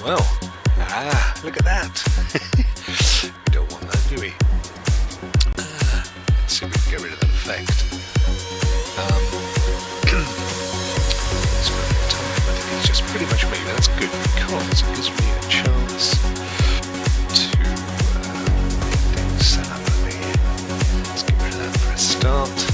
well, look at that. We don't want that, do we? Let's see if we can get rid of that effect. It's perfect time. I think it's just pretty much me, but that's good because it gives me a chance to get things set up for me. Let's get rid of that, press start.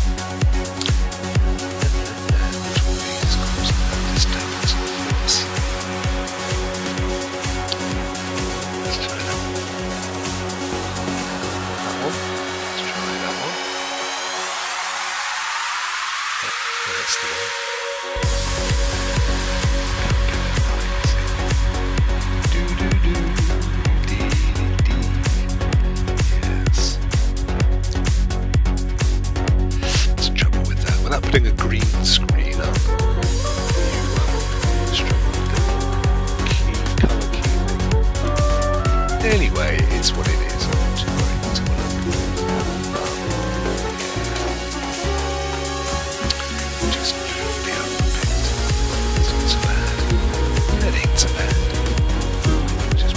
Putting a green screen up, you struggle with the colour key thing. Anyway, it's what it is. I'm not too worried. Let's have a look. Just the open bit. It's not so bad. That ain't so bad. Just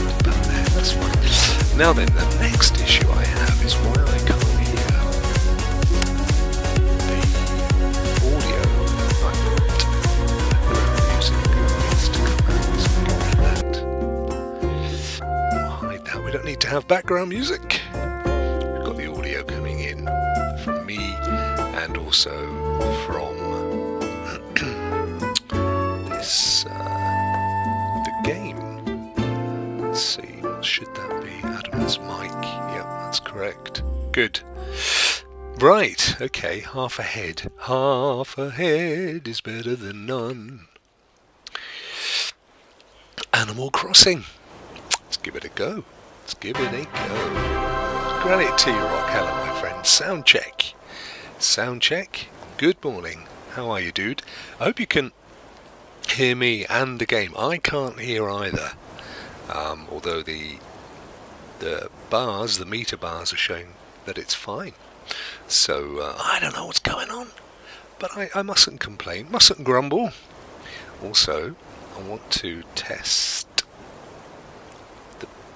about there. That's fine. Now then, the next issue I have is why I can't need to have background music. We've got the audio coming in from me and also from this the game. Let's see, what should that be? Adam's mic. Yep, that's correct. Good. Right, okay, half ahead. Half ahead is better than none. Animal Crossing. Let's give it a go. Let's give it a go. Granite to you, Rokk. Hello, my friend. Sound check. Sound check. Good morning. How are you, dude? I hope you can hear me and the game. I can't hear either. Although the bars, the meter bars, are showing that it's fine. So I don't know what's going on, but I mustn't complain, mustn't grumble. Also, I want to test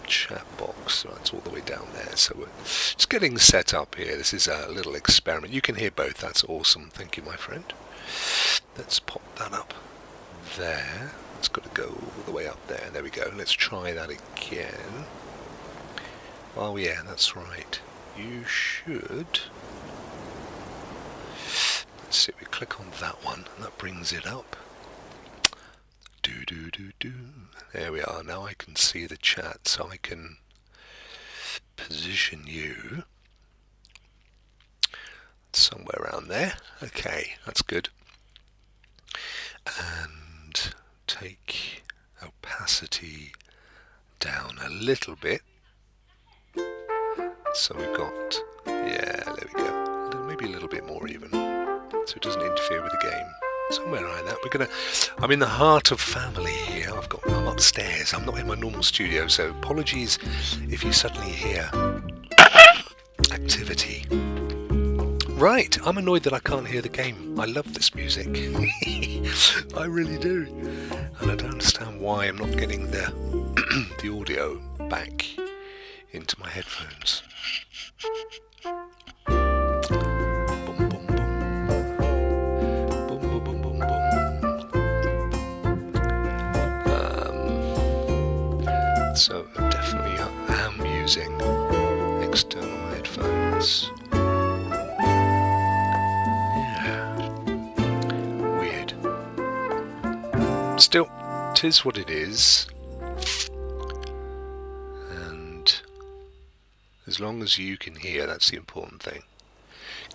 chat box. Right, it's all the way down there, so we're just getting set up here. This is a little experiment. You can hear both. That's awesome. Thank you, my friend. Let's pop that up there. It's got to go all the way up there. There we go. Let's try that again. Oh yeah, that's right. You should. Let's see. We click on that one, and that brings it up. Do. There we are. Now I can see the chat, so I can position you somewhere around there. Okay, that's good. And take opacity down a little bit. So we've got, yeah, there we go. Maybe a little bit more even, so it doesn't interfere with the game. Somewhere like that. I'm in the heart of family here. I'm upstairs. I'm not in my normal studio, so apologies if you suddenly hear activity. Right, I'm annoyed that I can't hear the game. I love this music. I really do. And I don't understand why I'm not getting the audio back into my headphones. So definitely I am using external headphones. Yeah. Weird. Still, 'tis what it is. And as long as you can hear, that's the important thing.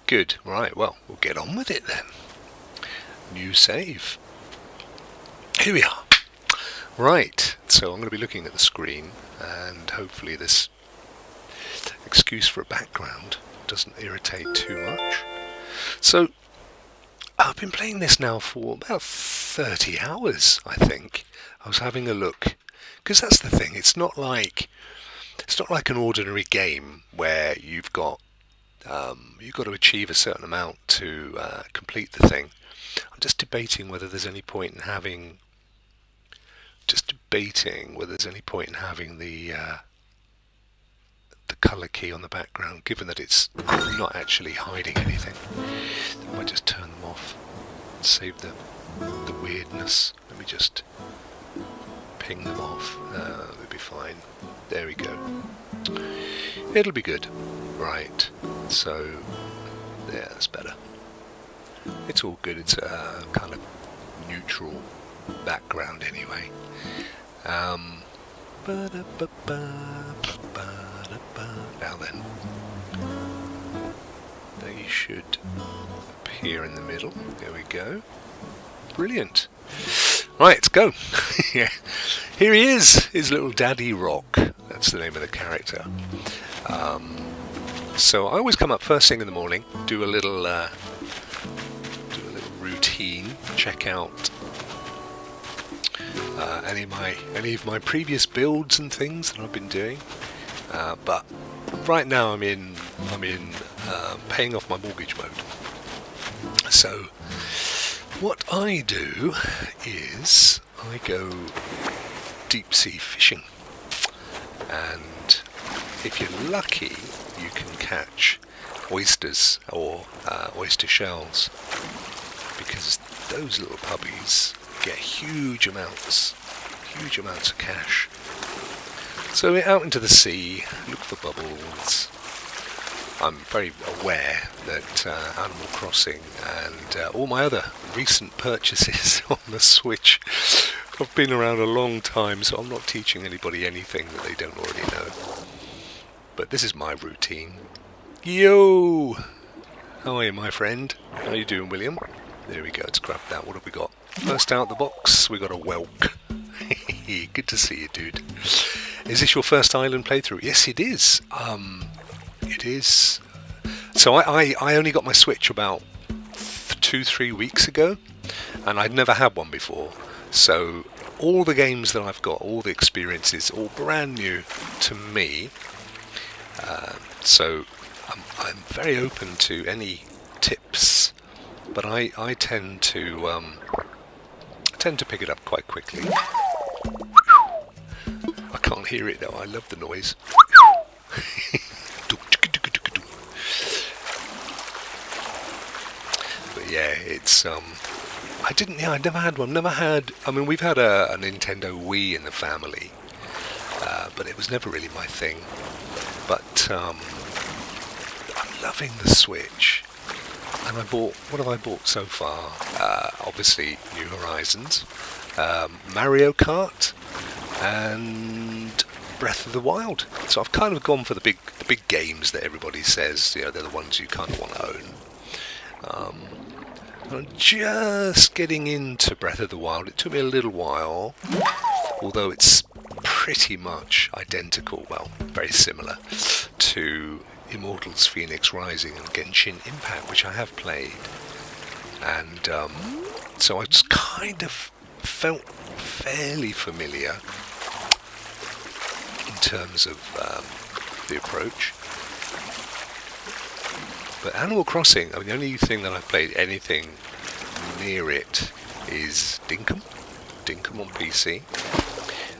Good. Right, well, we'll get on with it then. New save. Here we are. Right, so I'm going to be looking at the screen, and hopefully this excuse for a background doesn't irritate too much. So I've been playing this now for about 30 hours, I think. I was having a look, because that's the thing. It's not like an ordinary game where you've got to achieve a certain amount to complete the thing. I'm just debating whether there's any point in having just debating whether there's any point in having the colour key on the background, given that it's not actually hiding anything. I might just turn them off, save the weirdness. Let me just ping them off. They'll be fine. There we go. It'll be good. Right. So, yeah, that's better. It's all good. It's a kind of neutral background anyway. Now then, they should appear in the middle. There we go. Brilliant. Right, let's go. Yeah. Here he is, his little daddy Rokk. That's the name of the character. So I always come up first thing in the morning, do a little routine, check out any of my previous builds and things that I've been doing. But right now I'm in paying off my mortgage mode. So what I do is I go deep sea fishing, and if you're lucky you can catch oysters or oyster shells, because those little puppies get huge amounts of cash. So we're out into the sea, look for bubbles. I'm very aware that Animal Crossing and all my other recent purchases on the Switch have been around a long time, so I'm not teaching anybody anything that they don't already know. But this is my routine. Yo! How are you, my friend? How you doing, William? There we go, let's grab that. What have we got? First out the box, we got a Rokk. Good to see you, dude. Is this your first island playthrough? Yes, it is. It is. So I only got my Switch about 2-3 weeks ago, and I'd never had one before. So all the games that I've got, all the experiences, all brand new to me. So I'm very open to any tips, but I tend to pick it up quite quickly. I can't hear it though. I love the noise. But yeah, it's I never had one. I mean, we've had a Nintendo Wii in the family, but it was never really my thing. But I'm loving the Switch, and what have I bought so far? Obviously, New Horizons, Mario Kart, and Breath of the Wild. So I've kind of gone for the big games that everybody says, they're the ones you kind of want to own. I'm just getting into Breath of the Wild. It took me a little while, although it's pretty much identical, well, very similar to Immortals Phoenix Rising and Genshin Impact, which I have played. And so I just kind of felt fairly familiar in terms of the approach. But Animal Crossing, I mean, the only thing that I've played anything near it is Dinkum on PC,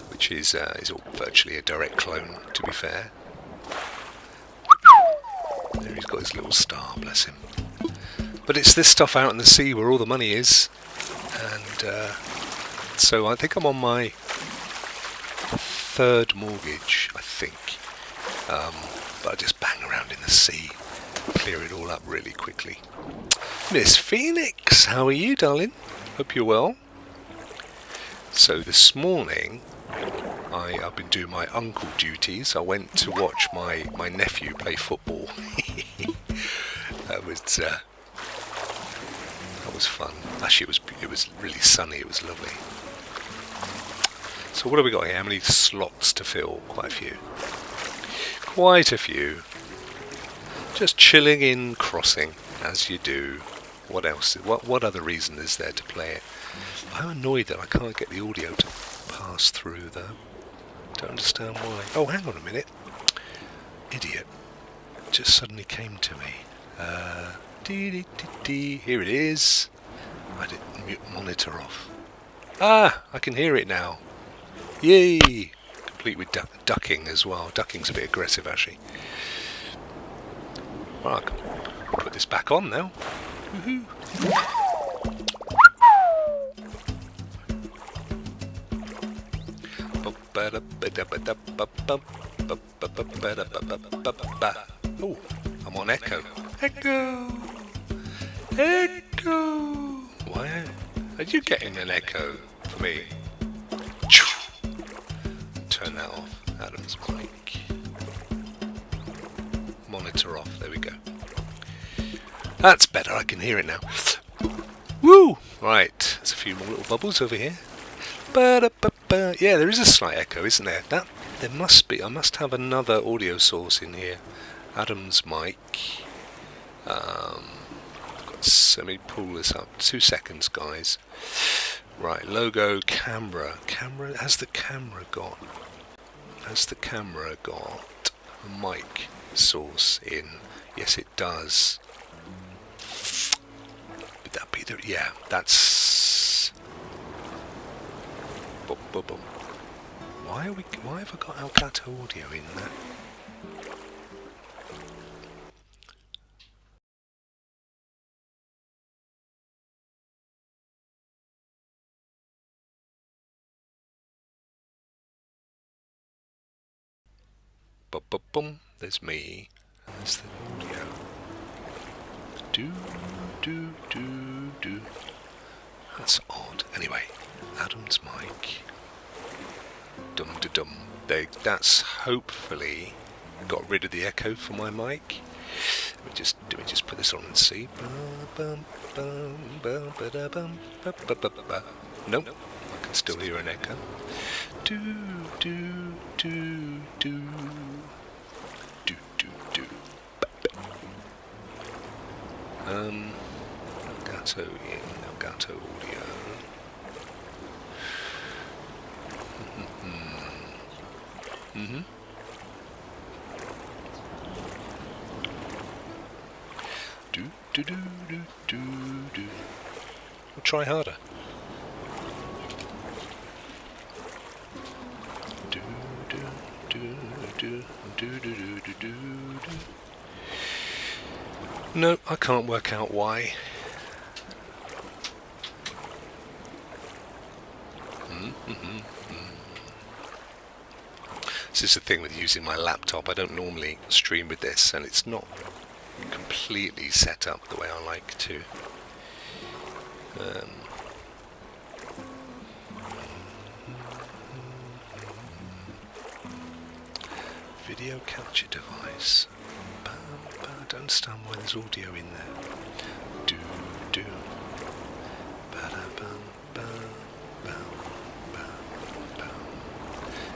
which is virtually a direct clone, to be fair. There he's got his little star, bless him. But it's this stuff out in the sea where all the money is, and so I think I'm on my third mortgage, I think. But I just bang around in the sea, clear it all up really quickly. Miss Phoenix, how are you, darling? Hope you're well. So this morning, I've been doing my uncle duties. I went to watch my nephew play football. That was fun. Actually, it was really sunny. It was lovely. So what have we got here? How many slots to fill? Quite a few. Just chilling in Crossing, as you do. What else? What other reason is there to play it? I'm annoyed that I can't get the audio to pass through, though. Don't understand why. Oh, hang on a minute. Idiot. Just suddenly came to me. Here it is. I did mute monitor off. Ah, I can hear it now. Yay! Complete with ducking as well. Ducking's a bit aggressive, actually. Right, I can put this back on now. Woohoo! Oh, I'm on Echo. Echo! Echo! Why are you getting an echo for me? Turn that off. Adam's mic. Monitor off. There we go. That's better. I can hear it now. Woo! Right. There's a few more little bubbles over here. Yeah, there is a slight echo, isn't there? There must be. I must have another audio source in here. Adam's mic. Let me pull this up. 2 seconds, guys. Right, logo, camera. Has the camera got a mic source in? Yes, it does. Would that be the... Yeah, that's... Boom, boom, boom. Why have I got Elgato audio in there? Boom, boom, boom. There's me. And there's the audio. Do. That's odd. Anyway, Adam's mic. Dum. That's hopefully got rid of the echo for my mic. Let me just put this on and see. Nope, I can still hear an echo. Do. Elgato audio. Do. We'll try harder. Do. No, I can't work out why. This is the thing with using my laptop. I don't normally stream with this, and it's not completely set up the way I like to. Video capture device. I don't understand why there's audio in there. Do.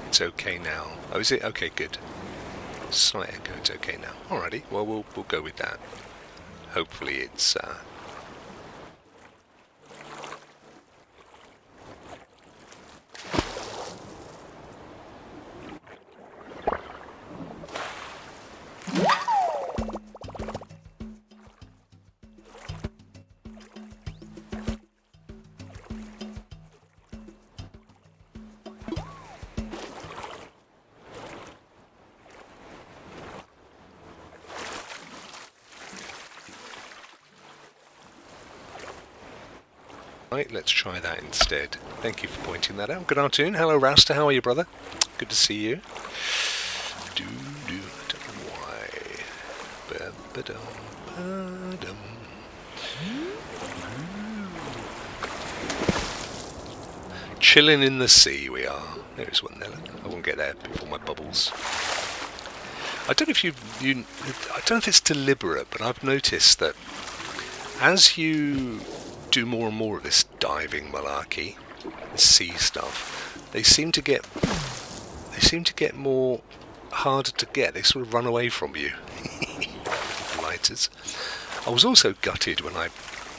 It's okay now. Oh, is it? Okay, good. Slight echo. It's okay now. Alrighty. Well, we'll go with that. Hopefully, it's. Right, let's try that instead. Thank you for pointing that out. Good afternoon. Hello, Rasta. How are you, brother? Good to see you. I don't know why. Chilling in the sea we are. There's one there. I won't get there before my bubbles. I don't know if I don't know if it's deliberate, but I've noticed that as you do more and more of this diving malarkey, this sea stuff, they seem to get more harder to get. They sort of run away from you. Lighters. I was also gutted when I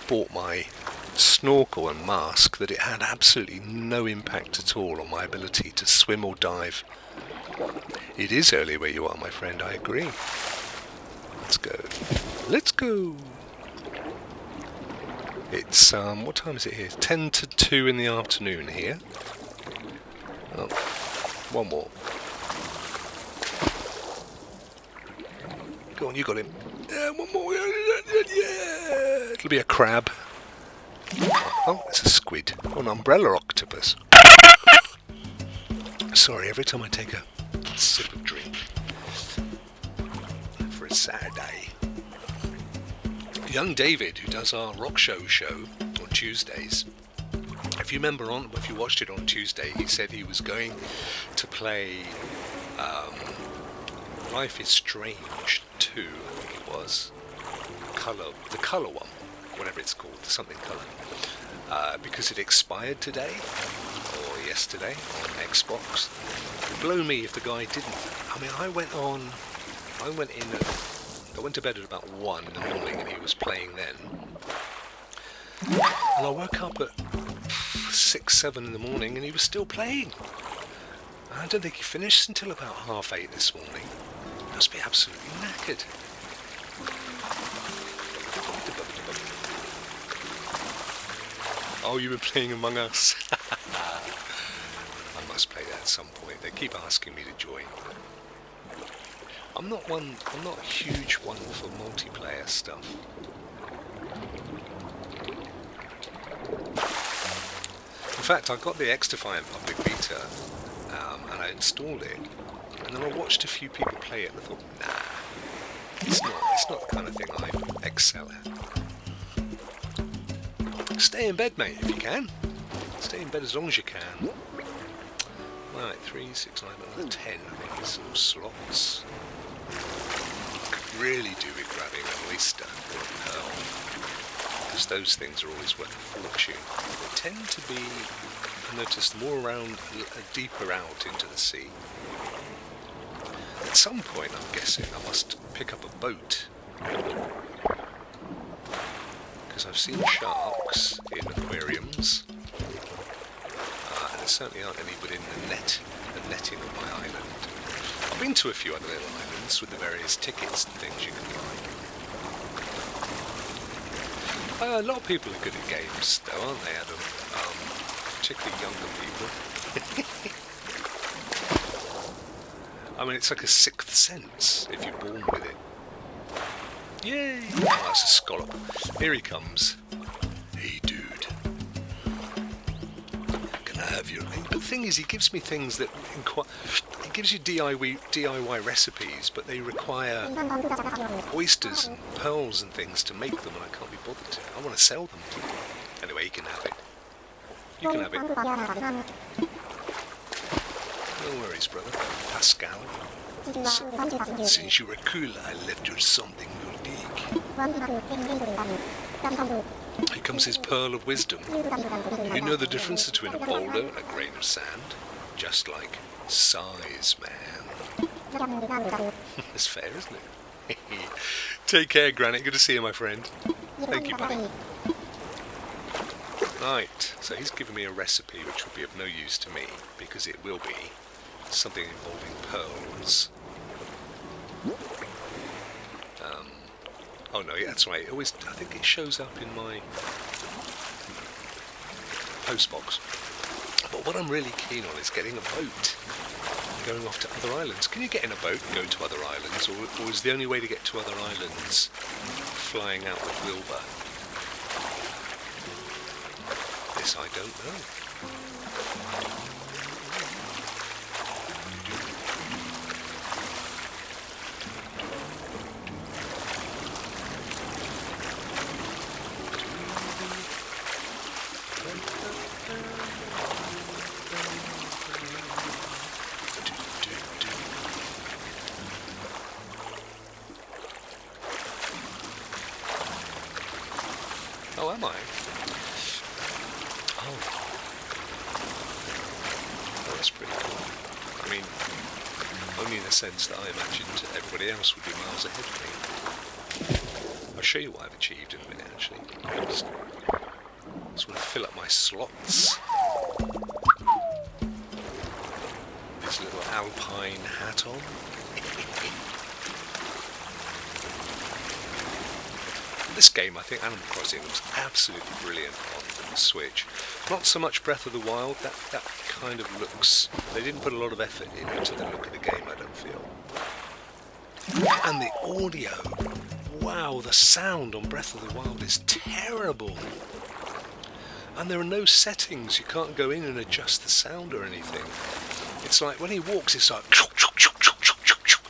bought my snorkel and mask that it had absolutely no impact at all on my ability to swim or dive. It is early where you are, my friend, I agree. Let's go. It's, what time is it here? 10 to 2 in the afternoon here. Oh, one more. Go on, you got him. Yeah, one more. Yeah, it'll be a crab. Oh, it's a squid. Oh, an umbrella octopus. Sorry, every time I take a sip of drink for a Saturday. Young David, who does our Rokk show on Tuesdays, if you watched it on Tuesday, he said he was going to play Life is Strange 2, I think it was, the colour one, whatever it's called, something colour, because it expired today, or yesterday, on Xbox. Blow me if the guy didn't. I mean, I went to bed at about 1 in the morning and he was playing then. And I woke up at 6, 7 in the morning and he was still playing. I don't think he finished until about 8:30 this morning. Must be absolutely knackered. Oh, you've been playing Among Us? I must play that at some point. They keep asking me to join. I'm not a huge one for multiplayer stuff. In fact, I got the XDefy in public beta, and I installed it, and then I watched a few people play it, and I thought, nah, it's not the kind of thing I excel at. Stay in bed, mate, if you can. Stay in bed as long as you can. Right, 3, 6, 9, 10, I think, some slots. Could really do with grabbing an oyster or a pearl, because those things are always worth a fortune. They tend to be, I noticed, more around, deeper out into the sea. At some point, I'm guessing, I must pick up a boat, because I've seen sharks in aquariums, and there certainly aren't any within the netting of my island. I've been to a few other little islands with the various tickets and things you can buy. A lot of people are good at games, though, aren't they, Adam? Particularly younger people. I mean, it's like a sixth sense if you're born with it. Yay! Oh, that's a scallop. Here he comes. Hey, dude. Can I have your link? But the thing is, he gives me things that he gives you DIY recipes, but they require oysters and pearls and things to make them, and I can't be bothered to. I want to sell them. Anyway, you can have it. You can have it. No worries, brother. Pascal. Since you were cool, I left you something unique. Here comes his pearl of wisdom. You know the difference between a boulder and a grain of sand? Just like size, man. It's fair, isn't it? Take care, Granite. Good to see you, my friend. Thank you, buddy. Right, so he's given me a recipe which will be of no use to me, because it will be something involving pearls. Oh no, yeah, that's right. I think it shows up in my postbox. But what I'm really keen on is getting a boat, going off to other islands. Can you get in a boat and go to other islands, or is the only way to get to other islands flying out with Wilbur? This I don't know. Oh, am I? Oh, that's pretty cool. I mean, only in the sense that I imagined everybody else would be miles ahead of me. I'll show you what I've achieved in a minute, actually. I just want to fill up my slots. This little alpine hat on. This game, I think Animal Crossing looks absolutely brilliant on the Switch. Not so much Breath of the Wild, that kind of looks... They didn't put a lot of effort into the look of the game, I don't feel. And the audio, wow, the sound on Breath of the Wild is terrible. And there are no settings, you can't go in and adjust the sound or anything. It's like, when he walks, it's like...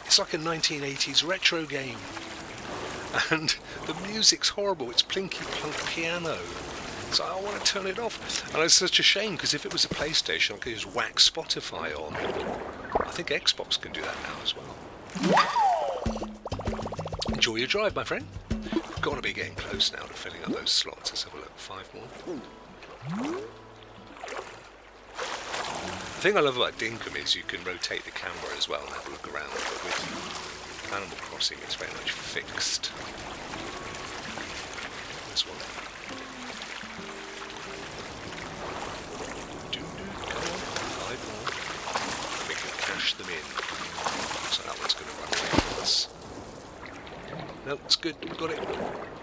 It's like a 1980s retro game. And the music's horrible, it's plinky plunk piano. So I want to turn it off. And it's such a shame, because if it was a PlayStation, I could just whack Spotify on. I think Xbox can do that now as well. Enjoy your drive, my friend. We've got to be getting close now to filling up those slots. Let's have a look. 5 more. The thing I love about Dinkum is you can rotate the camera as well and have a look around, but with Animal Crossing it's very much fixed. This one. Come on, 5 more. We can cash them in. So that one's going to run away from us. No, it's good, we've got it.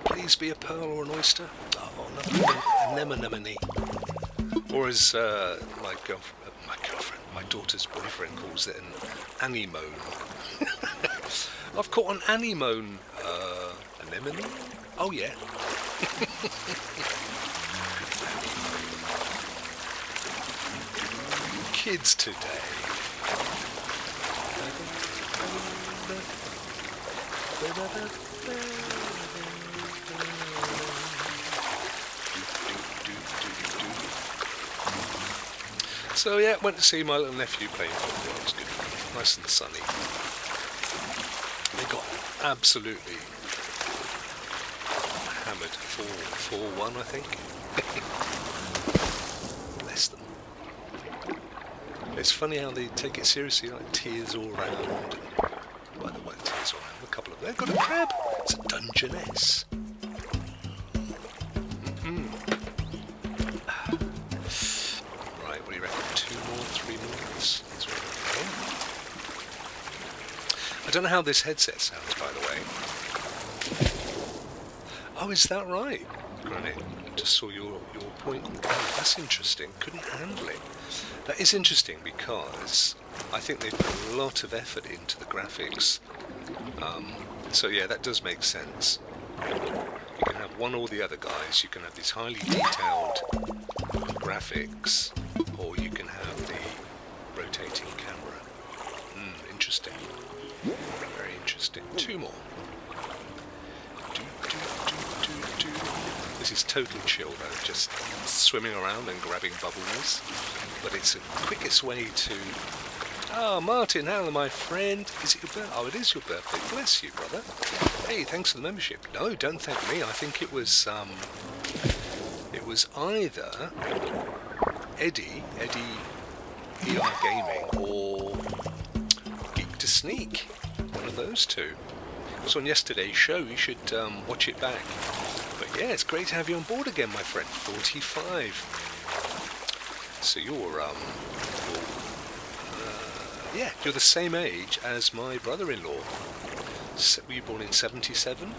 Please be a pearl or an oyster. Oh, another anemone. Or as my daughter's boyfriend calls it, an anemone. I've caught an anemone. Anemone? Oh yeah. Kids today. So yeah, went to see my little nephew playing football. It was good fun. Nice and sunny. They got absolutely hammered 4-1, I think. Bless them. It's funny how they take it seriously, like tears all round. Well, there weren't tears all round. A couple of them. They've got a crab. It's a Dungeness. Right, what do you reckon? 2 more, 3 more? That's what I don't know how this headset sounds, by the way. Oh, is that right? Granite, just saw your point on the camera. That's interesting. Couldn't handle it. That is interesting because I think they've put a lot of effort into the graphics. So yeah, that does make sense. You can have one or the other, guys. You can have these highly detailed graphics, or you can have the rotating camera. Interesting. Very interesting. 2 more. This is total chill though, just swimming around and grabbing bubbles. But it's the quickest way to... Oh, Martin, hello my friend. Is it your birthday? Oh, it is your birthday. Bless you, brother. Hey, thanks for the membership. No, don't thank me. I think it was either Eddie ER Gaming, or Geek to Sneak. One of those two. It was on yesterday's show. You should watch it back. But yeah, it's great to have you on board again, my friend. 45. So you're you're the same age as my brother-in-law. Were you born in 77?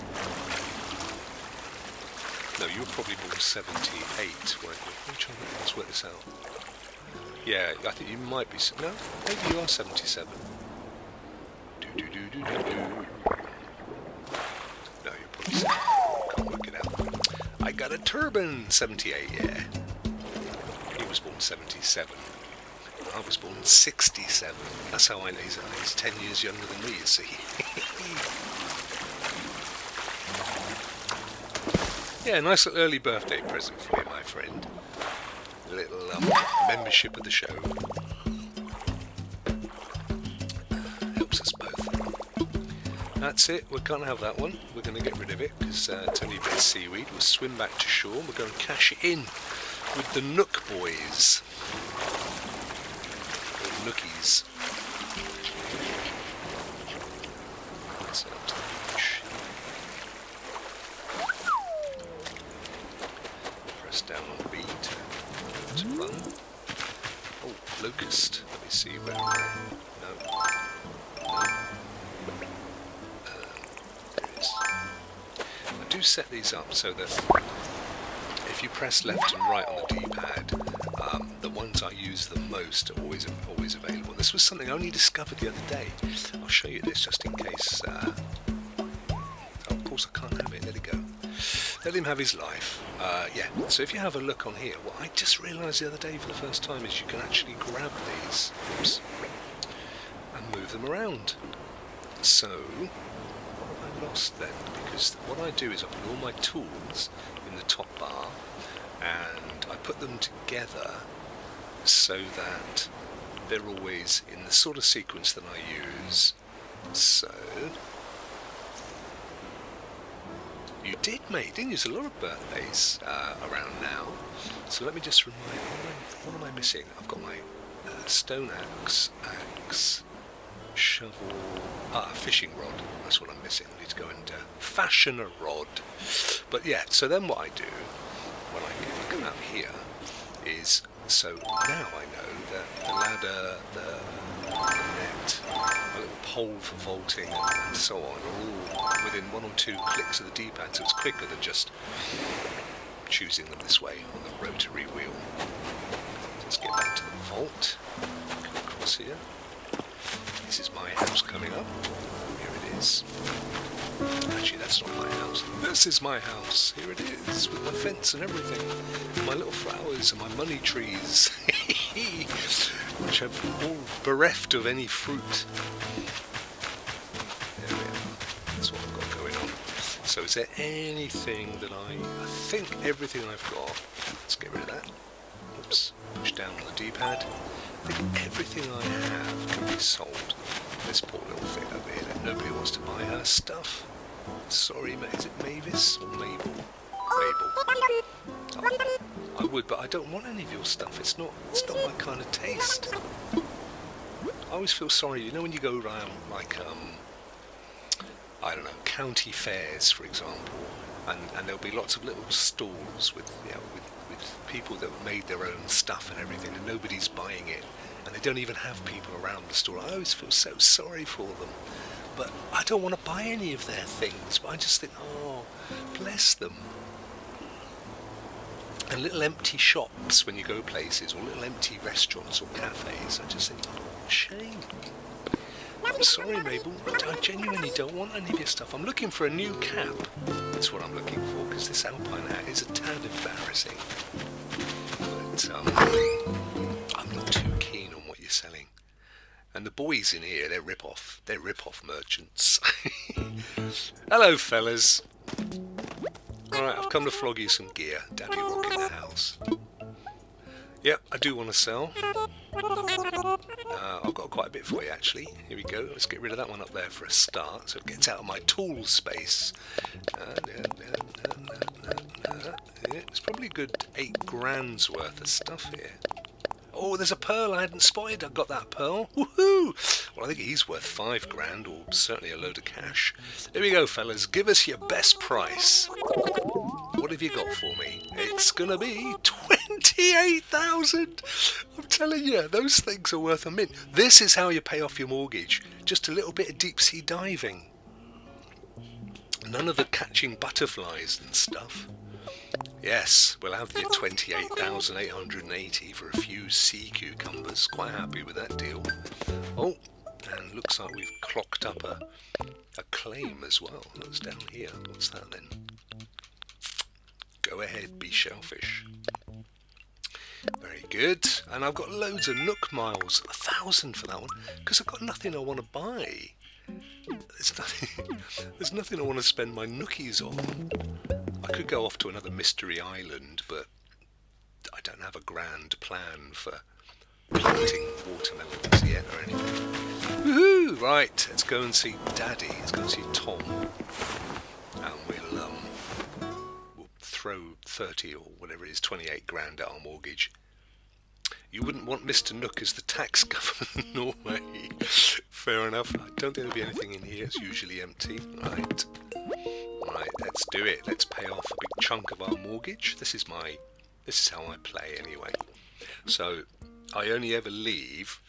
No, you were probably born 78, weren't you? Let's work this out. Yeah, I think you might be... No, maybe you are 77. No, you're probably 70. Can't work it out. I got a turban! 78, yeah. He was born 77. I was born 67. That's how I know he's 10 years younger than me, you see. Yeah, nice little early birthday present for you, my friend. A little membership of the show. Helps us both. That's it, we can't have that one. We're going to get rid of it because it's only a bit of seaweed. We'll swim back to shore and we're going to cash it in with the Nook boys. Or Nookies. That's up to the beach. Press down on B to run. Oh, locust. Let me see where. No. There it is. I do do set these up so that if you press left and right on the D-pad, the ones I use the most are always available. This was something I only discovered the other day. I'll show you this just in case. Oh, of course I can't have it. Let it go. Let him have his life. Yeah, so if you have a look on here, what I just realised the other day for the first time is you can actually grab these, oops, and move them around. So, what have I lost then? Because what I do is I put all my tools in the top bar, and I put them together so that they're always in the sort of sequence that I use. So, you did, mate, didn't you? There's a lot of birthdays around now. So let me just remind you, what am I missing? I've got my stone axe, shovel, fishing rod. That's what I'm missing. I need to go and fashion a rod. But yeah, so then what I do, when I come out here, is, so now I know that the ladder, the net, a little pole for vaulting and so on, are all within 1 or 2 clicks of the D-pad, so it's quicker than just choosing them this way on the rotary wheel. Let's get back to the vault. Go across here. This is my house coming up. Here it is. Actually, that's not my house. This is my house. Here it is, with my fence and everything. My little flowers and my money trees, which are all bereft of any fruit. There we are. That's what I've got going on. So is there anything that I think everything I've got, let's get rid of that. Oops, push down on the D-pad. I think everything I have can be sold. This poor little thing over here that nobody wants to buy her stuff. Sorry, mate, is it Mavis or Mabel? Mabel. Oh, I would, but I don't want any of your stuff. It's not my kind of taste. I always feel sorry, you know, when you go around like I don't know, county fairs, for example, and there'll be lots of little stalls with, you know, with people that made their own stuff and everything, and nobody's buying it, and they don't even have people around the stall. I always feel so sorry for them, but I don't want to buy any of their things, but I just think, oh, bless them. And little empty shops when you go places, or little empty restaurants or cafes, I just think, oh, shame. I'm sorry, Mabel, I genuinely don't want any of your stuff. I'm looking for a new cap. That's what I'm looking for, because this alpine hat is a tad embarrassing. But I'm not too keen on what you're selling. And the boys in here, they're rip-off merchants. Hello, fellas. Alright, I've come to flog you some gear. Daddy Rokk in the house. Yep, I do want to sell. I've got quite a bit for you, actually. Here we go. Let's get rid of that one up there for a start, so it gets out of my tool space. It's probably a good 8 grand's worth of stuff here. Oh, there's a pearl I hadn't spotted. I got that pearl. Woohoo! Well, I think he's worth 5 grand, or certainly a load of cash. Here we go, fellas. Give us your best price. What have you got for me? It's gonna be 28,000. I'm telling you, those things are worth a mint. This is how you pay off your mortgage. Just a little bit of deep sea diving. None of the catching butterflies and stuff. Yes, we'll have your 28,880 for a few sea cucumbers. Quite happy with that deal. Oh, and looks like we've clocked up a claim as well. That's down here. What's that then? Go ahead, be shellfish. Very good. And I've got loads of Nook miles. 1,000 for that one, because I've got nothing I want to buy. There's nothing I want to spend my nookies on. I could go off to another mystery island, but I don't have a grand plan for planting watermelons yet or anything. Woohoo! Right, let's go and see Daddy. Let's go and see Tom. And we'll throw 30 or whatever it is, 28 grand at our mortgage. You wouldn't want Mr. Nook as the tax governor, Norway. Fair enough. I don't think there'll be anything in here. It's usually empty. Right, let's do it. Let's pay off a big chunk of our mortgage. This is how I play anyway. So I only ever leave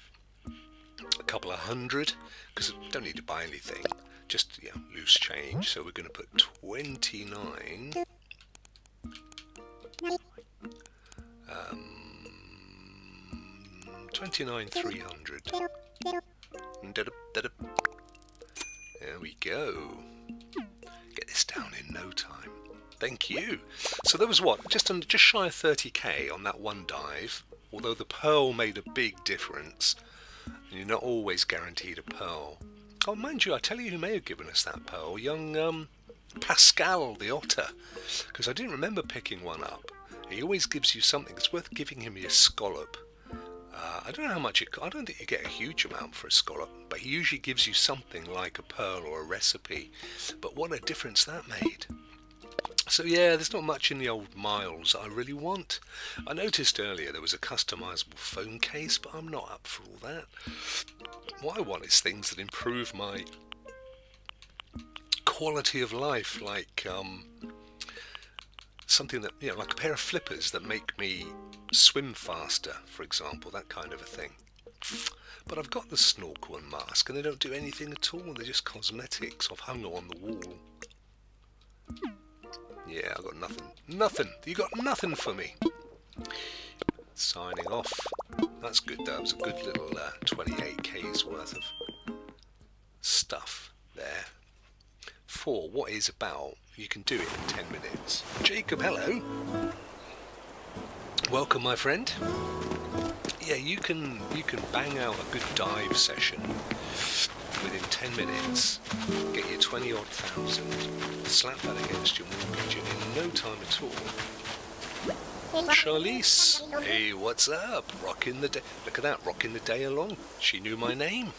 a couple of hundred, because I don't need to buy anything, just loose change. So we're going to put 29. 29,300. There we go. Get this down in no time. Thank you. So there was what? Just shy of 30k on that one dive. Although the pearl made a big difference. And you're not always guaranteed a pearl. Oh, mind you, I tell you who may have given us that pearl. Young Pascal the otter. Because I didn't remember picking one up. He always gives you something. It's worth giving him your scallop. I don't know how much I don't think you get a huge amount for a scallop, but he usually gives you something like a pearl or a recipe. But what a difference that made. So yeah, there's not much in the old miles I really want. I noticed earlier there was a customizable phone case, but I'm not up for all that. What I want is things that improve my quality of life, like something that, like a pair of flippers that make me swim faster, for example, that kind of a thing. But I've got the snorkel and mask, and they don't do anything at all. They're just cosmetics. I've hung it on the wall. Yeah, I've got nothing. Nothing. You got nothing for me. Signing off. That's good, though. It was a good little 28k's worth of stuff there. For what is about, you can do it in 10 minutes. Jacob, hello. Welcome, my friend. Yeah, you can bang out a good dive session within 10 minutes, get your 20 odd thousand, slap that against your mortgage, and in no time at all. Charlize, hey, what's up? Rocking the day. Look at that, rocking the day along. She knew my name.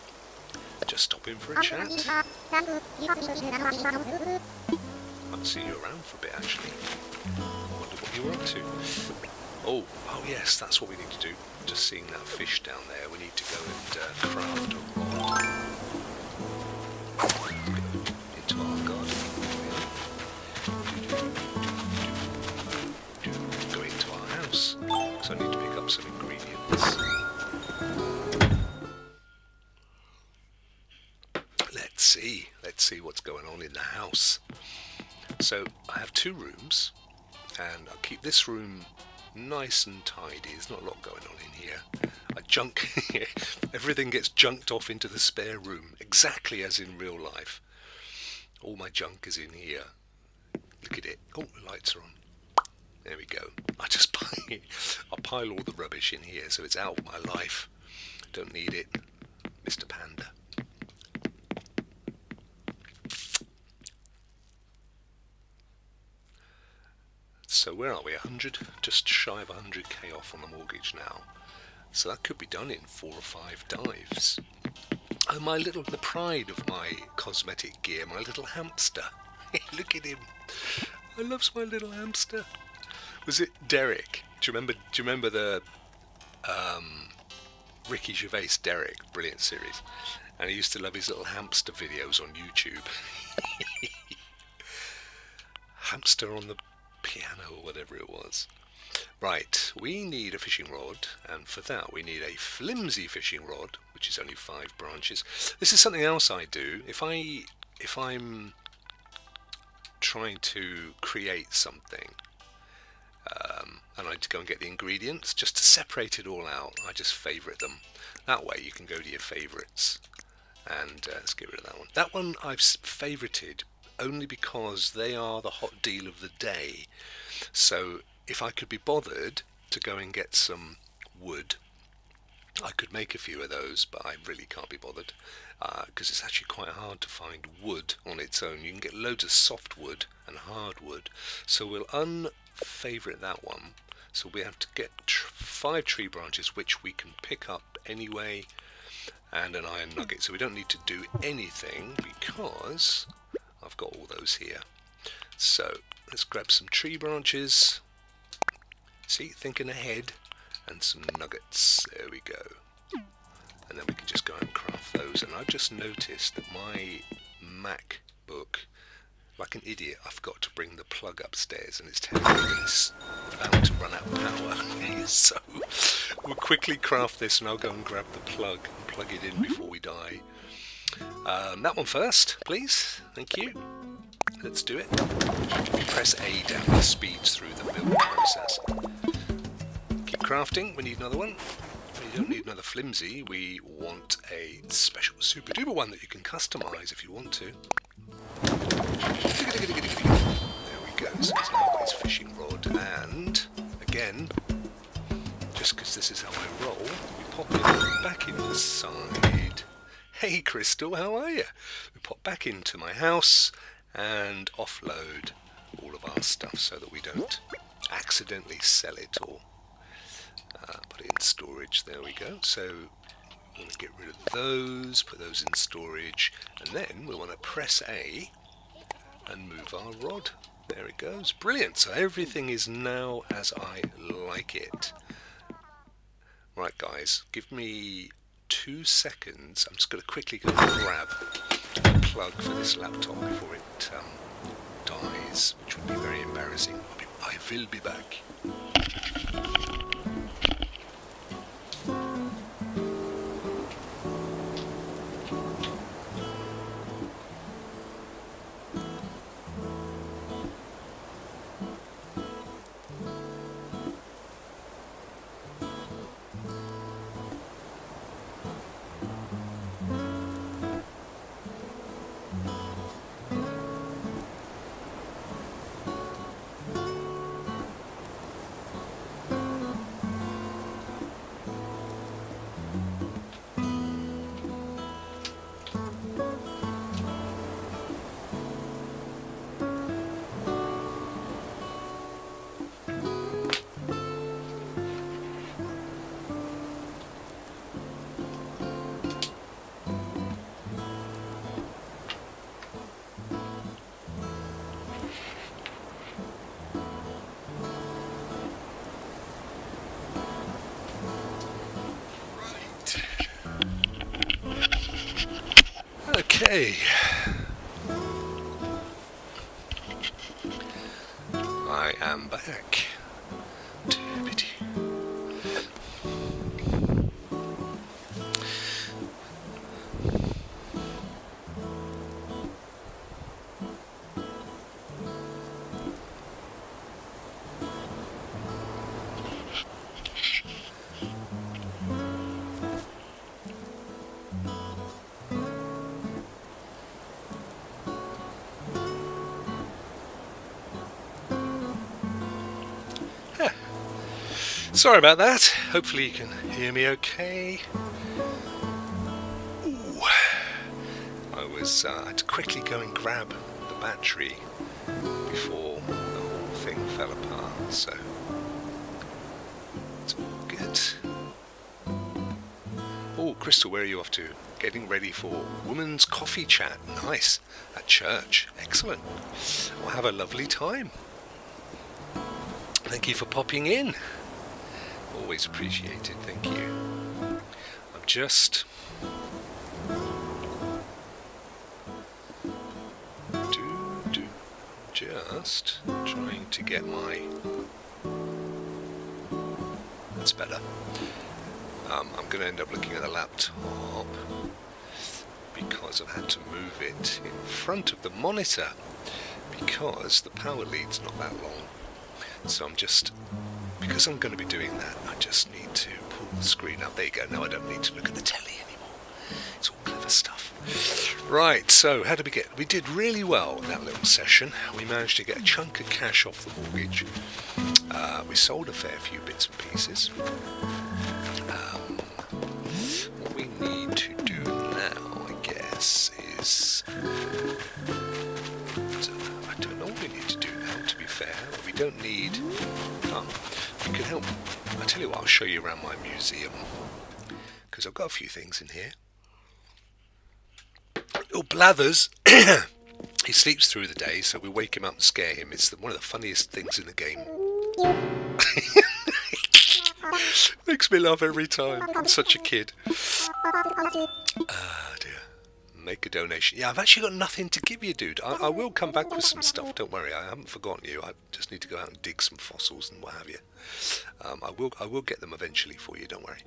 Just stopping for a chat. I'll see you around for a bit, actually. I wonder what you were up to. Oh yes, that's what we need to do. Just seeing that fish down there, we need to go and craft a rod. Into our garden. Go into our house. So I need to pick up some ingredients. Let's see what's going on in the house. So I have 2 rooms, and I'll keep this room nice and tidy. There's not a lot going on in here. I junk everything gets junked off into the spare room, exactly as in real life. All my junk is in here. Look at it. Oh, the lights are on. There we go. I pile all the rubbish in here, so it's out of my life. Don't need it, Mr. Panda. So where are we? 100, just shy of 100k off on the mortgage now. So that could be done in 4 or 5 dives. Oh, the pride of my cosmetic gear, my little hamster. Look at him. I love my little hamster. Was it Derek? Do you remember the Ricky Gervais Derek? Brilliant series. And he used to love his little hamster videos on YouTube. Hamster on the piano or whatever it was. Right, we need a fishing rod, and for that we need a flimsy fishing rod, which is only 5 branches. This is something else I do. If I'm trying to create something, and I need to go and get the ingredients, just to separate it all out, I just favourite them. That way you can go to your favourites, and let's get rid of that one. That one I've favourited only because they are the hot deal of the day. So if I could be bothered to go and get some wood, I could make a few of those, but I really can't be bothered because it's actually quite hard to find wood on its own. You can get loads of soft wood and hard wood, so we'll unfavourite that one. So we have to get 5 tree branches, which we can pick up anyway, and an iron nugget. So we don't need to do anything because I've got all those here. So let's grab some tree branches. See, thinking ahead, and some nuggets. There we go. And then we can just go and craft those. And I've just noticed that my MacBook, like an idiot, I forgot to bring the plug upstairs, and it's telling me that it's about to run out of power. So we'll quickly craft this, and I'll go and grab the plug and plug it in before we die. That one first, please. Thank you. Let's do it. Press A down, it speeds through the build process. Keep crafting, we need another one. We don't need another flimsy, we want a special super duper one that you can customise if you want to. There we go, so it's now got his fishing rod, and again, just because this is how I roll, we pop it back in the side. Hey Crystal, how are you? We pop back into my house and offload all of our stuff so that we don't accidentally sell it or put it in storage. There we go. So we want to get rid of those, put those in storage, and then we want to press A and move our rod. There it goes. Brilliant. So everything is now as I like it. Right guys, give me 2 seconds. I'm just going to quickly go and grab a plug for this laptop before it dies, which would be very embarrassing. I will be back. Okay. I am back. Sorry about that. Hopefully you can hear me okay. Ooh. I had to quickly go and grab the battery before the whole thing fell apart, so it's all good. Oh, Crystal, where are you off to? Getting ready for women's coffee chat. Nice. At church. Excellent. Well, have a lovely time. Thank you for popping in. Always appreciated, thank you. I'm just trying to get my. That's better. I'm going to end up looking at the laptop because I've had to move it in front of the monitor because the power lead's not that long. So because I'm going to be doing that, I just need to pull the screen up. There you go. Now I don't need to look at the telly anymore. It's all clever stuff. Right, so how did we get? We did really well in that little session. We managed to get a chunk of cash off the mortgage. We sold a fair few bits and pieces. What we need to do now, I guess, is... I don't know what we need to do now, to be fair. We don't need... you can help. I'll tell you what, I'll show you around my museum. Because I've got a few things in here. Little Blathers. He sleeps through the day, so we wake him up and scare him. It's one of the funniest things in the game. Makes me laugh every time. I'm such a kid. Ah, dear. Make a donation. Yeah, I've actually got nothing to give you, dude. I will come back with some stuff. Don't worry. I haven't forgotten you. I just need to go out and dig some fossils and what have you. I will get them eventually for you. Don't worry.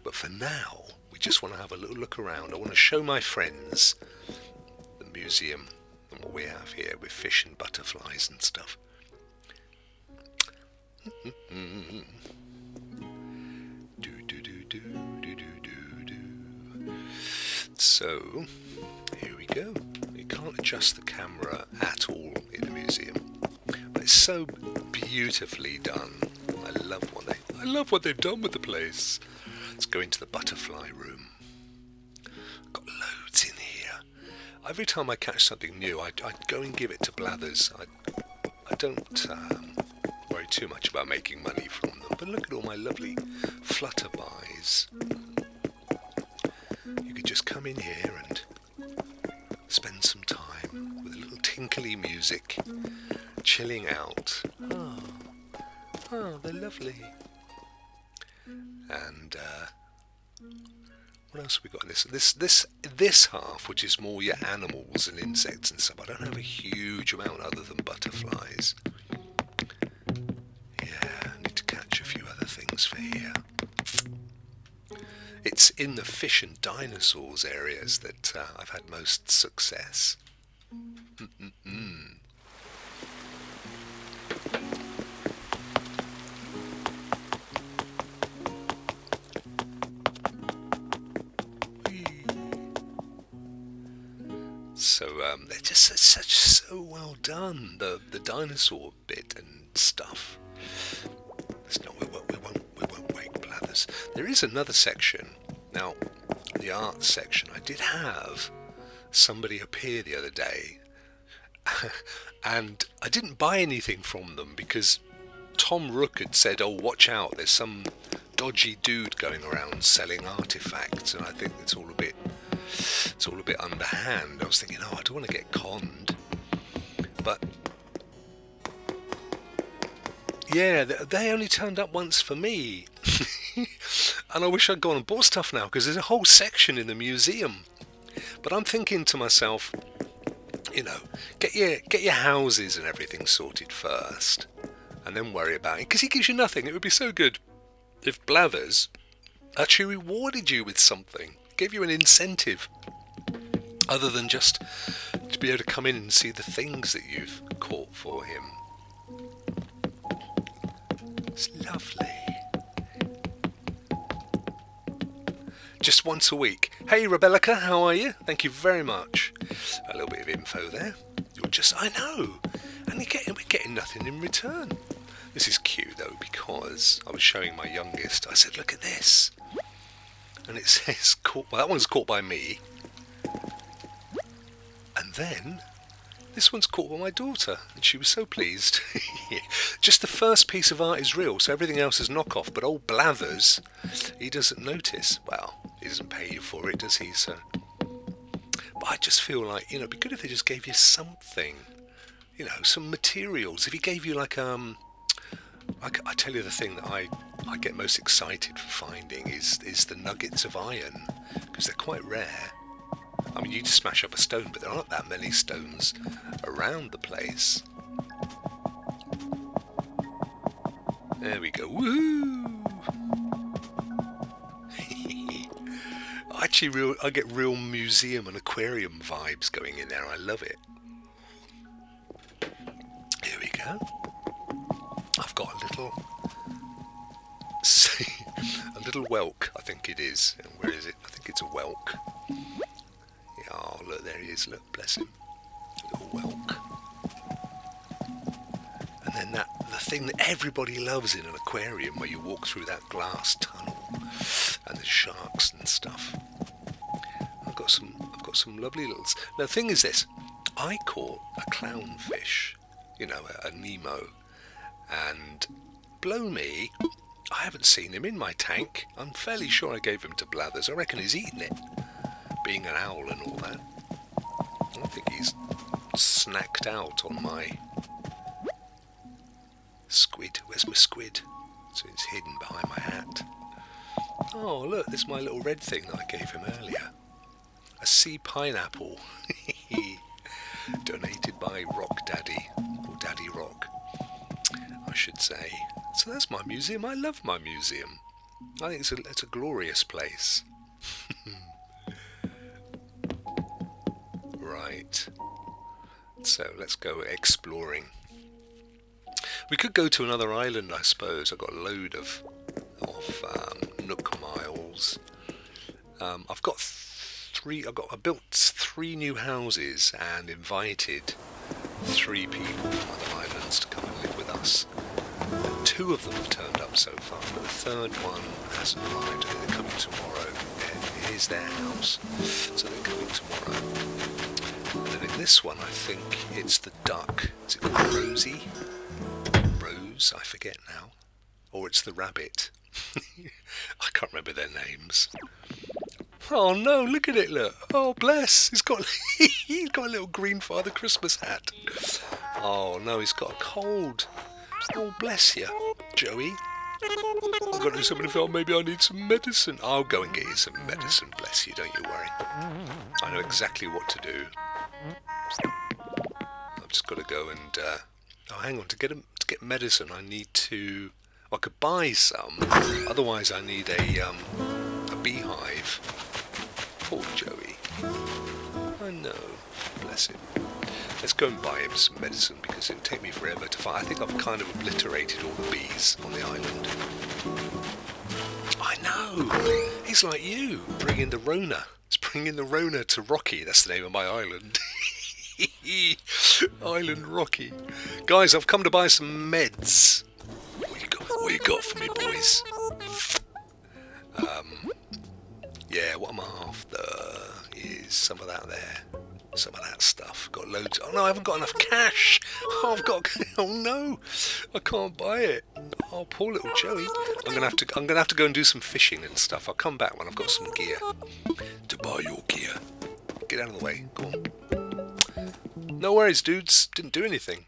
But for now, we just want to have a little look around. I want to show my friends the museum and what we have here with fish and butterflies and stuff. So, here we go. You can't adjust the camera at all in the museum, but it's so beautifully done. I love what they've done with the place. Let's go into the butterfly room. Got loads in here. Every time I catch something new, I go and give it to Blathers. I don't worry too much about making money from them, but look at all my lovely flutterbys. You could just come in here and spend some time with a little tinkly music, chilling out. Oh, they're lovely. And what else have we got in this half, which is more your animals and insects and stuff? I don't have a huge amount other than butterflies. Yeah, I need to catch a few other things for here. It's in the fish and dinosaurs areas that I've had most success. So they're just so well done. The dinosaur bit and stuff. We won't wake Blathers. There is another section now. The art section. I did have somebody appear the other day, and I didn't buy anything from them because Tom Rokk had said, "Oh, watch out! There's some dodgy dude going around selling artifacts," and I think it's all a bit underhand. I was thinking, I don't want to get conned, but yeah, they only turned up once for me, and I wish I'd gone and bought stuff now because there's a whole section in the museum. But I'm thinking to myself, get your houses and everything sorted first, and then worry about it, because he gives you nothing. It would be so good if Blathers actually rewarded you with something, gave you an incentive, other than just to be able to come in and see the things that you've caught for him. It's lovely. Just once a week. Hey Rebecca, how are you? Thank you very much. A little bit of info there. I know. And we're getting nothing in return. This is cute though, because I was showing my youngest. I said, look at this. And it says, that one's caught by me. And then, this one's caught by my daughter. And she was so pleased. Just the first piece of art is real, so everything else is knockoff. But old Blathers, he doesn't notice. Well, he doesn't pay you for it, does he? So, but I just feel like, it'd be good if they just gave you something. Some materials. If he gave you I tell you the thing that I get most excited for finding is the nuggets of iron, because they're quite rare. I mean, you just smash up a stone, but there aren't that many stones around the place. There we go. Woohoo! Actually, I get real museum and aquarium vibes going in there. I love it. Here we go. I've got a little whelk, I think it is. And where is it? I think it's a whelk. Yeah, oh, look, there he is. Look, bless him. A little whelk. And then the thing that everybody loves in an aquarium, where you walk through that glass tunnel and there's sharks and stuff. I've got some lovely little. Now, the thing is this: I caught a clownfish, a Nemo, and blow me, I haven't seen him in my tank. I'm fairly sure I gave him to Blathers. I reckon he's eaten it, being an owl and all that. I think he's snacked out on my squid. Where's my squid? So it's hidden behind my hat. Oh, look, there's my little red thing that I gave him earlier. A sea pineapple. Donated by Rokk Daddy, or Daddy Rokk, I should say. So that's my museum. I love my museum. I think it's a glorious place. Right. So let's go exploring. We could go to another island, I suppose. I've got a load of Nook miles. I've got I built 3 new houses and invited 3 people from other islands to come and live with us. And 2 of them have turned up so far, but the 3rd one hasn't arrived. I think they're coming tomorrow. It is their house, so they're coming tomorrow. And then in this one, I think it's the duck. Is it called Rosie? Rose, I forget now. Or it's the rabbit. I can't remember their names. Oh no, look at it, look. Oh bless, he's got a little green Father Christmas hat. Oh no, he's got a cold. Oh bless you, Joey. I've got to do something. Oh, maybe I need some medicine. I'll go and get you some medicine, bless you, don't you worry. I know exactly what to do. I've just got to go and oh hang on, to get medicine I need to, I could buy some, otherwise I need a beehive. Poor Joey. I know. Bless him. Let's go and buy him some medicine because it'll take me forever to find. I think I've kind of obliterated all the bees on the island. I know. He's like you, bringing the Rona. It's bringing the Rona to Rocky. That's the name of my island. Island Rocky. Guys, I've come to buy some meds. What you got for me, boys? Yeah, what I'm after is some of that there. Some of that stuff. Got loads. Oh no, I haven't got enough cash. Oh, oh no, I can't buy it. Oh, poor little Joey. I'm gonna have to go and do some fishing and stuff. I'll come back when I've got some gear to buy your gear. Get out of the way. Go on. No worries, dudes. Didn't do anything.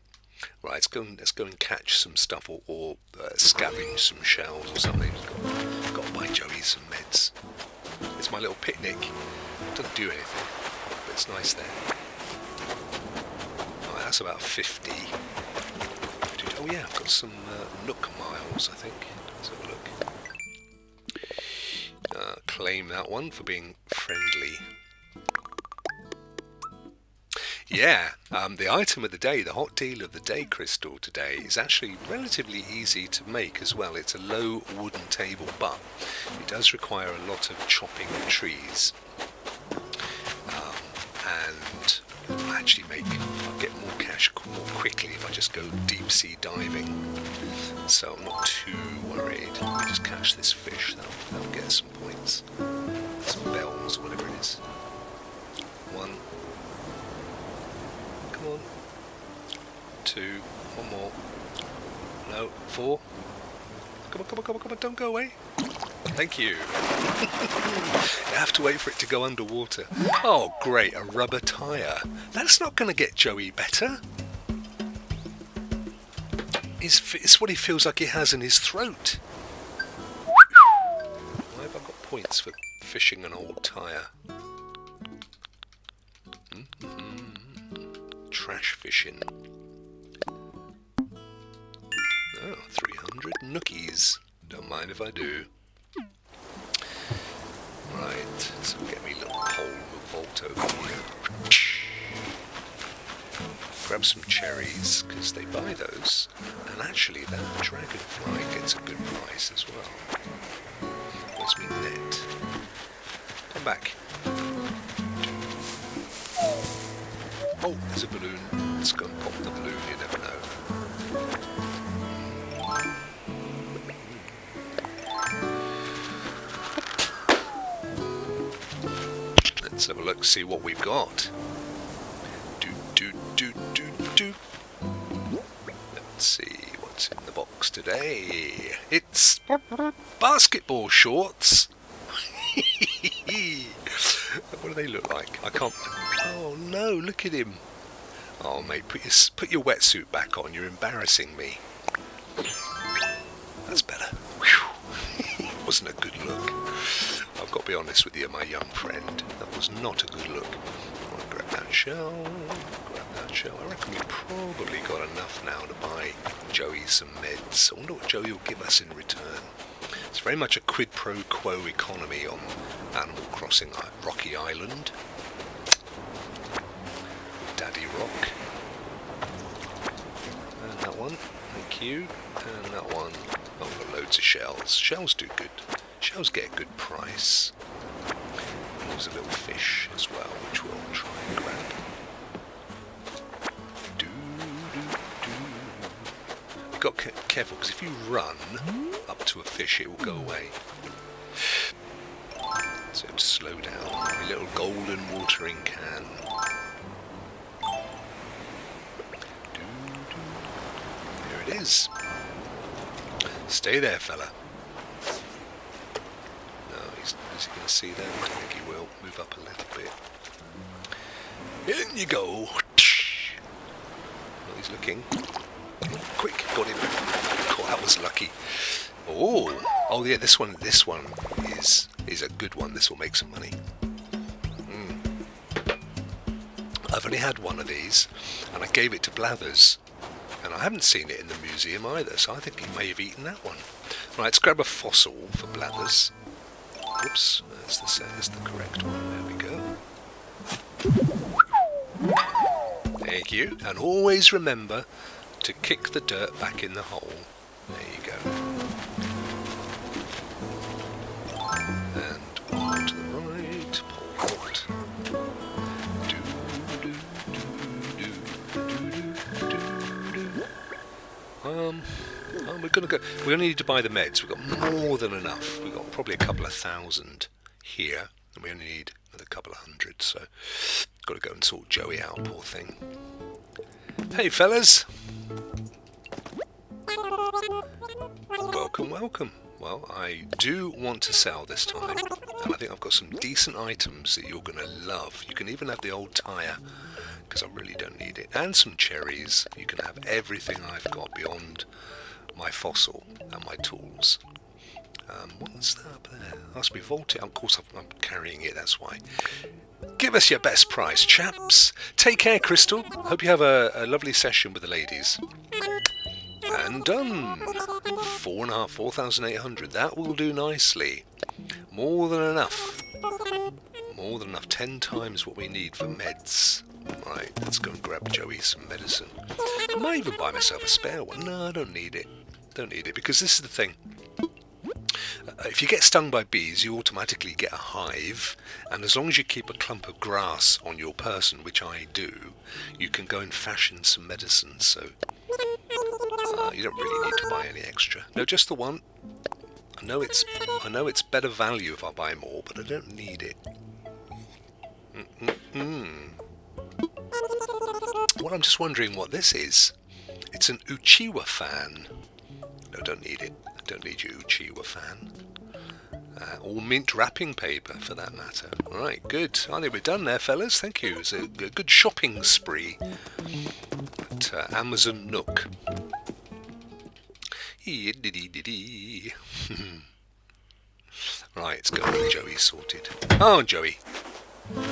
Right, let's go and catch some stuff or scavenge some shells or something. Got to buy Joey some meds. It's my little picnic. Doesn't do anything, but it's nice there. Right, that's about 50. Oh yeah, I've got some Nook miles, I think. Let's have a look. Claim that one for being friendly. Yeah, the item of the day, the hot deal of the day crystal today is actually relatively easy to make as well. It's a low wooden table, but it does require a lot of chopping of trees. And I'll get more cash more quickly if I just go deep sea diving. So I'm not too worried. Let me just catch this fish, that'll get some points. Some bells, whatever it is. 1. Come on. 2. 1 more. No. 4. Come on, don't go away. Thank you. You have to wait for it to go underwater. Oh great, a rubber tyre. That's not going to get Joey better. It's what he feels like he has in his throat. Why have I got points for fishing an old tyre? Trash fishing. Oh, 300 nookies. Don't mind if I do. Right, so get me a little pole vault over here. Grab some cherries, because they buy those. And actually, that dragonfly gets a good price as well. Where's me net? Come back. Oh, there's a balloon. Let's go and pop the balloon, you never know. Let's have a look, see what we've got. Let's see what's in the box today. It's basketball shorts. What do they look like? I can't. Oh no! Look at him. Oh mate, put your wetsuit back on. You're embarrassing me. That's better. Whew. Wasn't a good look. I've got to be honest with you, my young friend. That was not a good look. I'll grab that shell. I reckon we've probably got enough now to buy Joey some meds. I wonder what Joey will give us in return. It's very much a quid pro quo economy on Animal Crossing Rocky Island. Daddy Rokk. And that one, thank you. And that one, oh, we've got loads of shells. Shells do good. Shells get a good price. And there's a little fish as well, which we'll try and grab. You've got to be careful, because if you run up to a fish, it will go away. So slow down. A little golden watering can. Here it is. Stay there, fella. No, is he going to see that? I don't think he will. Move up a little bit. In you go. Well, he's looking. Quick, got him. Oh, that was lucky. Oh yeah, this one is a good one. This will make some money. I've only had one of these, and I gave it to Blathers, and I haven't seen it in the museum either, so I think he may have eaten that one. Right, let's grab a fossil for Blathers. Whoops, that's the correct one. There we go. Thank you, and always remember to kick the dirt back in the hole. There you go. And on to the right, pull out. We're gonna go. We only need to buy the meds. We've got more than enough. We've got probably a couple of thousand here, and we only need another couple of hundred. So, got to go and sort Joey out, poor thing. Hey, fellas. Welcome, welcome. Well, I do want to sell this time, and I think I've got some decent items that you're going to love. You can even have the old tyre, because I really don't need it, and some cherries. You can have everything I've got beyond my fossil and my tools. What's that up there? Must be vaulted. Of course, I'm carrying it, that's why. Give us your best price, chaps. Take care, Crystal. Hope you have a lovely session with the ladies. And done. 4,800. That will do nicely. More than enough. More than enough. 10 times what we need for meds. Right, let's go and grab Joey some medicine. I might even buy myself a spare one. No, I don't need it. Don't need it, because this is the thing. If you get stung by bees, you automatically get a hive, and as long as you keep a clump of grass on your person, which I do, you can go and fashion some medicine, so you don't really need to buy any extra. No, just the one. I know it's better value if I buy more, but I don't need it. Well, I'm just wondering what this is. It's an Uchiwa fan. No, don't need it. Don't need your Uchiwa fan. Or mint wrapping paper, for that matter. Alright, good. I think we're done there, fellas. Thank you. It's a good shopping spree at Amazon Nook. Right, let's go with Joey sorted. Oh, Joey. Over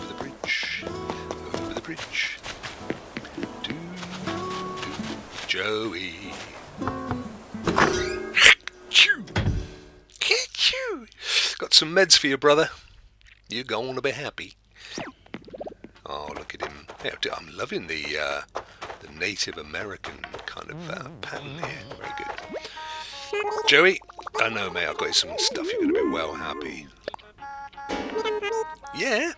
the bridge. Over the bridge. Joey. Got some meds for you, brother. You're going to be happy. Oh, look at him. I'm loving the Native American kind of pattern here. Very good. Joey, I know, mate, I've got you some stuff. You're going to be well happy. Yeah?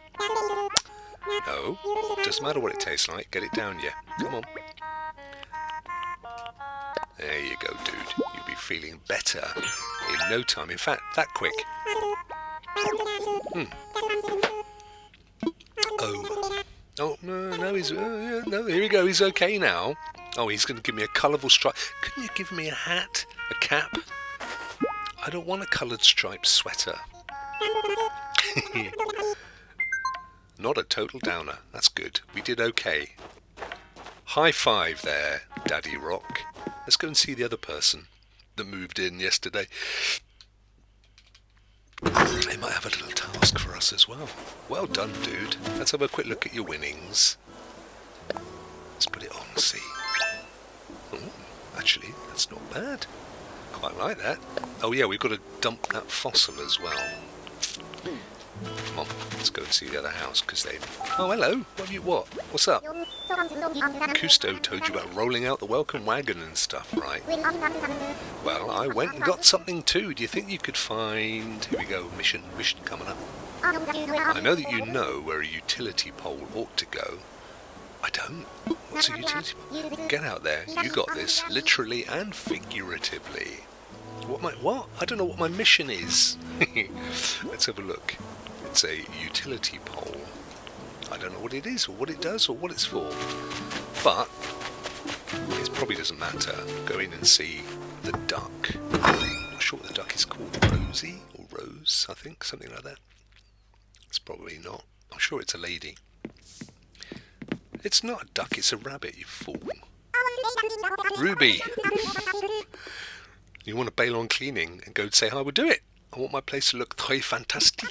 No. Doesn't matter what it tastes like. Get it down, yeah. Come on. There you go, dude. You'll be feeling better in no time. In fact, that quick. Oh, no, he's... no, here we go. He's okay now. Oh, he's going to give me a colourful stripe. Couldn't you give me a hat? A cap? I don't want a coloured striped sweater. Not a total downer. That's good. We did okay. High five there, Daddy Rokk. Let's go and see the other person that moved in yesterday. They might have a little task for us as well. Well done, dude. Let's have a quick look at your winnings. Let's put it on, see. Oh, actually, that's not bad. Quite like that. Oh yeah, we've got to dump that fossil as well. Come on, let's go and see the other house, because they... Oh, hello! What? What's up? Cousteau told you about rolling out the welcome wagon and stuff, right? Well, I went and got something too. Do you think you could find... Here we go, mission coming up. I know that you know where a utility pole ought to go. I don't. What's a utility pole? Get out there. You got this, literally and figuratively. What? I don't know what my mission is. Let's have a look. It's a utility pole. I don't know what it is, or what it does, or what it's for. But it probably doesn't matter. Go in and see the duck. I'm not sure what the duck is called. Rosie or Rose, I think, something like that. It's probably not. I'm sure it's a lady. It's not a duck, it's a rabbit, you fool. Ruby! You want to bail on cleaning and go and say hi, we'll do it. I want my place to look très fantastique.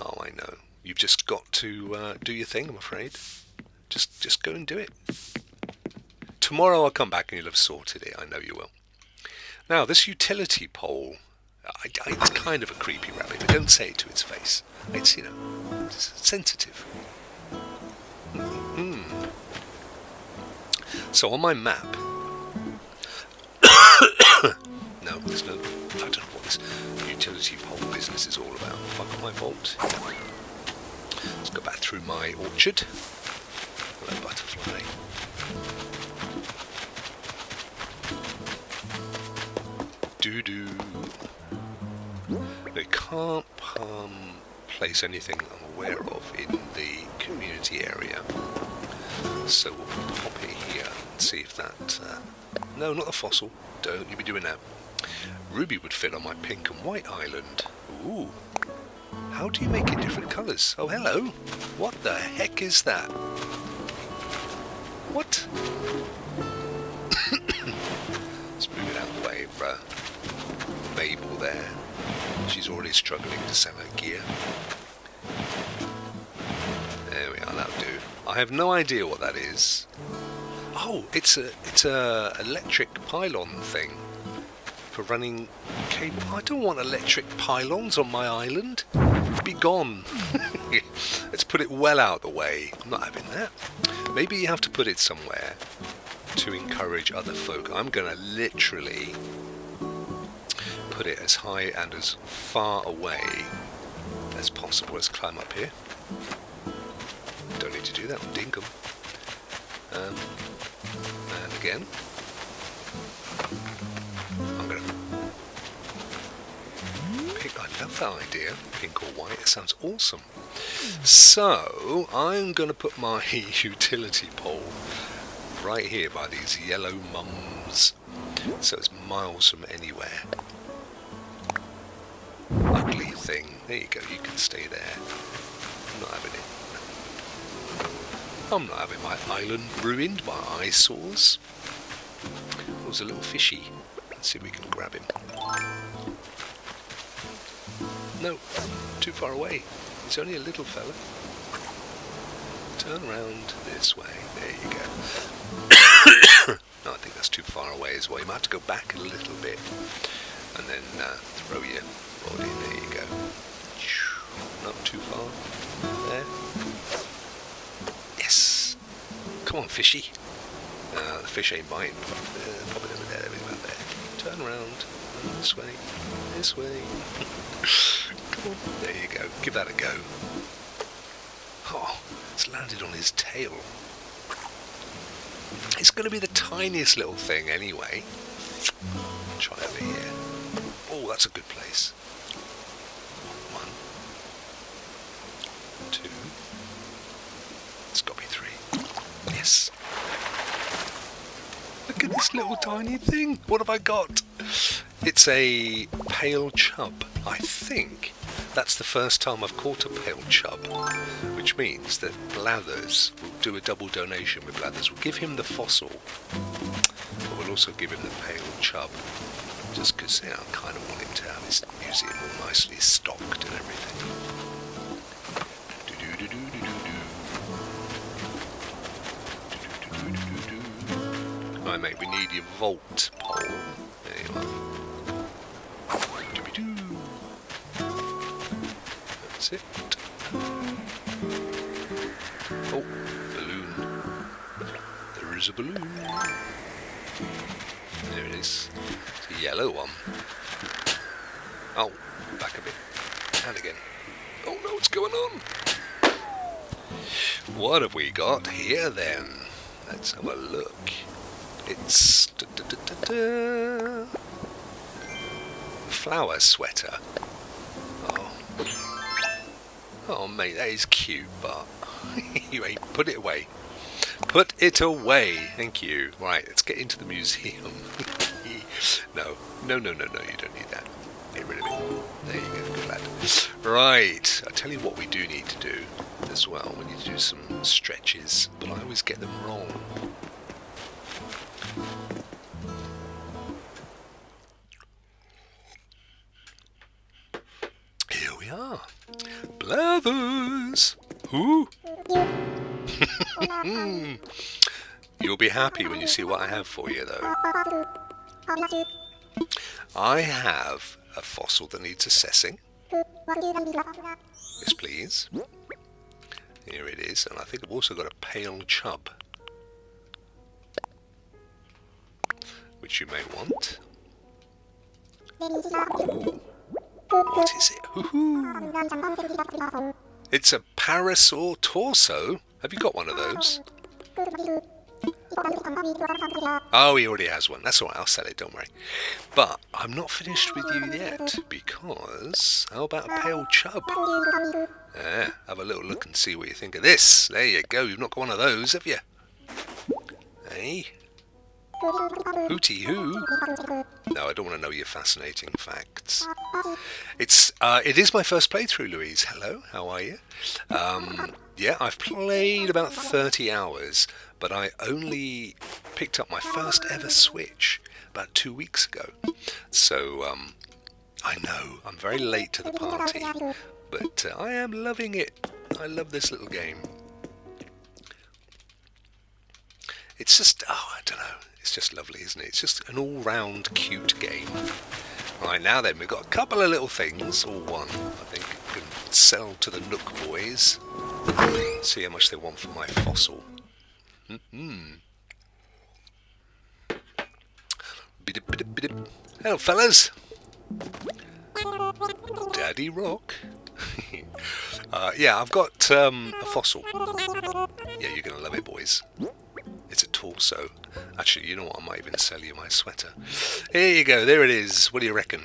Oh, I know. You've just got to do your thing, I'm afraid. Just go and do it. Tomorrow I'll come back and you'll have sorted it. I know you will. Now, this utility pole, it's kind of a creepy rabbit, but don't say it to its face. It's, it's sensitive. So on my map... No, there's no... I don't know what this utility pole business is all about. Have I got my vault? Let's go back through my orchard. Hello, butterfly. Doo-doo. They can't place anything I'm aware of in the community area. So we'll pop it here and see if that... No, not the fossil. Don't you be doing that. Ruby would fit on my pink and white island. Ooh. How do you make it different colours? Oh, hello. What the heck is that? What? Let's move it out of the way of Mabel there. She's already struggling to sell her gear. There we are, that'll do. I have no idea what that is. Oh, it's a electric pylon thing for running cable. I don't want electric pylons on my island. Be gone. Let's put it well out of the way. I'm not having that. Maybe you have to put it somewhere to encourage other folk. I'm going to literally put it as high and as far away as possible. Let's climb up here. Don't need to do that on Dinkum. And again. I'm going to pick... I love that idea. Pink or white. It sounds awesome. So, I'm going to put my utility pole right here by these yellow mums. So it's miles from anywhere. Ugly thing. There you go. You can stay there. I'm not having it. I'm not having my island ruined by eyesores. There's a little fishy. Let's see if we can grab him. No, too far away. He's only a little fella. Turn around this way. There you go. No, I think that's too far away as well. You might have to go back a little bit and then throw your rod in. There you go. Not too far. There. Yes. Come on, fishy. The fish ain't biting. Pop it over there. There we go. There. Turn around. This way. This way. Come on. There you go. Give that a go. Oh, it's landed on his tail. It's going to be the tiniest little thing anyway. Try over here. Oh, that's a good place. 1, 2. It's got to be 3. Yes. Look at this little tiny thing. What have I got? It's a pale chub. I think that's the first time I've caught a pale chub, which means that Blathers will do a double donation with Blathers. We'll give him the fossil, but we'll also give him the pale chub, just because I kind of want him to have his museum all nicely stocked and everything. Right, mate, we need your vault pole. There That's it. Oh, balloon. There is a balloon. There it is. It's a yellow one. Oh, back a bit. And again. Oh no, what's going on? What have we got here then? Let's have a look. It's flower sweater. Oh mate, that is cute, but you ain't put it away. Put it away. Thank you. Right, let's get into the museum. No, you don't need that. Get rid of it. There you go, good lad. Right, I tell you what we do need to do as well. We need to do some stretches, but I always get them wrong. Here we are. Blathers! Who? You'll be happy when you see what I have for you, though. I have a fossil that needs assessing. Yes, please. Here it is, and I think I've also got a pale chub, which you may want. Ooh. What is it? Ooh. It's a parasaur torso. Have you got one of those? Oh, he already has one. That's alright, I'll sell it, don't worry. But I'm not finished with you yet, because how about a pale chub? Yeah, have a little look and see what you think of this. There you go, you've not got one of those, have you? Hey? Hooty hoo? No, I don't want to know your fascinating facts. It is my first playthrough, Louise. Hello, how are you? Yeah, I've played about 30 hours, but I only picked up my first ever Switch about 2 weeks ago. So, I know, I'm very late to the party, but I am loving it. I love this little game. It's just, I don't know, it's just lovely, isn't it? It's just an all-round cute game. Right, now then, we've got a couple of little things, or one, I think, we can sell to the Nook boys. See how much they want for my fossil. Hello, fellas. Daddy Rokk. Yeah, I've got a fossil. Yeah, you're going to love it, boys. It's a torso. Actually, you know what? I might even sell you my sweater. Here you go. There it is. What do you reckon?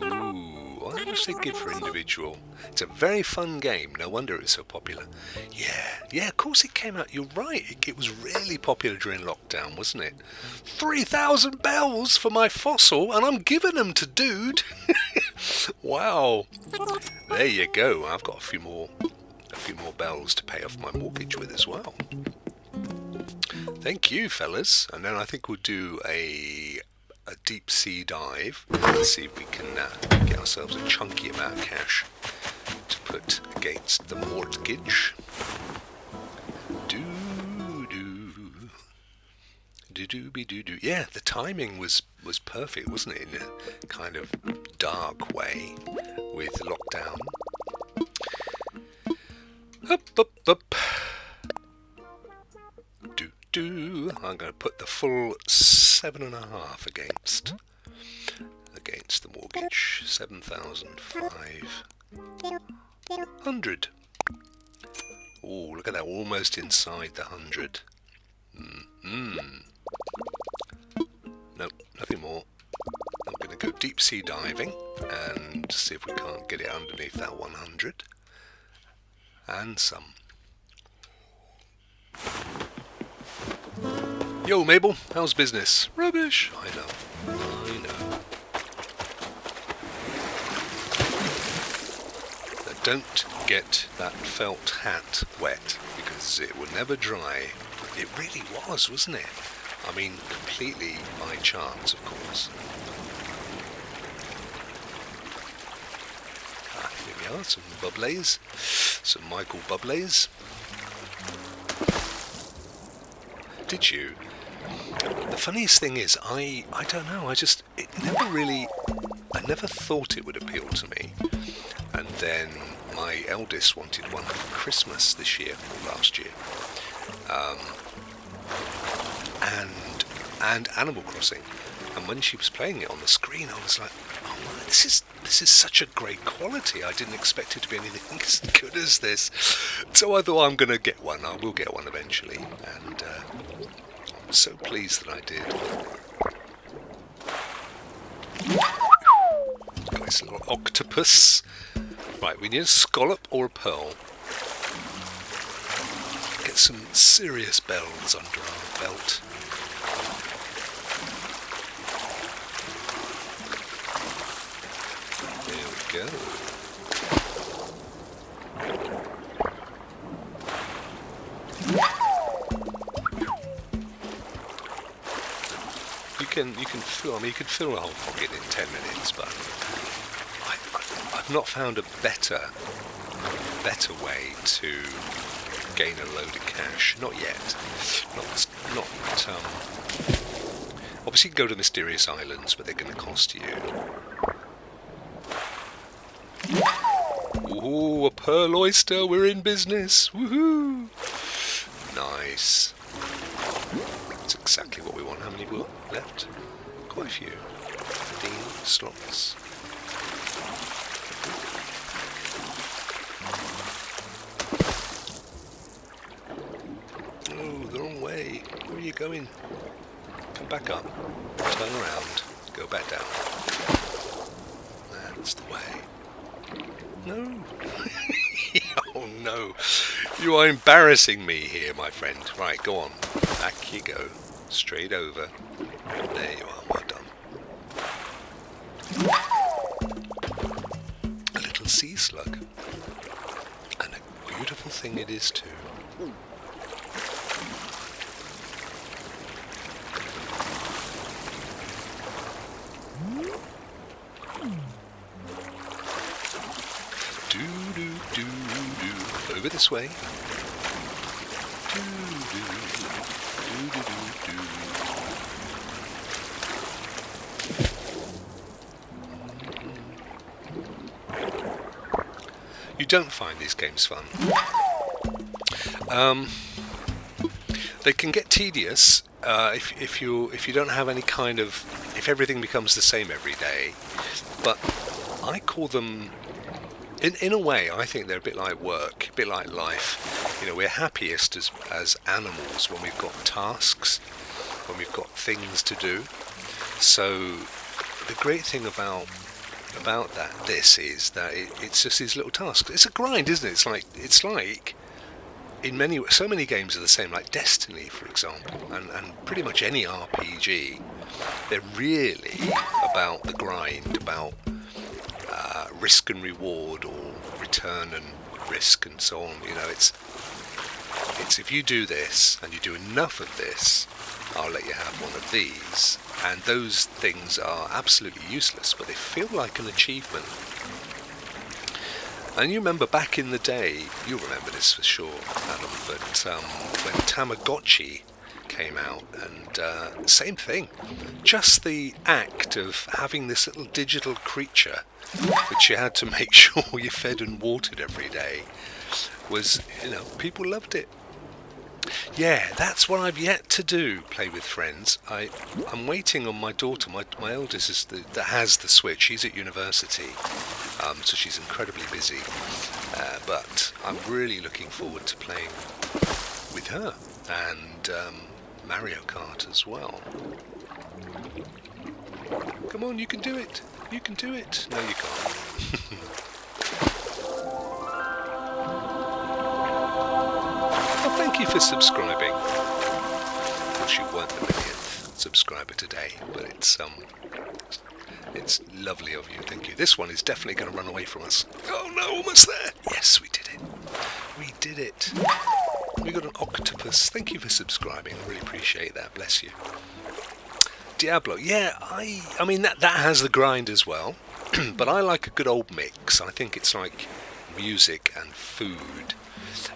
Ooh, how much they give for individual? It's a very fun game. No wonder it was so popular. Yeah, of course it came out. You're right. It was really popular during lockdown, wasn't it? 3,000 bells for my fossil, and I'm giving them to dude. Wow. There you go. I've got a few more bells to pay off my mortgage with as well. Thank you, fellas. And then I think we'll do a deep sea dive. Let's see if we can get ourselves a chunky amount of cash to put against the mortgage. Yeah, the timing was perfect, wasn't it? In a kind of dark way with lockdown. Up. I'm going to put the full 7.5 against the mortgage. 7,500. Oh, look at that! Almost inside the 100. Nope, nothing more. I'm going to go deep sea diving and see if we can't get it underneath that 100. And some. Yo, Mabel, how's business? Rubbish. I know. Now, don't get that felt hat wet, because it will never dry. It really was, wasn't it? I mean, completely by chance, of course. Here we are, some bubblies. Some Michael Bubblies. Did you? The funniest thing is, I don't know, I never thought it would appeal to me. And then my eldest wanted one for Christmas this year, or last year. And Animal Crossing. And when she was playing it on the screen, I was like, oh, this is such a great quality. I didn't expect it to be anything as good as this. So I thought, I'm going to get one. I will get one eventually. And I'm so pleased that I did. Got this little octopus. Right, we need a scallop or a pearl. Get some serious bells under our belt. There we go. You can fill. I mean, you could fill a whole pocket in 10 minutes, but I've not found a better way to gain a load of cash. Not yet. Not. Obviously, you can go to mysterious islands, but they're going to cost you. Ooh, a pearl oyster. We're in business. Woohoo! Nice. That's exactly what we want. How many we got left? Quite a few. 15 slots. Oh, the wrong way. Where are you going? Come back up. Turn around. Go back down. That's the way. No. Oh no. You are embarrassing me here, my friend. Right, go on. Back you go. Straight over. There you are. Well done. A little sea slug. And a beautiful thing it is too. Over this way. You don't find these games fun. They can get tedious if you don't have any kind of, if everything becomes the same every day. But I call them, in a way, I think they're a bit like work, a bit like life. You know, we're happiest as animals when we've got tasks, when we've got things to do. So the great thing about this is that it's just these little tasks. It's a grind, isn't it? It's like in so many games are the same, like Destiny, for example, and pretty much any RPG. They're really about the grind, about risk and reward, or return and risk, and so on. You know, it's if you do this and you do enough of this, I'll let you have one of these. And those things are absolutely useless, but they feel like an achievement. And you remember back in the day, you'll remember this for sure, Adam, but when Tamagotchi came out, and same thing, just the act of having this little digital creature which you had to make sure you fed and watered every day was, you know, people loved it. Yeah, that's what I've yet to do, play with friends. I'm waiting on my daughter, my eldest is that has the Switch. She's at university, so she's incredibly busy, but I'm really looking forward to playing with her, and Mario Kart as well. Come on, you can do it. You can do it. No, you can't. Well, thank you for subscribing. Of course, you weren't the millionth subscriber today, but it's lovely of you. Thank you. This one is definitely going to run away from us. Oh no, almost there. Yes, we did it. We did it. We got an octopus. Thank you for subscribing. I really appreciate that. Bless you. Diablo, yeah, I mean that has the grind as well, but I like a good old mix. I think it's like music and food.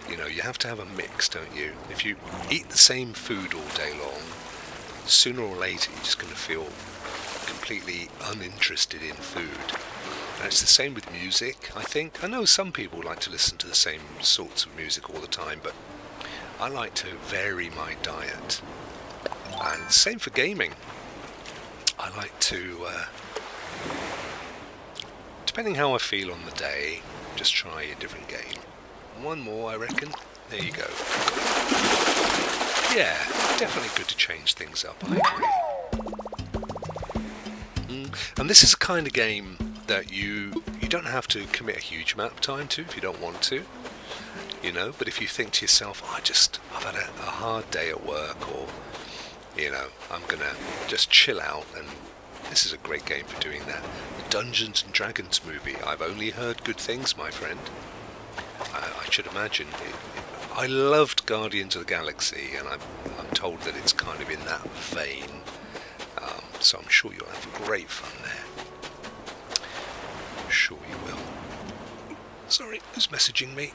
You know, you have to have a mix, don't you? If you eat the same food all day long, sooner or later you're just going to feel completely uninterested in food. And it's the same with music, I think. I know some people like to listen to the same sorts of music all the time, but I like to vary my diet. And same for gaming. I like to, depending how I feel on the day, just try a different game. One more, I reckon. There you go. Yeah, definitely good to change things up, I agree. And this is a kind of game that you don't have to commit a huge amount of time to if you don't want to, you know, but if you think to yourself, I've had a hard day at work, or, you know, I'm gonna just chill out, and this is a great game for doing that. The Dungeons and Dragons movie, I've only heard good things, my friend. I should imagine. I loved Guardians of the Galaxy, and I'm told that it's kind of in that vein, so I'm sure you'll have great fun there. I'm sure you will. Sorry, who's messaging me?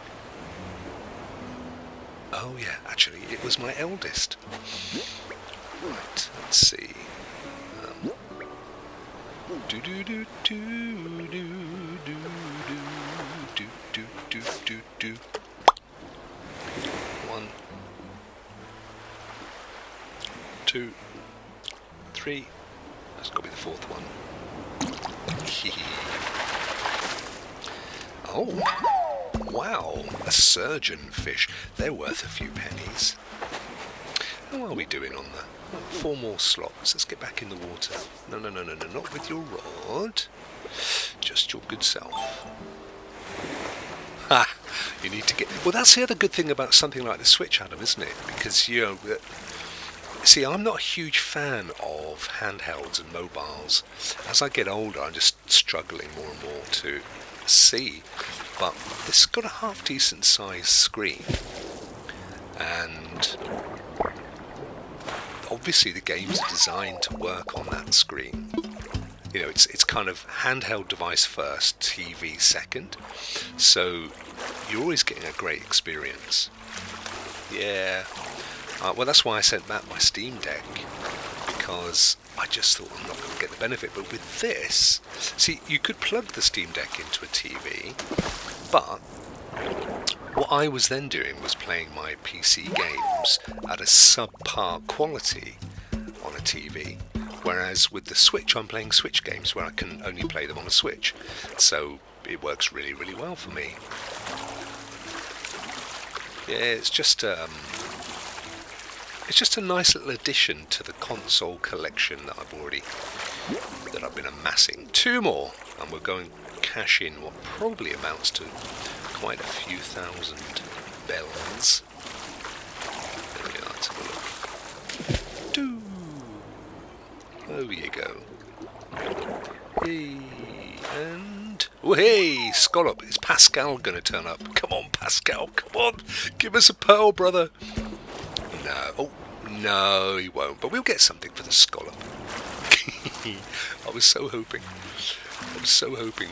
Oh yeah, actually, it was my eldest. Right, let's see. Do do do do do do do do do do do. 1, 2, 3. That's got to be the fourth one. Oh, wow! A surgeonfish. They're worth a few pennies. How are we doing on the? 4 more slots. Let's get back in the water. No, not with your rod. Just your good self. Ha! You need to get... Well, that's the other good thing about something like the Switch, Adam, isn't it? Because, you know... See, I'm not a huge fan of handhelds and mobiles. As I get older, I'm just struggling more and more to see. But this has got a half-decent sized screen. And... obviously the games are designed to work on that screen. You know, it's kind of handheld device first, TV second. So you're always getting a great experience. Yeah. Well, that's why I sent back my Steam Deck, because I just thought I'm not going to get the benefit. But with this, see, you could plug the Steam Deck into a TV, but what I was then doing was playing my PC games at a subpar quality on a TV, whereas with the Switch I'm playing Switch games where I can only play them on a Switch, so it works really, really well for me. Yeah, it's just a nice little addition to the console collection that I've been amassing. 2 more, and we're going to cash in what probably amounts to quite a few thousand bells. There we are, let's have a look. There you go. Hey, and... oh, hey, Scallop, is Pascal going to turn up? Come on, Pascal, come on. Give us a pearl, brother. No. Oh, no, he won't. But we'll get something for the Scallop. I was so hoping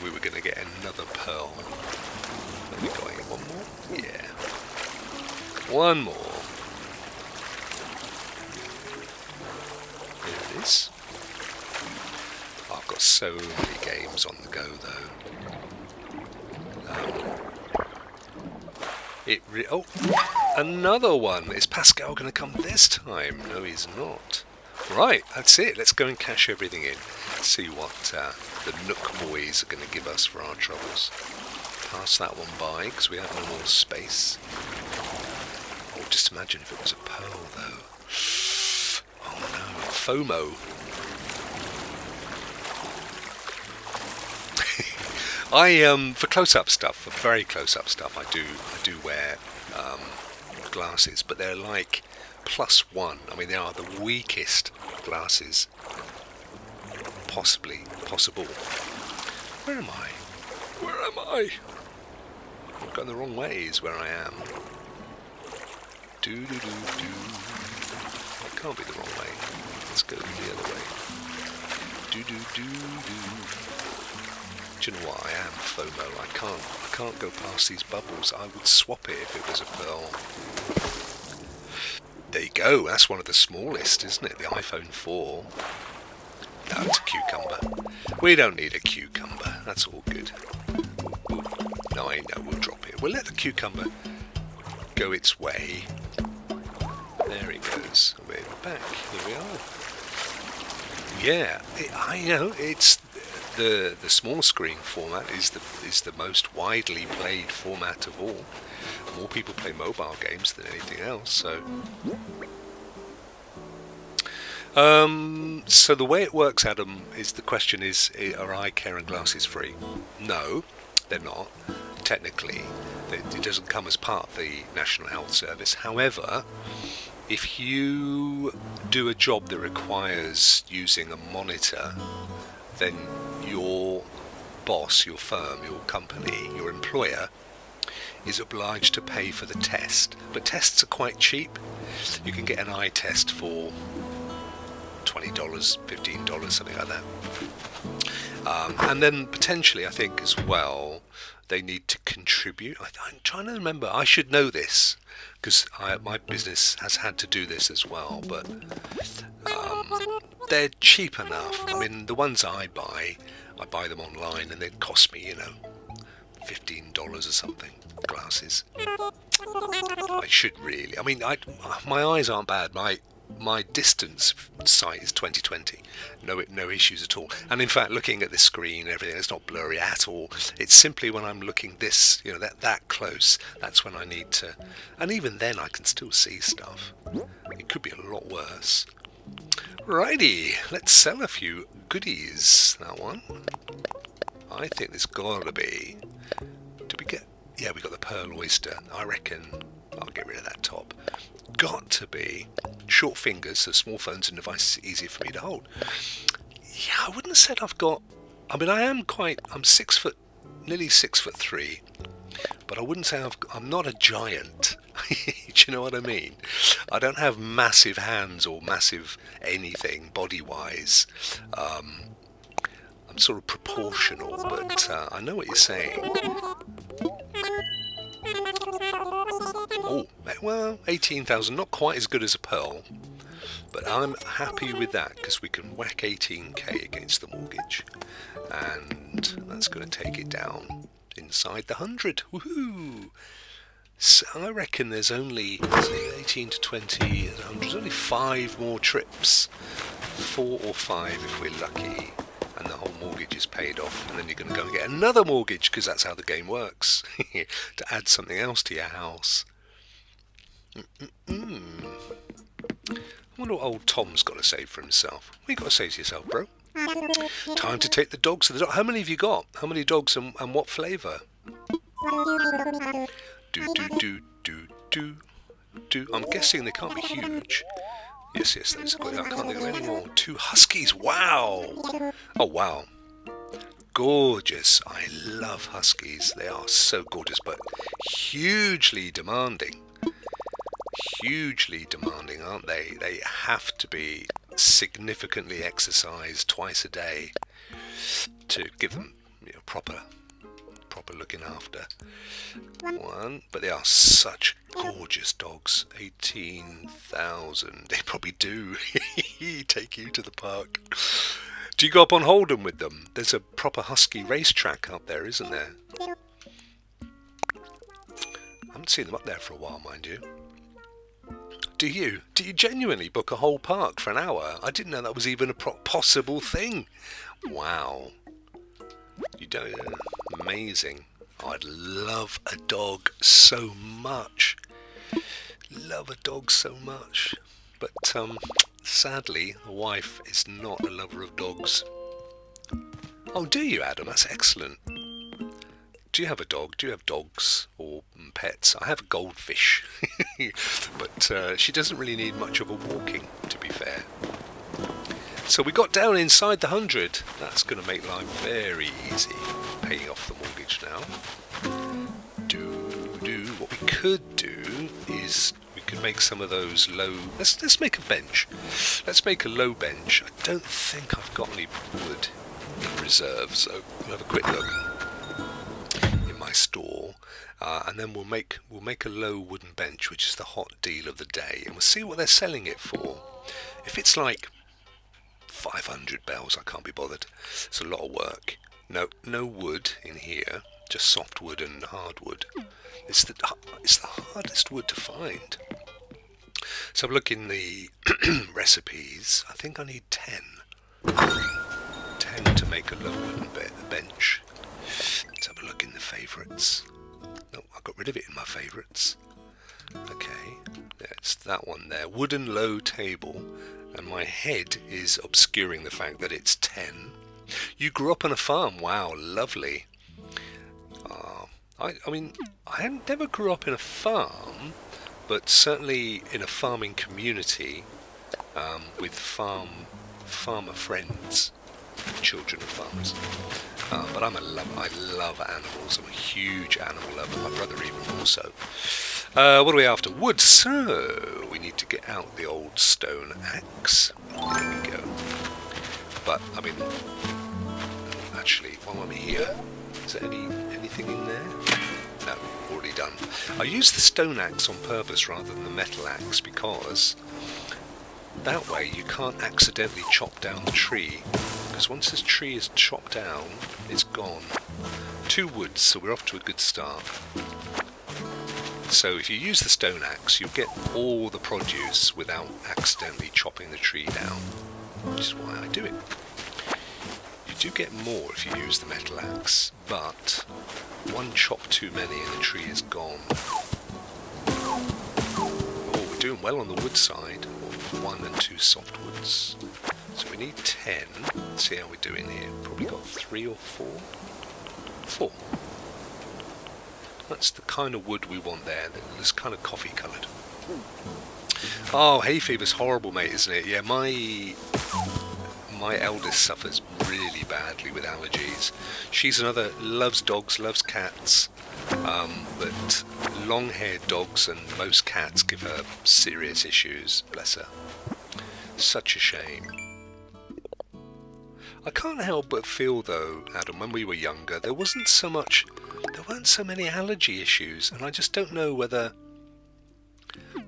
we were going to get another pearl. Are we going one more? Yeah. One more. There it is. I've got so many games on the go, though. Oh, another one. Is Pascal going to come this time? No, he's not. Right, that's it. Let's go and cash everything in. See what the Nook boys are going to give us for our troubles. Pass that one by, because we have no more space. Oh, just imagine if it was a pearl, though. Oh no, FOMO. For close-up stuff, for very close-up stuff, I do wear glasses, but they're like +1. I mean, they are the weakest glasses possible. Where am I? I'm going the wrong way is where I am. It can't be the wrong way. Let's go the other way. Do you know what? I am FOMO. I can't go past these bubbles. I would swap it if it was a pearl. There you go. That's one of the smallest, isn't it? The iPhone 4. No, it's a cucumber. We don't need a cucumber. That's all good. Ooh, no, I know. We'll drop it. We'll let the cucumber go its way. There it goes. We're back. Here we are. Yeah, I know. It's the small screen format is the most widely played format of all. More people play mobile games than anything else. So the way it works, Adam, is the question is, are eye care and glasses free? No, they're not. Technically, it doesn't come as part of the National Health Service. However, if you do a job that requires using a monitor, then your boss, your firm, your company, your employer is obliged to pay for the test. But tests are quite cheap. You can get an eye test for $20, $15, something like that. And then potentially, I think as well, they need to contribute. I'm trying to remember. I should know this because my business has had to do this as well. But they're cheap enough. I mean, the ones I buy them online, and they cost me, $15 or something. Glasses. I should really. I mean, my eyes aren't bad. My distance sight is 20/20. No issues at all. And in fact, looking at the screen, everything, it's not blurry at all. It's simply when I'm looking that close, that's when I need to. And even then, I can still see stuff. It could be a lot worse. Righty, let's sell a few goodies. That one. I think there's gotta be. Did we get? Yeah, we got the pearl oyster. I reckon I'll get rid of that top. Got to be short fingers, so small phones and devices easier for me to hold. Yeah, I wouldn't have said I've got. I mean, I'm 6 foot, nearly 6'3", but I wouldn't say I'm not a giant. Do you know what I mean? I don't have massive hands or massive anything body-wise. I'm sort of proportional, but I know what you're saying. Oh, well, 18,000, not quite as good as a pearl, but I'm happy with that because we can whack 18k against the mortgage, and that's going to take it down inside the 100. Woohoo! So I reckon there's only 18 to 20, 100. There's only 5 more trips, 4 or 5 if we're lucky, and the whole mortgage is paid off, and then you're going to go and get another mortgage because that's how the game works. To add something else to your house. I wonder what old Tom's got to say for himself. What you got to say to yourself, bro? Time to take the dogs to the dog. How many have you got? How many dogs and what flavour? Do. I'm guessing they can't be huge. Yes, those are good. I can't think of any more. 2 huskies. Wow. Oh, wow. Gorgeous. I love huskies. They are so gorgeous, but hugely demanding. Hugely demanding, aren't they? They have to be significantly exercised twice a day to give them proper looking after. But they are such gorgeous dogs. 18,000. They probably do take you to the park. Do you go up on Holden with them? There's a proper husky racetrack up there, isn't there? I haven't seen them up there for a while, mind you. Do you genuinely book a whole park for an hour? I didn't know that was even a possible thing. Wow. You don't. Amazing. I'd love a dog so much. Love a dog so much. But sadly, the wife is not a lover of dogs. Oh, do you, Adam? That's excellent. Do you have a dog? Do you have dogs or pets? I have a goldfish. But she doesn't really need much of a walking, to be fair. So we got down inside the 100. That's going to make life very easy. Paying off the mortgage now. What we could do is we could make some of those low. Let's make a bench. Let's make a low bench. I don't think I've got any wood in reserve, so we'll have a quick look in my store, and then we'll make a low wooden bench, which is the hot deal of the day, and we'll see what they're selling it for. If it's like 500 bells, I can't be bothered. It's a lot of work. No wood in here, just soft wood and hardwood. It's the hardest wood to find. So look in the recipes. I think I need 10. 10 to make a low wooden bench. Let's have a look in the favourites. No, I got rid of it in my favourites. Okay, it's that one there. Wooden low table. And my head is obscuring the fact that it's 10. You grew up on a farm. Wow, lovely. I mean, I never grew up in a farm, but certainly in a farming community with farmer friends, children of farmers. But I love animals. I'm a huge animal lover. My brother even more so. What are we after? Wood. So we need to get out the old stone axe. There we go. But I mean, actually, while I'm here, is there anything in there? No, already done. I use the stone axe on purpose rather than the metal axe because that way you can't accidentally chop down the tree. Because once this tree is chopped down, it's gone. 2 woods, so we're off to a good start. So if you use the stone axe, you'll get all the produce without accidentally chopping the tree down, which is why I do it. You do get more if you use the metal axe, but one chop too many and the tree is gone. Oh, we're doing well on the wood side. 1 and 2 softwoods. So we need 10. Let's see how we're doing here. Probably got 3 or 4. 4. That's the kind of wood we want there. That's kind of coffee coloured. Oh, hay fever's horrible, mate, isn't it? Yeah, my eldest suffers really badly with allergies. She's another, loves dogs, loves cats, but long-haired dogs and most cats give her serious issues, bless her. Such a shame. I can't help but feel though, Adam, when we were younger, there weren't so many allergy issues, and I just don't know whether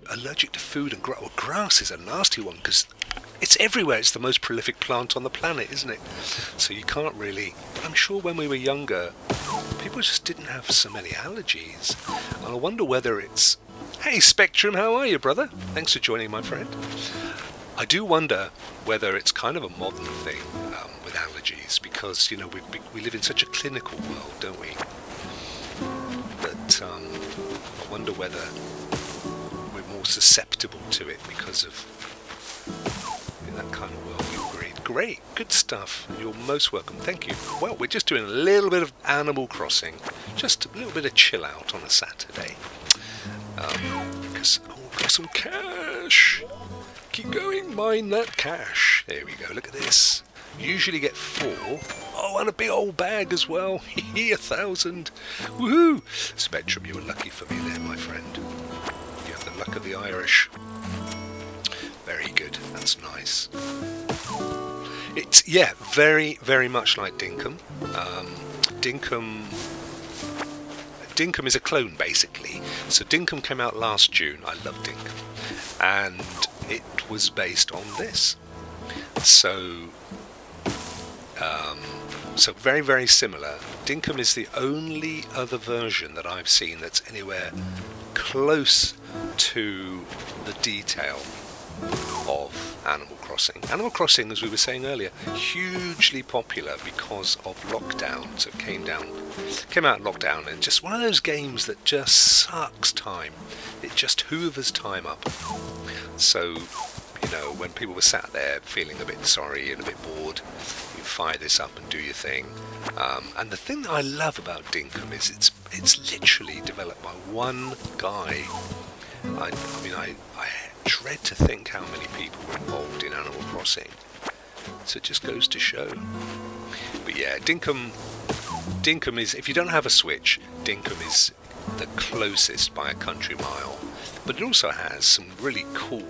allergic to food and grass is a nasty one because it's everywhere. It's the most prolific plant on the planet, isn't it? So you can't really, but I'm sure when we were younger, people just didn't have so many allergies. And I wonder whether it's, hey Spectrum, how are you, brother? Thanks for joining, my friend. I do wonder whether it's kind of a modern thing with allergies because, you know, we live in such a clinical world, don't we? But I wonder whether we're more susceptible to it because of in that kind of world. You agreed. Great, good stuff. You're most welcome. Thank you. Well, we're just doing a little bit of Animal Crossing, just a little bit of chill out on a Saturday. Because I've got some cash. Keep going, mine that cash. There we go. Look at this. Usually get 4. Oh, and a big old bag as well. 1,000. Woohoo! Spectrum, you were lucky for me there, my friend. You have the luck of the Irish. Very good. That's nice. It's, yeah, very, very much like Dinkum. Dinkum is a clone, basically. So Dinkum came out last June. I love Dinkum. And it was based on this. So very, very similar. Dinkum is the only other version that I've seen that's anywhere close to the detail of Animal Crossing. Animal Crossing, as we were saying earlier, hugely popular because of lockdown. So it came out in lockdown, and just one of those games that just sucks time. It just hoovers time up. So, you know, when people were sat there feeling a bit sorry and a bit bored, you fire this up and do your thing. And the thing that I love about Dinkum is it's literally developed by one guy. I mean, I dread to think how many people were involved in Animal Crossing. So it just goes to show. But yeah, Dinkum is, if you don't have a Switch, Dinkum is the closest by a country mile. But it also has some really cool,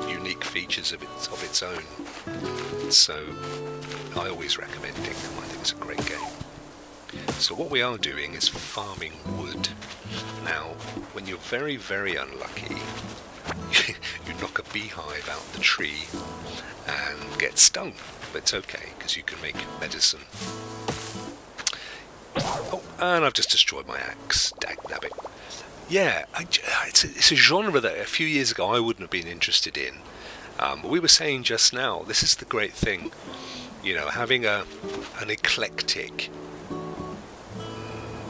unique features of its own. So I always recommend Dinkum. I think it's a great game. So what we are doing is farming wood. Now, when you're very, very unlucky, you knock a beehive out the tree and get stung. But it's okay, because you can make medicine. Oh, and I've just destroyed my axe. Dagnabbit. Yeah, it's a genre that a few years ago I wouldn't have been interested in. But we were saying just now, this is the great thing, having an eclectic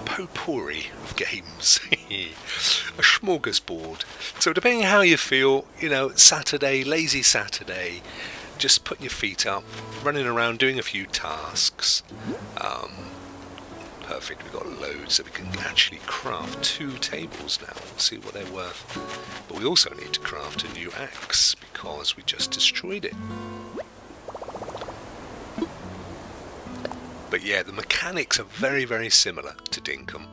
potpourri of games, a smorgasbord. So depending on how you feel, Saturday, lazy Saturday, just putting your feet up, running around, doing a few tasks. Perfect, we've got loads that we can actually craft 2 tables now. We'll see what they're worth. But we also need to craft a new axe because we just destroyed it. But yeah, the mechanics are very, very similar to Dinkum.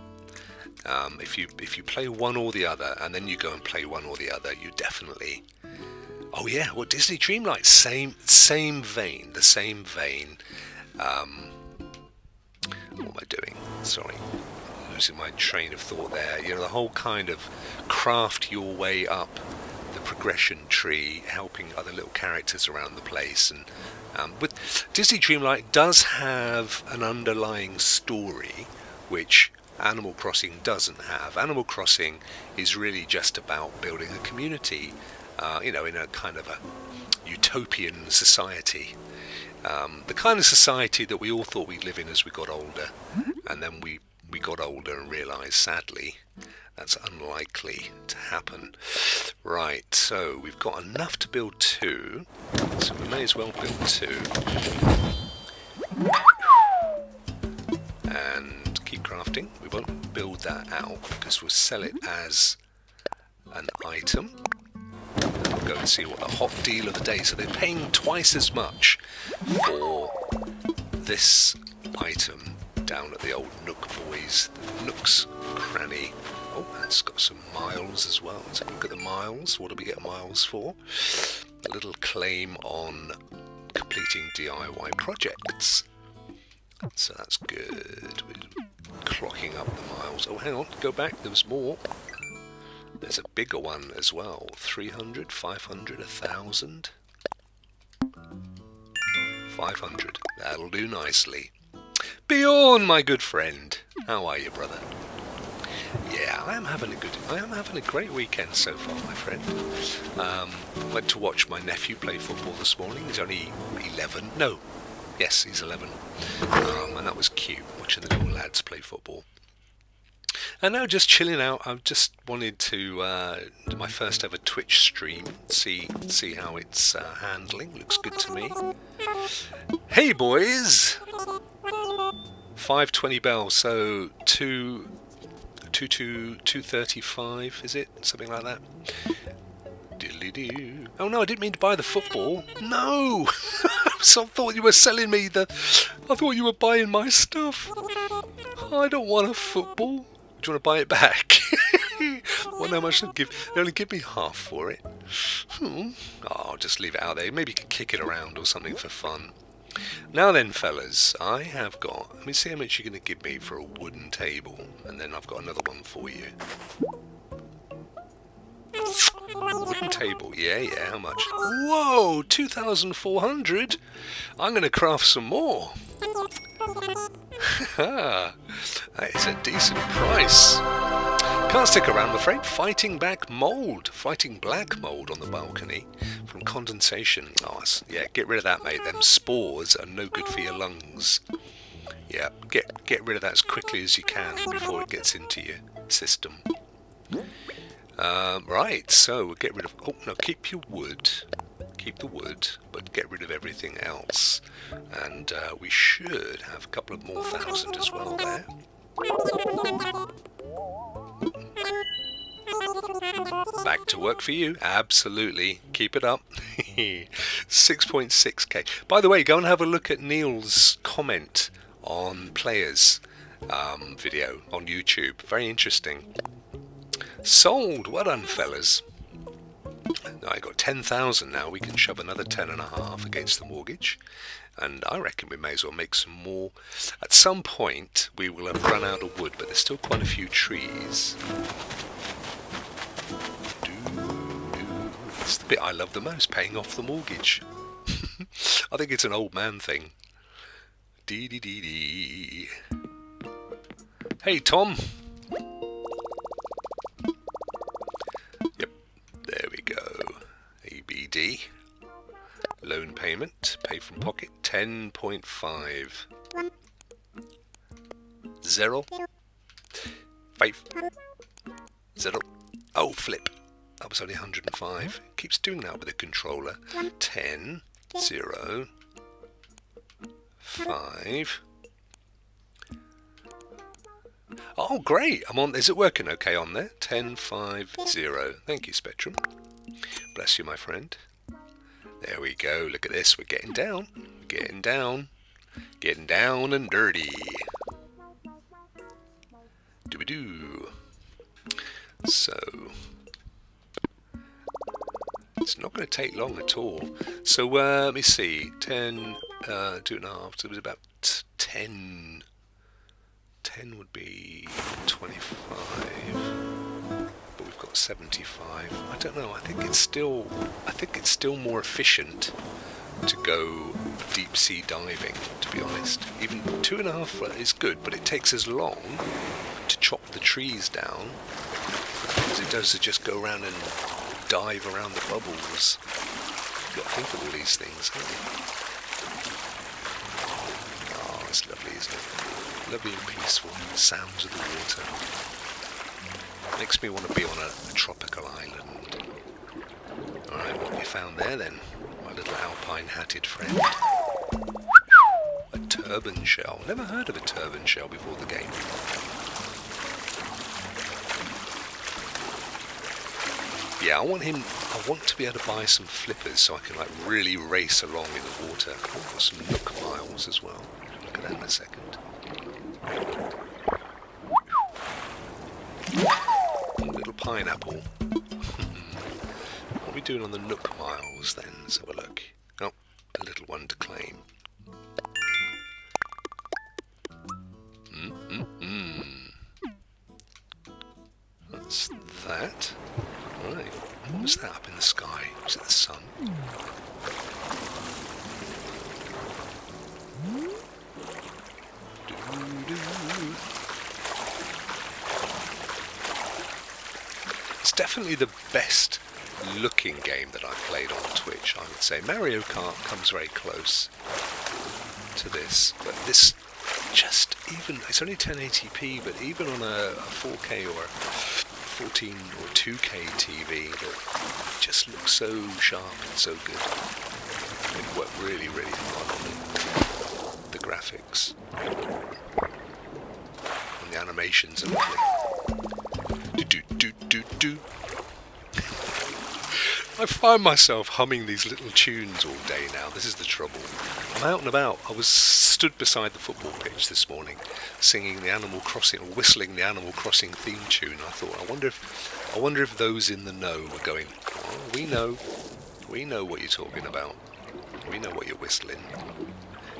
If you play one or the other, and then you go and play one or the other, you definitely... Oh yeah, well, Disney Dreamlight, same vein, the same vein. What am I doing? Sorry, losing my train of thought there. The whole kind of craft your way up the progression tree, helping other little characters around the place. And with Disney Dreamlight does have an underlying story, which Animal Crossing doesn't have. Animal Crossing is really just about building a community, in a kind of a utopian society. The kind of society that we all thought we'd live in as we got older, and then we got older and realised, sadly, that's unlikely to happen. Right, so we've got enough to build 2, so we may as well build 2. And keep crafting. We won't build that out because we'll sell it as an item. We'll go and see what the hot deal of the day. So they're paying twice as much for this item down at the old Nook Boys, the Nook's Cranny. Oh, that's got some miles as well. Let's have a look at the miles. What do we get miles for? A little claim on completing DIY projects. So that's good. We're clocking up the miles. Oh, hang on. Go back. There was more. There's a bigger one as well. 300, 500, 1,000. 500. That'll do nicely. Bjorn, my good friend. How are you, brother? Yeah, I am having a great weekend so far, my friend. Went to watch my nephew play football this morning. He's only 11. No. Yes, he's 11. And that was cute, watching the little lads play football. And now just chilling out. I've just wanted to do my first ever Twitch stream. See how it's handling. Looks good to me. Hey boys! 5:20 bell, so 2:35 is it? Something like that. Diddly-doo. Oh no, I didn't mean to buy the football. No! So I thought you were selling me I thought you were buying my stuff. I don't want a football. Do you want to buy it back? Wonder how much they'll give. They only give me half for it. Oh, I'll just leave it out there. Maybe you can kick it around or something for fun. Now then, fellas, I have got... Let me see how much you're going to give me for a wooden table. And then I've got another one for you. Wooden table, yeah, how much? Whoa, 2,400? I'm going to craft some more. That is a decent price. Can't stick around, I'm afraid. Fighting black mold on the balcony from condensation. Oh, yeah, get rid of that, mate. Them spores are no good for your lungs. Yeah, get rid of that as quickly as you can before it gets into your system. Right, so we'll get rid of... Oh, no, keep your wood. Keep the wood, but get rid of everything else. And we should have a couple of more thousand as well there. Back to work for you. Absolutely. Keep it up. 6.6k. By the way, go and have a look at Neil's comment on Players video on YouTube. Very interesting. Sold. Well done, fellas. I got 10,000 now. We can shove another 10.5 against the mortgage, and I reckon we may as well make some more. At some point we will have run out of wood, but there's still quite a few trees. Let's It's the bit I love the most, paying off the mortgage. I think it's an old man thing. Dee dee dee dee. Hey Tom. Yep, there we go. ABD. Loan payment, pay from pocket, 10.5. 0. 5. 0. Oh, flip. That was only 105. Keeps doing that with the controller. 10. 0. 5. Oh, great. I'm on. Is it working okay on there? 10, 5, 0. Thank you, Spectrum. Bless you, my friend. There we go. Look at this. We're getting down. Getting down. Getting down and dirty. Doo-ba-doo. So, it's not going to take long at all. So, let me see. 10, 2.5. So it was about 10. 10 would be 25. But we've got 75. I don't know. I think it's still more efficient to go deep sea diving, to be honest. Even 2.5 is good, but it takes as long to chop the trees down as it does to just go around and dive around the bubbles. You've got to think of all these things, haven't you? Oh, it's lovely, isn't it? Lovely and peaceful. Sounds of the water. Makes me want to be on a tropical island. Alright, what have you found there then? My little alpine hatted friend. A turban shell. Never heard of a turban shell before the game. Yeah, I want to be able to buy some flippers so I can like really race along in the water. I've got some Nook miles as well. Look at that in a second. A little pineapple. What are we doing on the Nook miles then? Let's have a look. Oh, a little one to claim. That's that. Right. What was that up in the sky? Was it the sun? It's definitely the best looking game that I've played on Twitch, I would say. Mario Kart comes very close to this, but this just even, it's only 1080p, but even on a 4K or 14 or 2K TV, that just looks so sharp and so good. It worked really, really hard on the graphics. And the animations are lovely. Do. I find myself humming these little tunes all day now. This is the trouble. I'm out and about. I was stood beside the football pitch this morning, singing the Animal Crossing, or whistling the Animal Crossing theme tune. I thought, I wonder if those in the know were going, oh, we know what you're talking about. We know what you're whistling.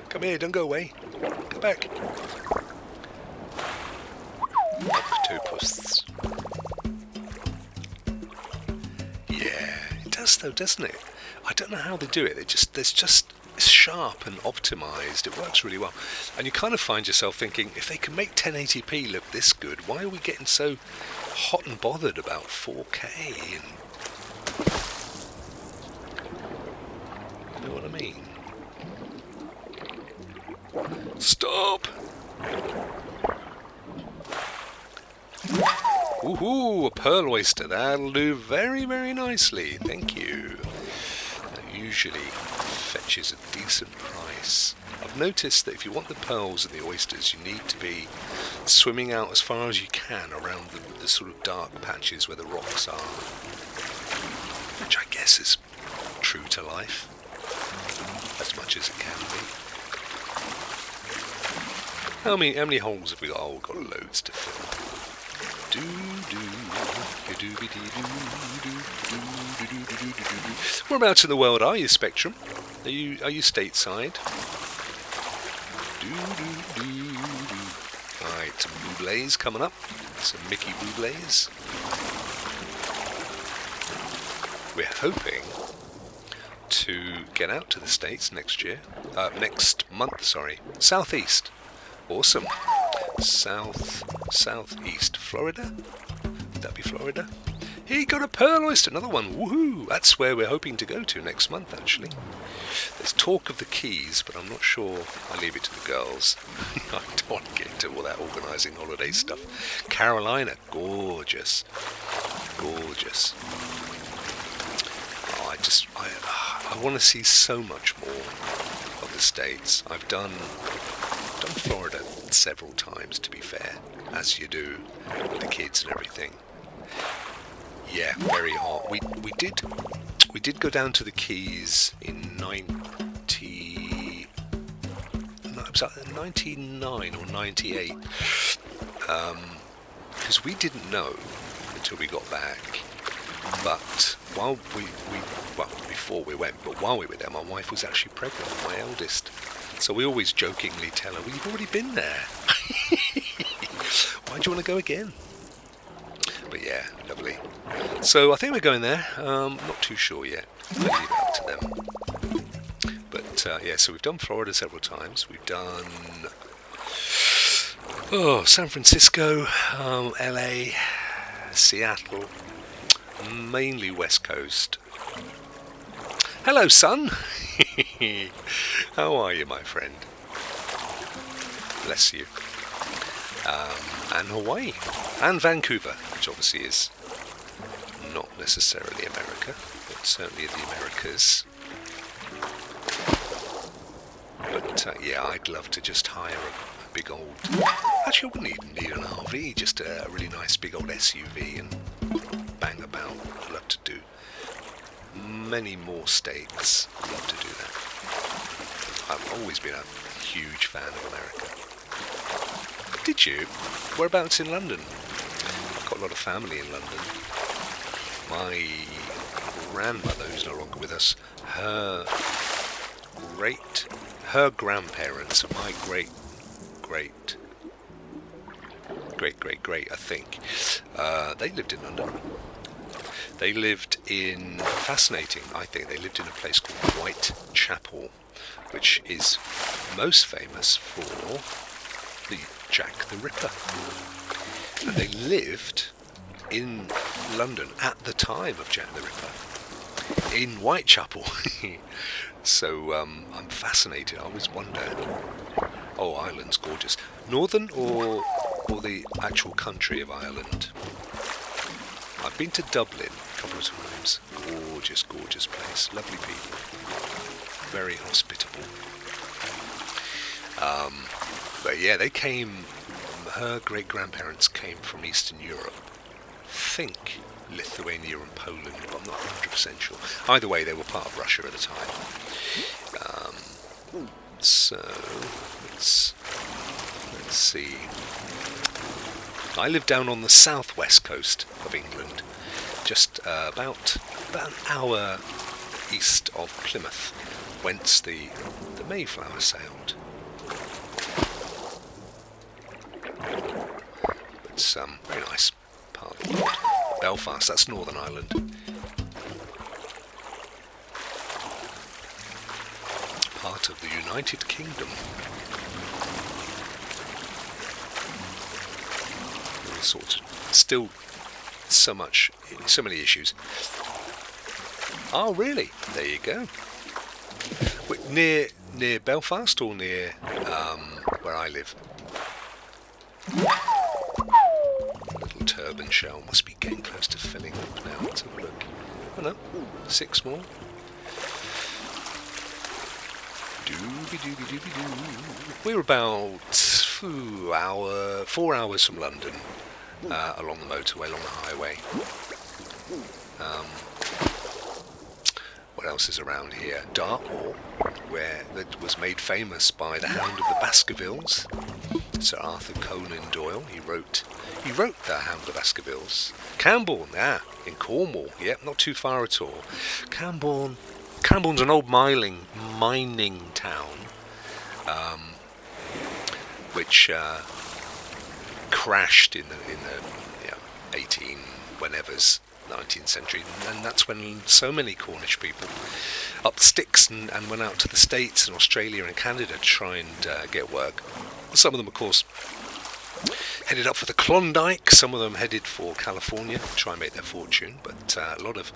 Come here, don't go away. Come back. Octopus. Yeah, it does though, doesn't it? I don't know how they do it. It's sharp and optimized. It works really well. And you kind of find yourself thinking, if they can make 1080p look this good, why are we getting so hot and bothered about 4K? And you know what I mean? Stop! Woohoo! A pearl oyster. That'll do very, very nicely. Thank you. That usually fetches a decent price. I've noticed that if you want the pearls and the oysters, you need to be swimming out as far as you can around the sort of dark patches where the rocks are. Which I guess is true to life. As much as it can be. How many holes have we got? Oh, we've got loads to fill. Whereabouts in the world are you, Spectrum? Are you stateside? Right, some Bublays coming up. Some Mickey Bublays. we're hoping to get out to the States next month, sorry. Southeast. Awesome. Southeast. Florida? Would that be Florida? He got a pearl oyster, another one. Woohoo! That's where we're hoping to go to next month, actually. There's talk of the Keys, but I'm not sure. I leave it to the girls. I don't want to get into all that organising holiday stuff. Carolina, gorgeous. Gorgeous. Oh, I want to see so much more of the States. I've done Florida several times, to be fair, as you do with the kids and everything. Yeah, very hot. We did go down to the Keys in 99 or 98, because we didn't know until we got back. But while before we went, but while we were there, my wife was actually pregnant, my eldest. So we always jokingly tell her, "Well, you've already been there. Why do you want to go again?" But yeah, lovely. So I think we're going there. Not too sure yet. I'll leave it up to them. But yeah, so we've done Florida several times. We've done San Francisco, LA, Seattle, mainly West Coast. Hello, son. How are you, my friend? Bless you. And Hawaii, and Vancouver, which obviously is not necessarily America, but certainly the Americas. But yeah, I'd love to just hire a big old... Actually, I wouldn't even need an RV, just a really nice big old SUV and bang about. I'd love to do many more states. I'd love to do that. I've always been a huge fan of America. Did you? Whereabouts in London? I've got a lot of family in London. My grandmother, who's no longer with us, her grandparents, and my great, I think, they lived in London. They lived in, fascinating, I think, they lived in a place called Whitechapel, which is most famous for the Jack the Ripper. And they lived in London at the time of Jack the Ripper, in Whitechapel. So I'm fascinated. I always wonder. Oh, Ireland's gorgeous. Northern or the actual country of Ireland? I've been to Dublin a couple of times. Gorgeous, gorgeous place. Lovely people. Very hospitable. But yeah, they came, her great-grandparents came from Eastern Europe. I think Lithuania and Poland, but I'm not 100% sure. Either way, they were part of Russia at the time. So, let's see. I live down on the southwest coast of England, just about an hour east of Plymouth, whence the Mayflower sailed. It's very nice part of the world. Belfast, that's Northern Ireland. Part of the United Kingdom. All sorts. Still so many issues. Oh, really? There you go. Wait, near Belfast or near where I live? Little turban shell must be getting close to filling up now. Let's have a look. Oh no, 6 more. We're about 4 hours from London, along the motorway, along the highway. What else is around here? Dartmoor, where that was made famous by the Hound of the Baskervilles, Sir Arthur Conan Doyle. He wrote the Hound of the Baskervilles. Cambourne, in Cornwall. Yep, not too far at all. Cambourne's an old mining town, which crashed in the 18 whenevers, 19th century, and that's when so many Cornish people upped sticks and went out to the States and Australia and Canada to try and get work. Some of them, of course, headed up for the Klondike. Some of them headed for California to try and make their fortune. But a lot of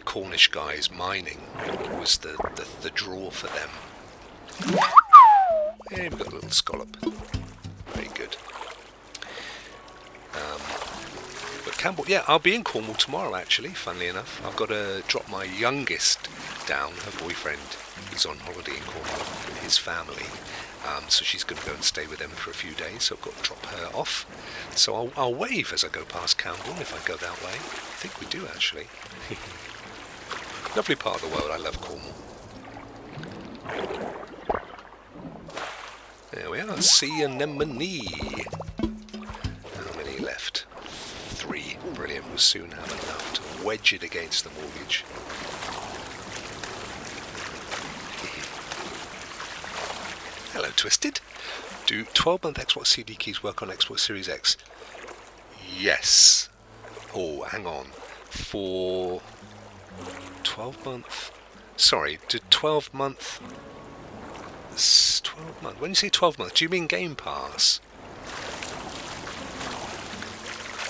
Cornish guys mining was the draw for them. Yeah, we've got a little scallop. Very good. But Campbell, yeah, I'll be in Cornwall tomorrow actually, funnily enough. I've got to drop my youngest down. Her boyfriend is on holiday in Cornwall with his family. So she's going to go and stay with them for a few days, so I've got to drop her off. So I'll wave as I go past Campbell if I go that way. I think we do actually. Lovely part of the world, I love Cornwall. There we are, sea anemone. How many left? 3. Brilliant, we'll soon have enough to wedge it against the mortgage. Hello, Twisted. Do 12-month Xbox CD keys work on Xbox Series X? Yes. Oh, hang on. For 12-month... Sorry, did 12-month... 12-month... When you say 12-month, do you mean Game Pass?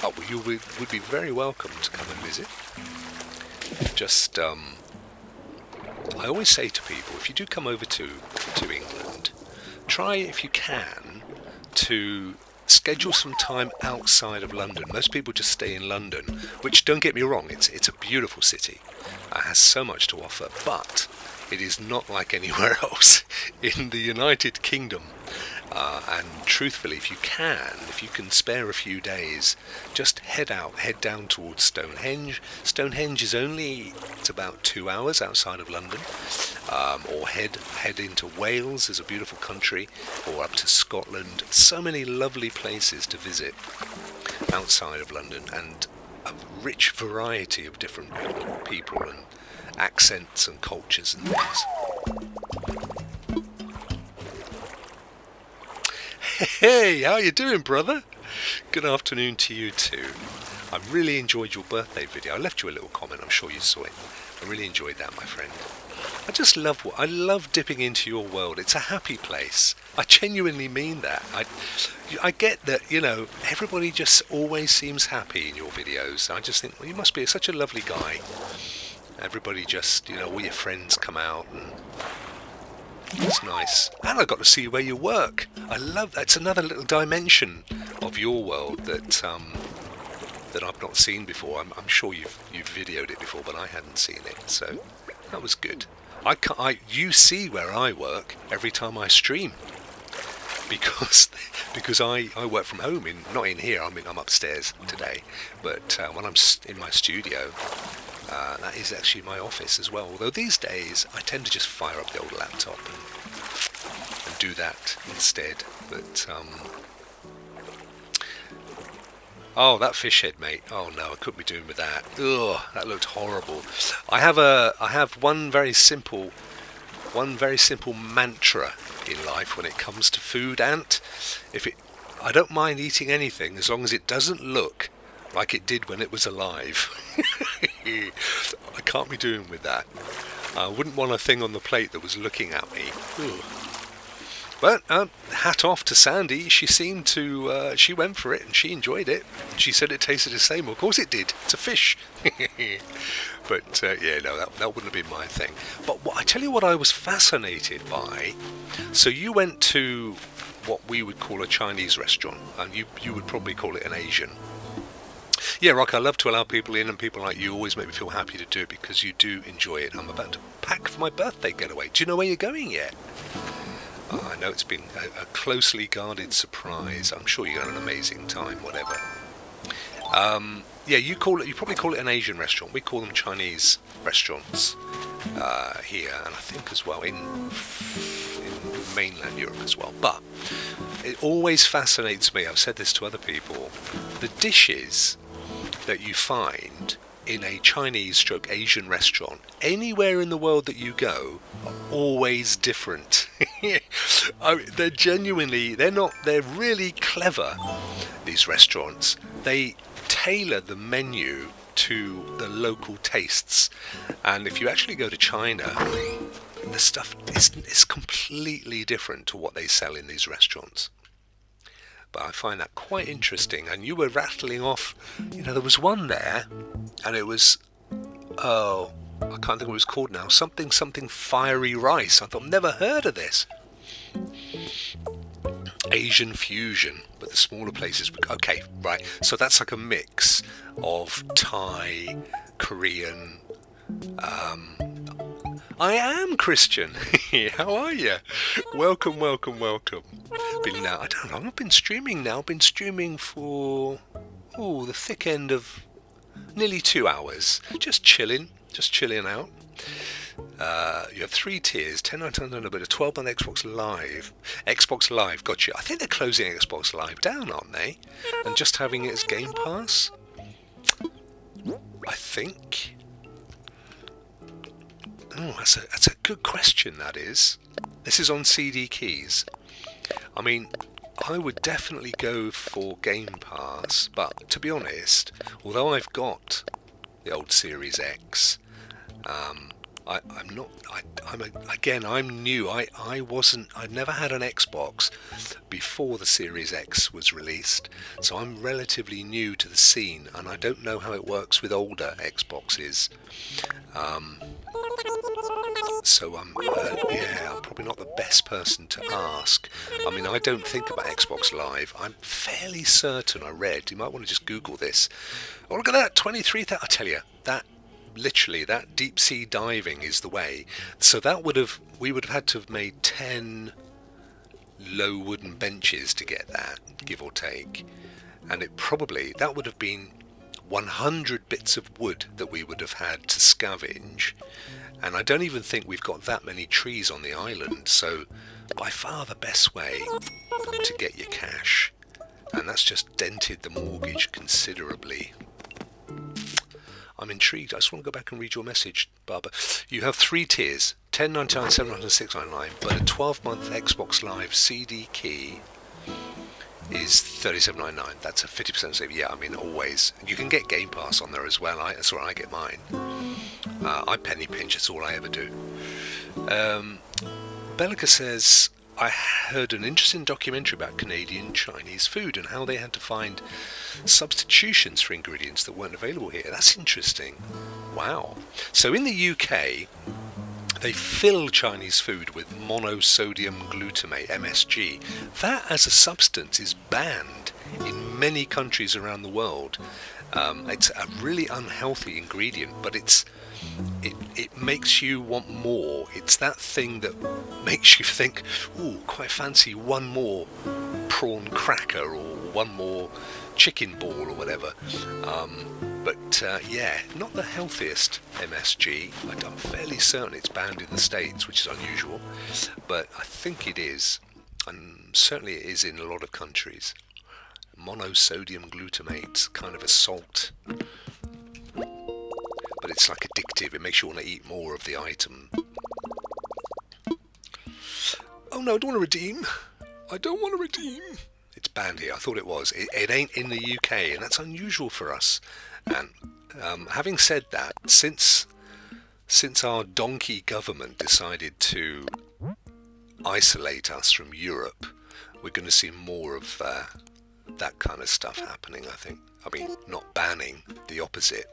Oh, well, you would be very welcome to come and visit. Just, I always say to people, if you do come over to England, try, if you can, to schedule some time outside of London. Most people just stay in London, which, don't get me wrong, it's a beautiful city. It has so much to offer, but it is not like anywhere else in the United Kingdom. And truthfully, if you can spare a few days, just head down towards Stonehenge. Stonehenge is it's about 2 hours outside of London. Or head into Wales, is a beautiful country, or up to Scotland. So many lovely places to visit outside of London, and a rich variety of different people and accents and cultures and things. Hey, how you doing, brother? Good afternoon to you too. I really enjoyed your birthday video. I left you a little comment, I'm sure you saw it. I really enjoyed that, my friend. I love dipping into your world. It's a happy place. I genuinely mean that. I get that, everybody just always seems happy in your videos. I just think, well, you must be such a lovely guy. Everybody just, all your friends come out and it's nice. And I got to see where you work. I love that. It's another little dimension of your world that I've not seen before. I'm sure you've videoed it before, but I hadn't seen it. So that was good. You see where I work every time I stream, because I work from home, not in here. I'm upstairs today, but when I'm in my studio, that is actually my office as well. Although these days I tend to just fire up the old laptop and do that instead. But oh, that fish head, mate. Oh no, I couldn't be doing with that. Ugh, that looked horrible. I have one very simple mantra in life when it comes to food, Ant. I don't mind eating anything as long as it doesn't look like it did when it was alive. I can't be doing with that. I wouldn't want a thing on the plate that was looking at me. Ugh. But hat off to Sandy. She seemed to, she went for it and she enjoyed it. She said it tasted the same. Of course it did. It's a fish. But yeah, no, that wouldn't have been my thing. But I tell you what I was fascinated by. So you went to what we would call a Chinese restaurant, and you would probably call it an Asian. Yeah, Rokk, I love to allow people in, and people like you always make me feel happy to do it because you do enjoy it. I'm about to pack for my birthday getaway. Do you know where you're going yet? Oh, I know it's been a closely guarded surprise. I'm sure you're going to have an amazing time, whatever. Yeah, you probably call it an Asian restaurant. We call them Chinese restaurants here, and I think as well in mainland Europe as well. But it always fascinates me, I've said this to other people, the dishes that you find in a Chinese/Asian restaurant anywhere in the world that you go are always different. They're really clever, these restaurants. They tailor the menu to the local tastes. And if you actually go to China, the stuff is completely different to what they sell in these restaurants. But I find that quite interesting. And you were rattling off, there was one there, and it was, I can't think of what it was called now, something fiery rice. I thought, never heard of this. Asian fusion, but the smaller places. Okay, right. So that's like a mix of Thai, Korean. I am Christian. How are you? Welcome. I don't know. I've been streaming now. Been streaming for the thick end of nearly 2 hours. Just chilling out. You have 3 tiers, $10.99 but a 12-month Xbox Live, gotcha. I think they're closing Xbox Live down, aren't they? And just having it as Game Pass? I think. Oh, that's a good question, that is. This is on CD keys. I mean, I would definitely go for Game Pass, but to be honest, although I've got the old Series X, I'm new. I'd never had an Xbox before the Series X was released, so I'm relatively new to the scene, and I don't know how it works with older Xboxes. So I'm probably not the best person to ask. I mean, I don't think about Xbox Live. I'm fairly certain I read. You might want to just Google this. Oh, look at that, 23,000. I tell you, that deep sea diving is the way. So we would have had to have made 10 low wooden benches to get that, give or take. And that would have been 100 bits of wood that we would have had to scavenge. And I don't even think we've got that many trees on the island. So by far the best way to get your cash. And that's just dented the mortgage considerably. I'm intrigued. I just want to go back and read your message, Barbara. You have 3 tiers, $10.99, $700, $6.99, but a 12-month Xbox Live CD key is $37.99. That's a 50% save. Yeah, I mean, always. You can get Game Pass on there as well. That's where I get mine. I penny pinch. That's all I ever do. Bellica says, I heard an interesting documentary about Canadian Chinese food and how they had to find substitutions for ingredients that weren't available here. That's interesting. Wow. So in the UK, they fill Chinese food with monosodium glutamate, MSG. That as a substance is banned in many countries around the world. It's a really unhealthy ingredient, but it makes you want more. It's that thing that makes you think, ooh, quite fancy one more prawn cracker or one more chicken ball or whatever. But not the healthiest MSG. I'm fairly certain it's banned in the States, which is unusual, but I think it is, and certainly it is in a lot of countries. Monosodium glutamate, kind of a salt, but it's like addictive. It makes you want to eat more of the item. Oh no, I don't want to redeem. It's banned here. I thought it was. It ain't in the UK, and that's unusual for us. And having said that, since our donkey government decided to isolate us from Europe, we're going to see more of that kind of stuff happening, I think. I mean, not banning, the opposite.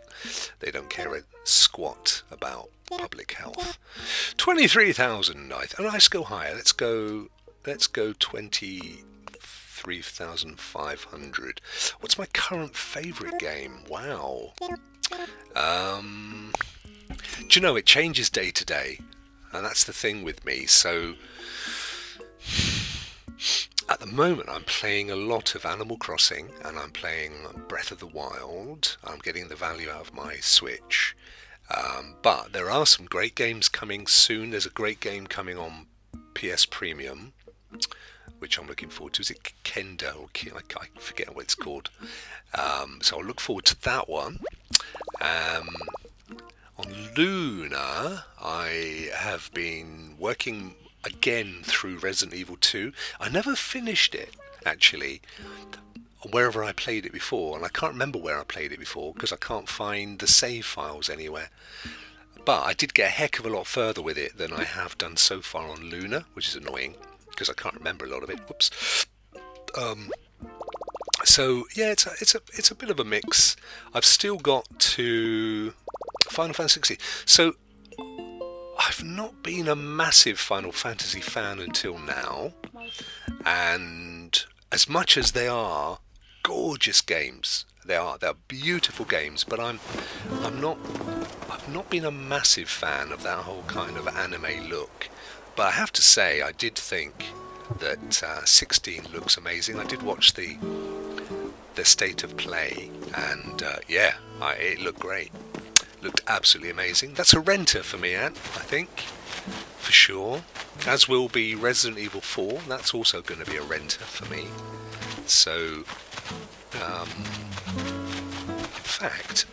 They don't care a squat about public health. 23,000. Let's go higher. Let's go 23,500. What's my current favourite game? Wow. Do you know, it changes day to day, and that's the thing with me. So at the moment I'm playing a lot of Animal Crossing, and I'm playing Breath of the Wild. I'm getting the value out of my Switch, but there are some great games coming soon. There's a great game coming on PS Premium, which I'm looking forward to. Is it Kenda? Or I forget what it's called. So I'll look forward to that one. On Luna, I have been working again through Resident Evil 2. I never finished it, actually. wherever I played it before, and I can't remember where I played it before because I can't find the save files anywhere. But I did get a heck of a lot further with it than I have done so far on Luna, which is annoying because I can't remember a lot of it. Whoops. So yeah, it's a bit of a mix. I've still got to Final Fantasy 16. So I've not been a massive Final Fantasy fan until now, and as much as they are gorgeous games, they're beautiful games, but I've not been a massive fan of that whole kind of anime look. But I have to say, I did think that 16 looks amazing. I did watch the state of play, and it looked great. Looked absolutely amazing. That's a renter for me, Ant, I think, for sure. As will be Resident Evil 4. That's also going to be a renter for me. So, in fact,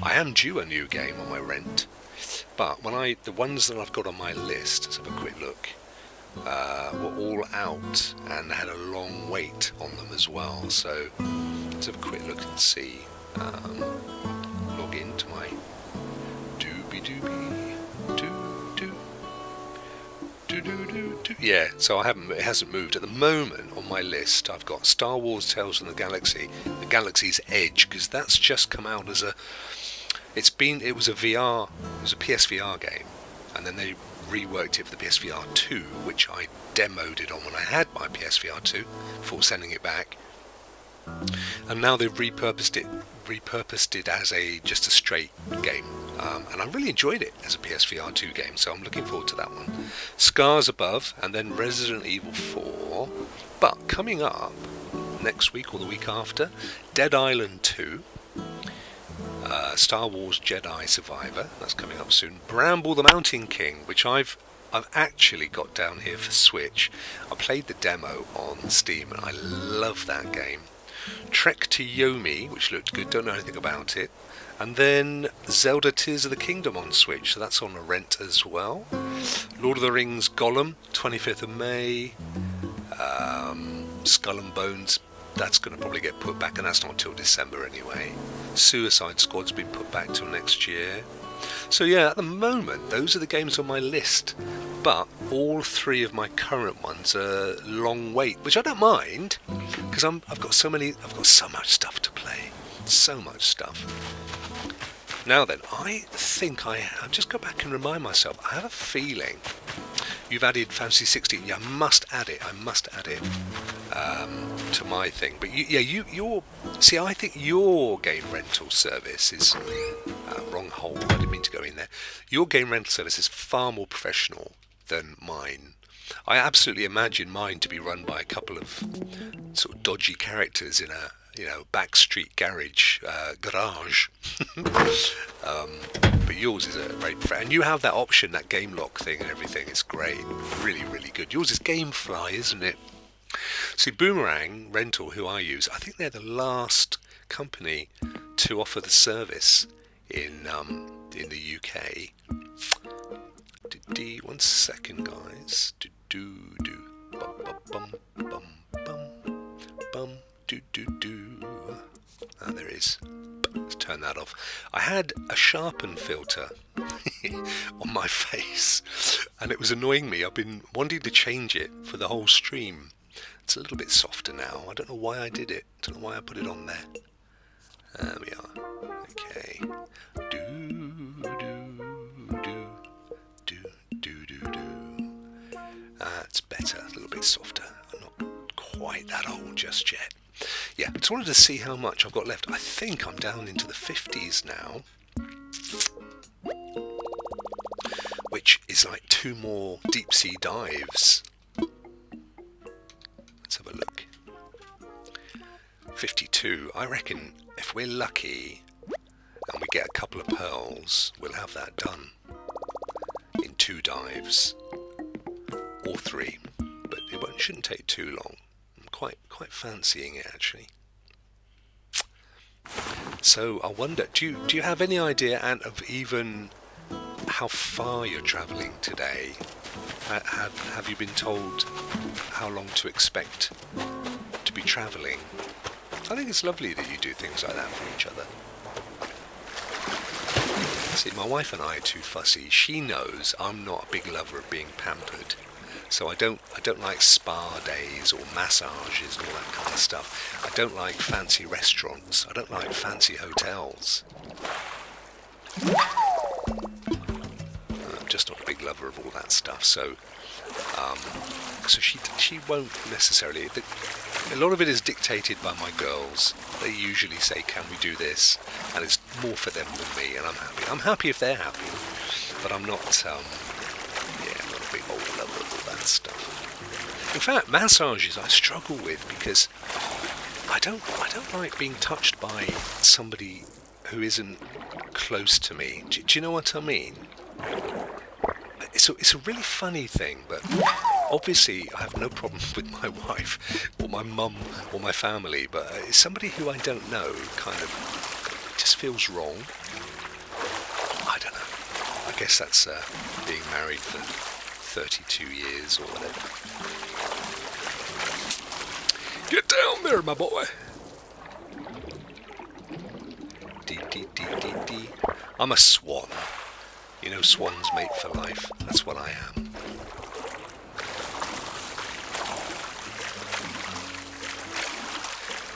I am due a new game on my rent. But the ones that I've got on my list, let's have a quick look, were all out and had a long wait on them as well. So let's have a quick look and see. Log into my yeah, so it hasn't moved at the moment on my list. I've got Star Wars Tales from the Galaxy's Edge, because that's just come out as it was a PSVR game, and then they reworked it for the PSVR 2, which I demoed it on when I had my PSVR 2 before sending it back. And now they've repurposed it as just a straight game, and I really enjoyed it as a PSVR 2 game, so I'm looking forward to that one. Scars Above, and then Resident Evil 4. But coming up next week or the week after, Dead Island 2, Star Wars Jedi Survivor, that's coming up soon. Bramble the Mountain King, which I've actually got down here for Switch. I played the demo on Steam and I love that game. Trek to Yomi, which looked good, don't know anything about it. And then Zelda Tears of the Kingdom on Switch, so that's on a rent as well. Lord of the Rings Gollum, 25th of May. Skull and Bones, that's going to probably get put back, and that's not till December anyway. Suicide Squad's been put back till next year. So yeah, at the moment, those are the games on my list. But all three of my current ones are long wait, which I don't mind, because I've got so much stuff to play. So much stuff. Now then, I think I'll just go back and remind myself. I have a feeling you've added Fantasy 16. Yeah, I must add it to my thing. But I think your game rental service is wrong hole. I didn't mean to go in there. Your game rental service is far more professional than mine. I absolutely imagine mine to be run by a couple of sort of dodgy characters in a backstreet garage. But yours is a very and you have that option, that game lock thing and everything. It's great, really, really good. Yours is Gamefly, isn't it? See, Boomerang Rental, who I use, I think they're the last company to offer the service in the UK. 1 second, guys. Ah, there is. Let's turn that off. I had a sharpen filter on my face, and it was annoying me. I've been wanting to change it for the whole stream. It's a little bit softer now. I don't know why I did it. I don't know why I put it on there. There we are. Okay. That's better. A little bit softer. I'm not quite that old just yet. Yeah, just wanted to see how much I've got left. I think I'm down into the 50s now, which is like 2 more deep sea dives. Let's have a look. 52. I reckon if we're lucky and we get a couple of pearls, we'll have that done in 2 dives or 3, but it shouldn't take too long. I'm quite fancying it, actually. So I wonder, do you have any idea, Ant, of even how far you're travelling today? Have you been told how long to expect to be travelling? I think it's lovely that you do things like that for each other. See, my wife and I are too fussy. She knows I'm not a big lover of being pampered. So I don't like spa days or massages and all that kind of stuff. I don't like fancy restaurants. I don't like fancy hotels. I'm just not a big lover of all that stuff. So she won't necessarily. A lot of it is dictated by my girls. They usually say, "Can we do this?" And it's more for them than me, and I'm happy. I'm happy if they're happy, but I'm not. I'm not a big old lover of all that stuff. In fact, massages I struggle with because I don't like being touched by somebody who isn't close to me. Do you know what I mean? It's a really funny thing, but obviously I have no problem with my wife or my mum or my family, but it's somebody who I don't know kind of just feels wrong. I don't know. I guess that's being married for 32 years or whatever. Get down there, my boy. Dee. I'm a swan. You know, swans mate for life. That's what I am.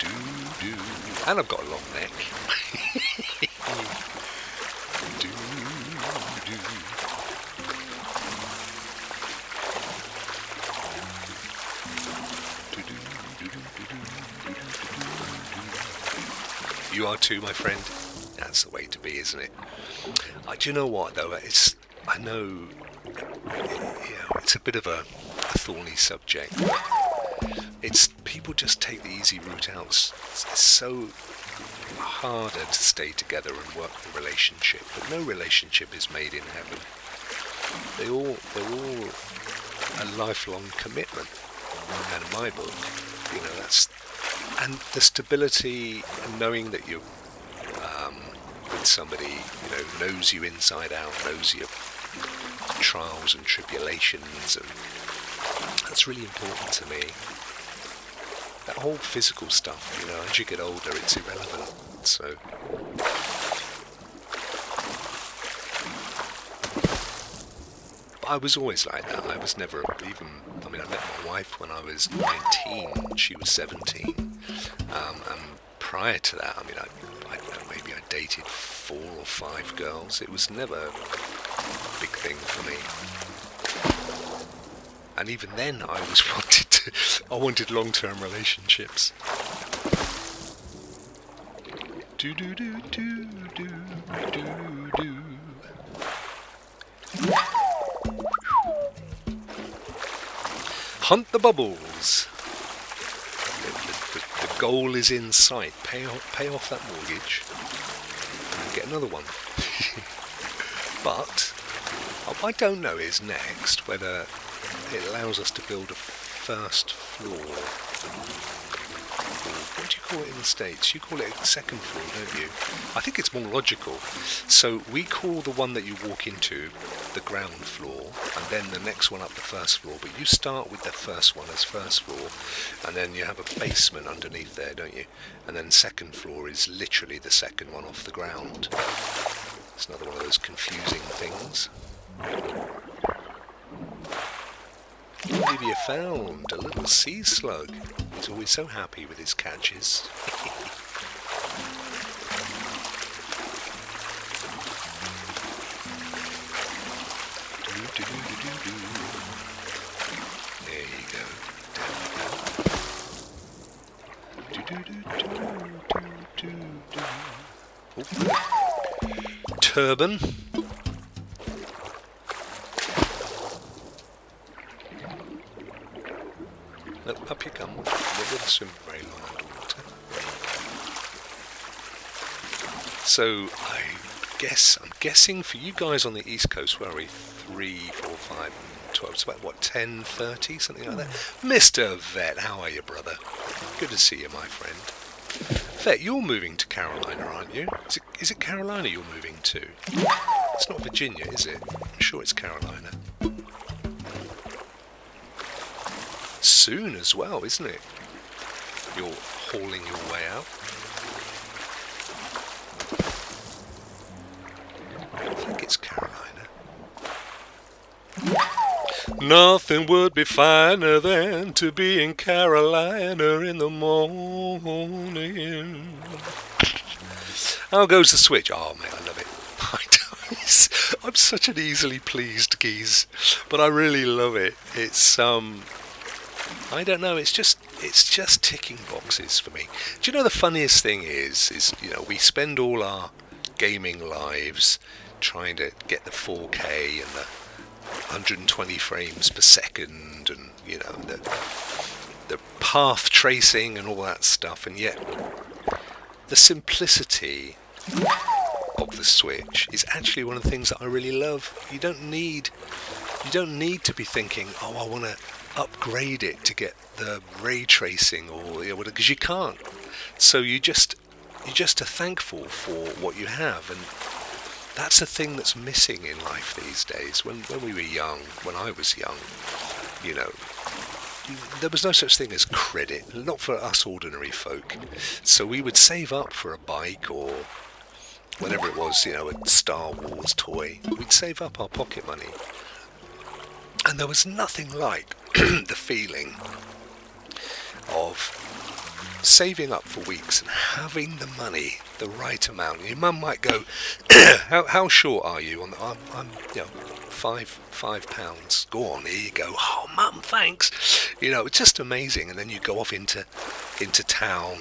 Do. And I've got a long neck. Do. You are too, my friend. That's the way to be, isn't it? Do you know what though? I know it's a bit of a thorny subject. It's people just take the easy route out. It's so harder to stay together and work the relationship, but no relationship is made in heaven. They're all a lifelong commitment. And in my book, that's and the stability and knowing that you're with somebody who knows you inside out, knows your trials and tribulations, and that's really important to me. That whole physical stuff, as you get older, it's irrelevant. So but I was always like that. I was never I met my wife when I was 19, she was 17, and prior to that, I don't know, maybe I dated 4 or 5 girls. It was never a big thing for me. And even then, I wanted long-term relationships. Do. Hunt the bubbles. The goal is in sight. Pay off that mortgage and get another one. But what I don't know is next whether it allows us to build a first floor. What do you call it in the States? You call it a second floor, don't you? I think it's more logical. So we call the one that you walk into the ground floor, and then the next one up the first floor. But you start with the first one as first floor, and then you have a basement underneath there, don't you? And then second floor is literally the second one off the ground. It's another one of those confusing things. What have you found? A little sea slug. He's always so happy with his catches. There you go. Oh. Turban. Look, up you come. We're going to swim very long underwater. So I'm guessing for you guys on the East Coast, where are we? 3, 4, 5, 12. It's about what, 10:30, something like that. Mr. Vet, how are you, brother? Good to see you, my friend. Vet, you're moving to Carolina, aren't you? Is it Carolina you're moving to? It's not Virginia, is it? I'm sure it's Carolina. Soon as well, isn't it? Your hauling your way out. I think it's Carolina. Nothing would be finer than to be in Carolina in the morning. How goes the Switch? Oh, mate, I love it. I'm such an easily pleased geese, but I really love it. It's I don't know. It's just ticking boxes for me. Do you know the funniest thing is we spend all our gaming lives trying to get the 4K and the 120 frames per second, and the path tracing and all that stuff, and yet the simplicity of the Switch is actually one of the things that I really love. You don't need to be thinking, oh, I want to upgrade it to get the ray tracing, or because you can't. So you just are thankful for what you have, and that's the thing that's missing in life these days. When we were young, when I was young, there was no such thing as credit, not for us ordinary folk. So we would save up for a bike or whatever it was, a Star Wars toy. We'd save up our pocket money. And there was nothing like the feeling of saving up for weeks and having the money, the right amount. Your mum might go, how short are you? I'm £5. Go on, here you go. Oh, mum, thanks. It's just amazing. And then you go off into town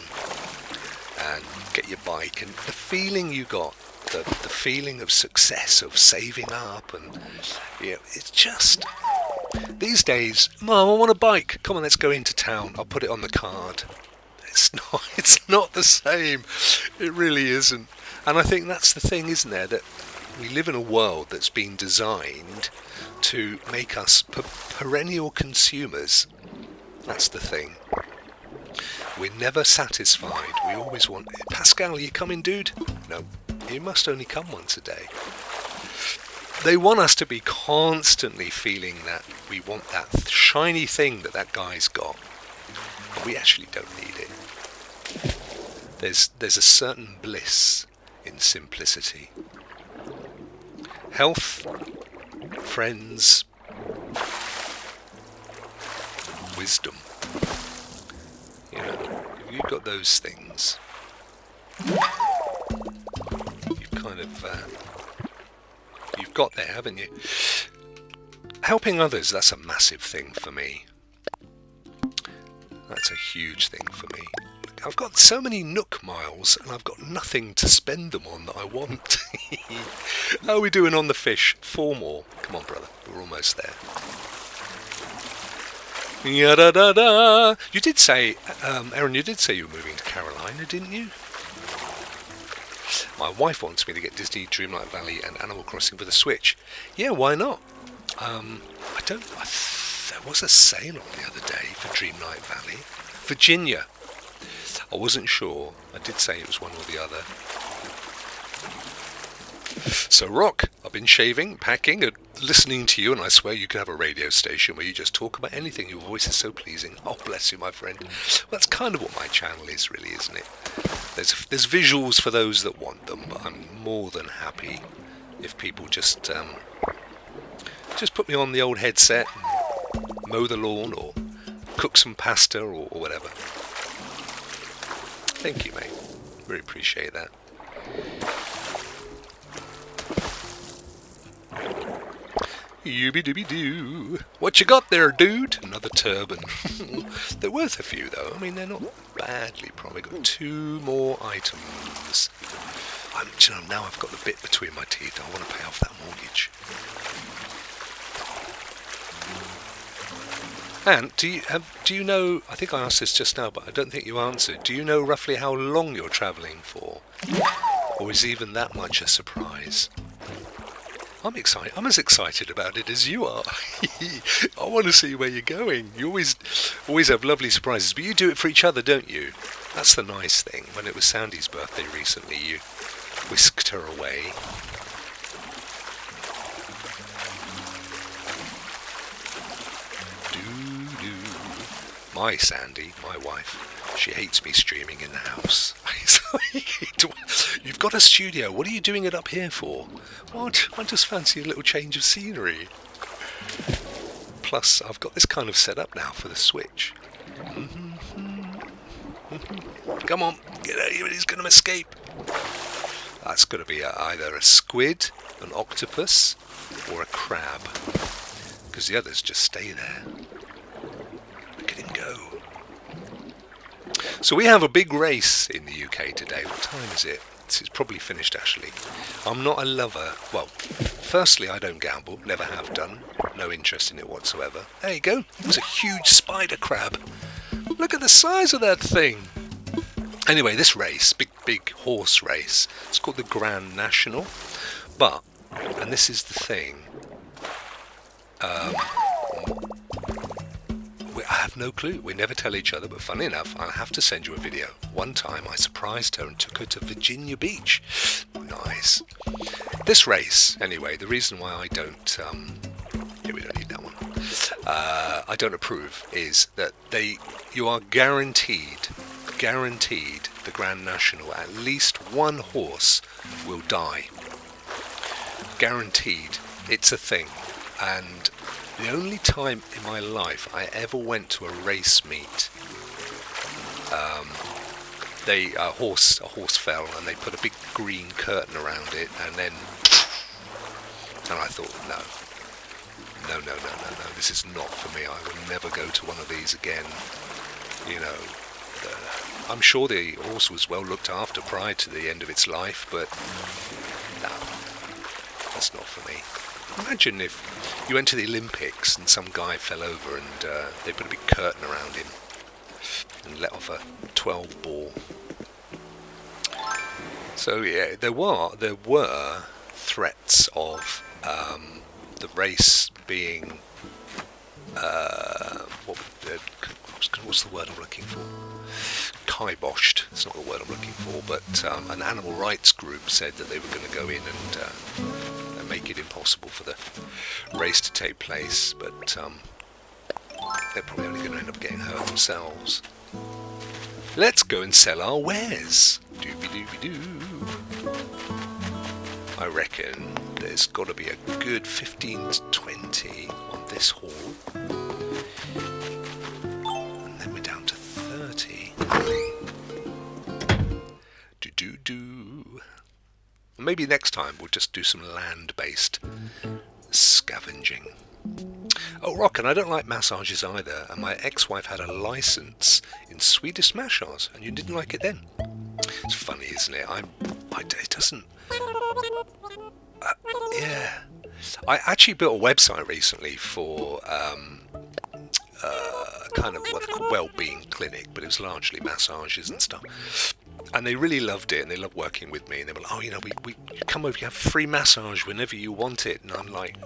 and get your bike, and the feeling you got, the feeling of success, of saving up, and it's just, these days, Mum, I want a bike. Come on, let's go into town. I'll put it on the card. It's not the same. It really isn't. And I think that's the thing, isn't there, that we live in a world that's been designed to make us perennial consumers. That's the thing. We're never satisfied. We always want... Pascal, are you coming, dude? No, you must only come once a day. They want us to be constantly feeling that we want that shiny thing that guy's got. But we actually don't need it. There's a certain bliss in simplicity. Health, friends, wisdom. If you've got those things, you've kind of you've got there, haven't you? Helping others, that's a massive thing for me. That's a huge thing for me. I've got so many Nook miles and I've got nothing to spend them on that I want. How are we doing on the fish? 4 more. Come on, brother. We're almost there. Ya-da-da-da. You did say, Aaron, you did say you were moving to Carolina, didn't you? My wife wants me to get Disney Dreamlight Valley and Animal Crossing for the Switch. Yeah, why not? There was a sale on the other day for Dreamlight Valley. Virginia. I wasn't sure. I did say it was one or the other. So, Rokk, I've been shaving, packing, and listening to you, and I swear you could have a radio station where you just talk about anything. Your voice is so pleasing. Oh, bless you, my friend. Well, that's kind of what my channel is, really, isn't it? There's visuals for those that want them, but I'm more than happy if people just put me on the old headset and mow the lawn or cook some pasta or whatever. Thank you, mate. Really appreciate that. Yooby-dooby-doo. What you got there, dude? Another turban. They're worth a few, though. I mean, they're not badly probably. Got 2 more items. Now I've got the bit between my teeth. I want to pay off that mortgage. And do you know, I think I asked this just now, but I don't think you answered. Do you know roughly how long you're travelling for? Or is even that much a surprise? I'm excited. I'm as excited about it as you are. I want to see where you're going. You always have lovely surprises, but you do it for each other, don't you? That's the nice thing. When it was Sandy's birthday recently, you whisked her away. My Sandy, my wife. She hates me streaming in the house. You've got a studio. What are you doing it up here for? What? I just fancy a little change of scenery. Plus, I've got this kind of setup now for the Switch. Come on, get out of here, he's going to escape. That's going to be either a squid, an octopus, or a crab. Because the others just stay there. Look at him go. So we have a big race in the UK today. What time is it? It's probably finished, actually. I'm not a lover. Well, firstly, I don't gamble. Never have done. No interest in it whatsoever. There you go. It's a huge spider crab. Look at the size of that thing. Anyway, this race, big horse race, it's called the Grand National. But, and this is the thing, I have no clue. We never tell each other, but funny enough, I'll have to send you a video. One time I surprised her and took her to Virginia Beach. Nice. This race, anyway, the reason why I don't, we don't need that one. I don't approve is that you are guaranteed the Grand National, at least one horse will die. Guaranteed. It's a thing. And the only time in my life I ever went to a race meet, a horse fell and they put a big green curtain around it, and I thought, no, this is not for me. I will never go to one of these again. You know, I'm sure the horse was well looked after prior to the end of its life, but no, that's not for me. Imagine if you went to the Olympics and some guy fell over and they put a big curtain around him and let off a 12 ball. So yeah, there were threats of the race being what's the word I'm looking for? Kiboshed. It's not the word I'm looking for, but an animal rights group said that they were going to go in and make it impossible for the race to take place, but they're probably only going to end up getting hurt themselves. Let's go and sell our wares. Doobie-doobie-doo. I reckon there's got to be a good 15 to 20 on this haul. And then we're down to 30. Do-do-do. Maybe next time we'll just do some land-based scavenging. Oh, Rokk, and I don't like massages either, and my ex-wife had a license in Swedish massage, and you didn't like it then. It's funny, isn't it? It doesn't... yeah. I actually built a website recently for kind of what they call well-being clinic, but it was largely massages and stuff. And they really loved it, and they loved working with me. And they were like, oh, you know, we come over, you have free massage whenever you want it. And I'm like,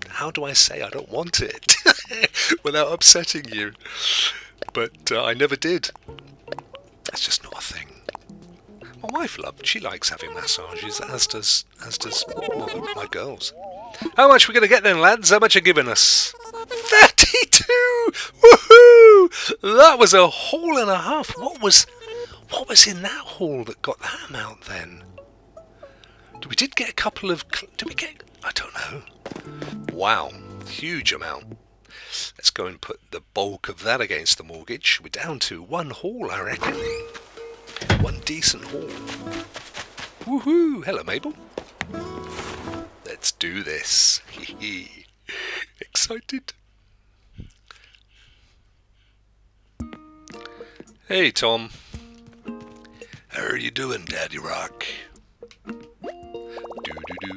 how do I say I don't want it without upsetting you? But I never did. It's just not a thing. My wife she likes having massages, as does my girls. How much we going to get then, lads? How much are you giving us? 32! Woohoo! That was a haul and a half. What was in that haul that got that amount then? We did get a couple of... Did we get... I don't know. Wow. Huge amount. Let's go and put the bulk of that against the mortgage. We're down to one haul, I reckon. One decent haul. Woohoo! Hello, Mabel. Let's do this. Excited. Hey, Tom. How are you doing, Daddy Rokk? Do.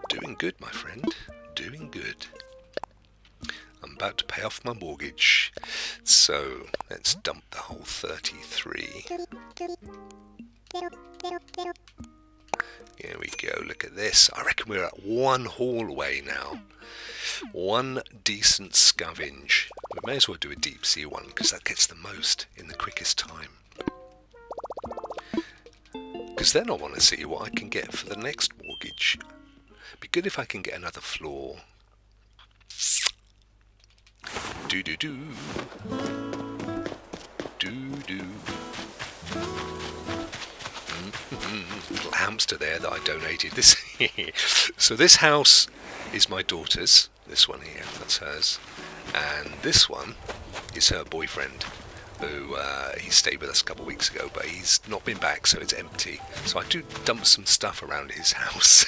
Doing good, my friend. Doing good. I'm about to pay off my mortgage. So, let's dump the whole 33. Here we go, look at this. I reckon we're at one haul away now. One decent scavenge. We may as well do a deep sea one, because that gets the most in the quickest time. Because then I want to see what I can get for the next mortgage. Be good if I can get another floor. Do. Little hamster there that I donated. This so this house is my daughter's. This one here, that's hers, and this one is her boyfriend, who he stayed with us a couple of weeks ago, but he's not been back, so it's empty. So I do dump some stuff around his house.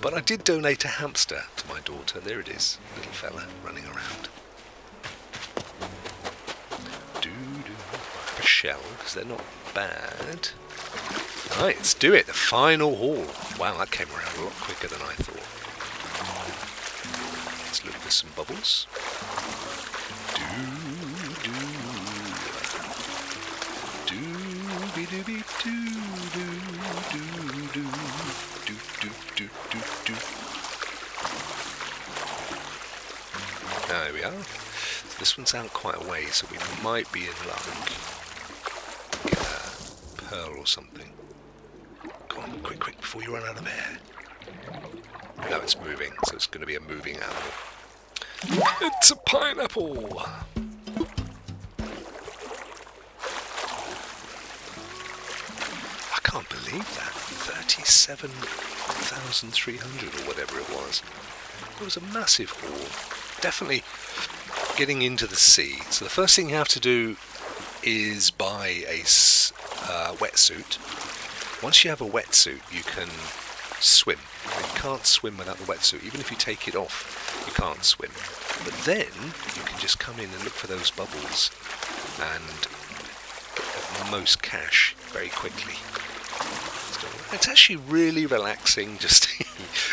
But I did donate a hamster to my daughter. There it is, little fella running around. A shell, because they're not bad. Right, let's do it. The final haul. Wow, that came around a lot quicker than I thought. Let's look for some bubbles. There we are. So this one's out quite a way, so we might be in luck. Get a pearl or something. Come on, quick, before you run out of air. No, it's moving, so it's going to be a moving animal. It's a pineapple! I can't believe that. 37,300 or whatever it was. It was a massive haul. Definitely getting into the sea. So the first thing you have to do is buy a wetsuit. Once you have a wetsuit, you can swim. You can't swim without the wetsuit. Even if you take it off, you can't swim. But then you can just come in and look for those bubbles and get the most cash very quickly. So it's actually really relaxing, just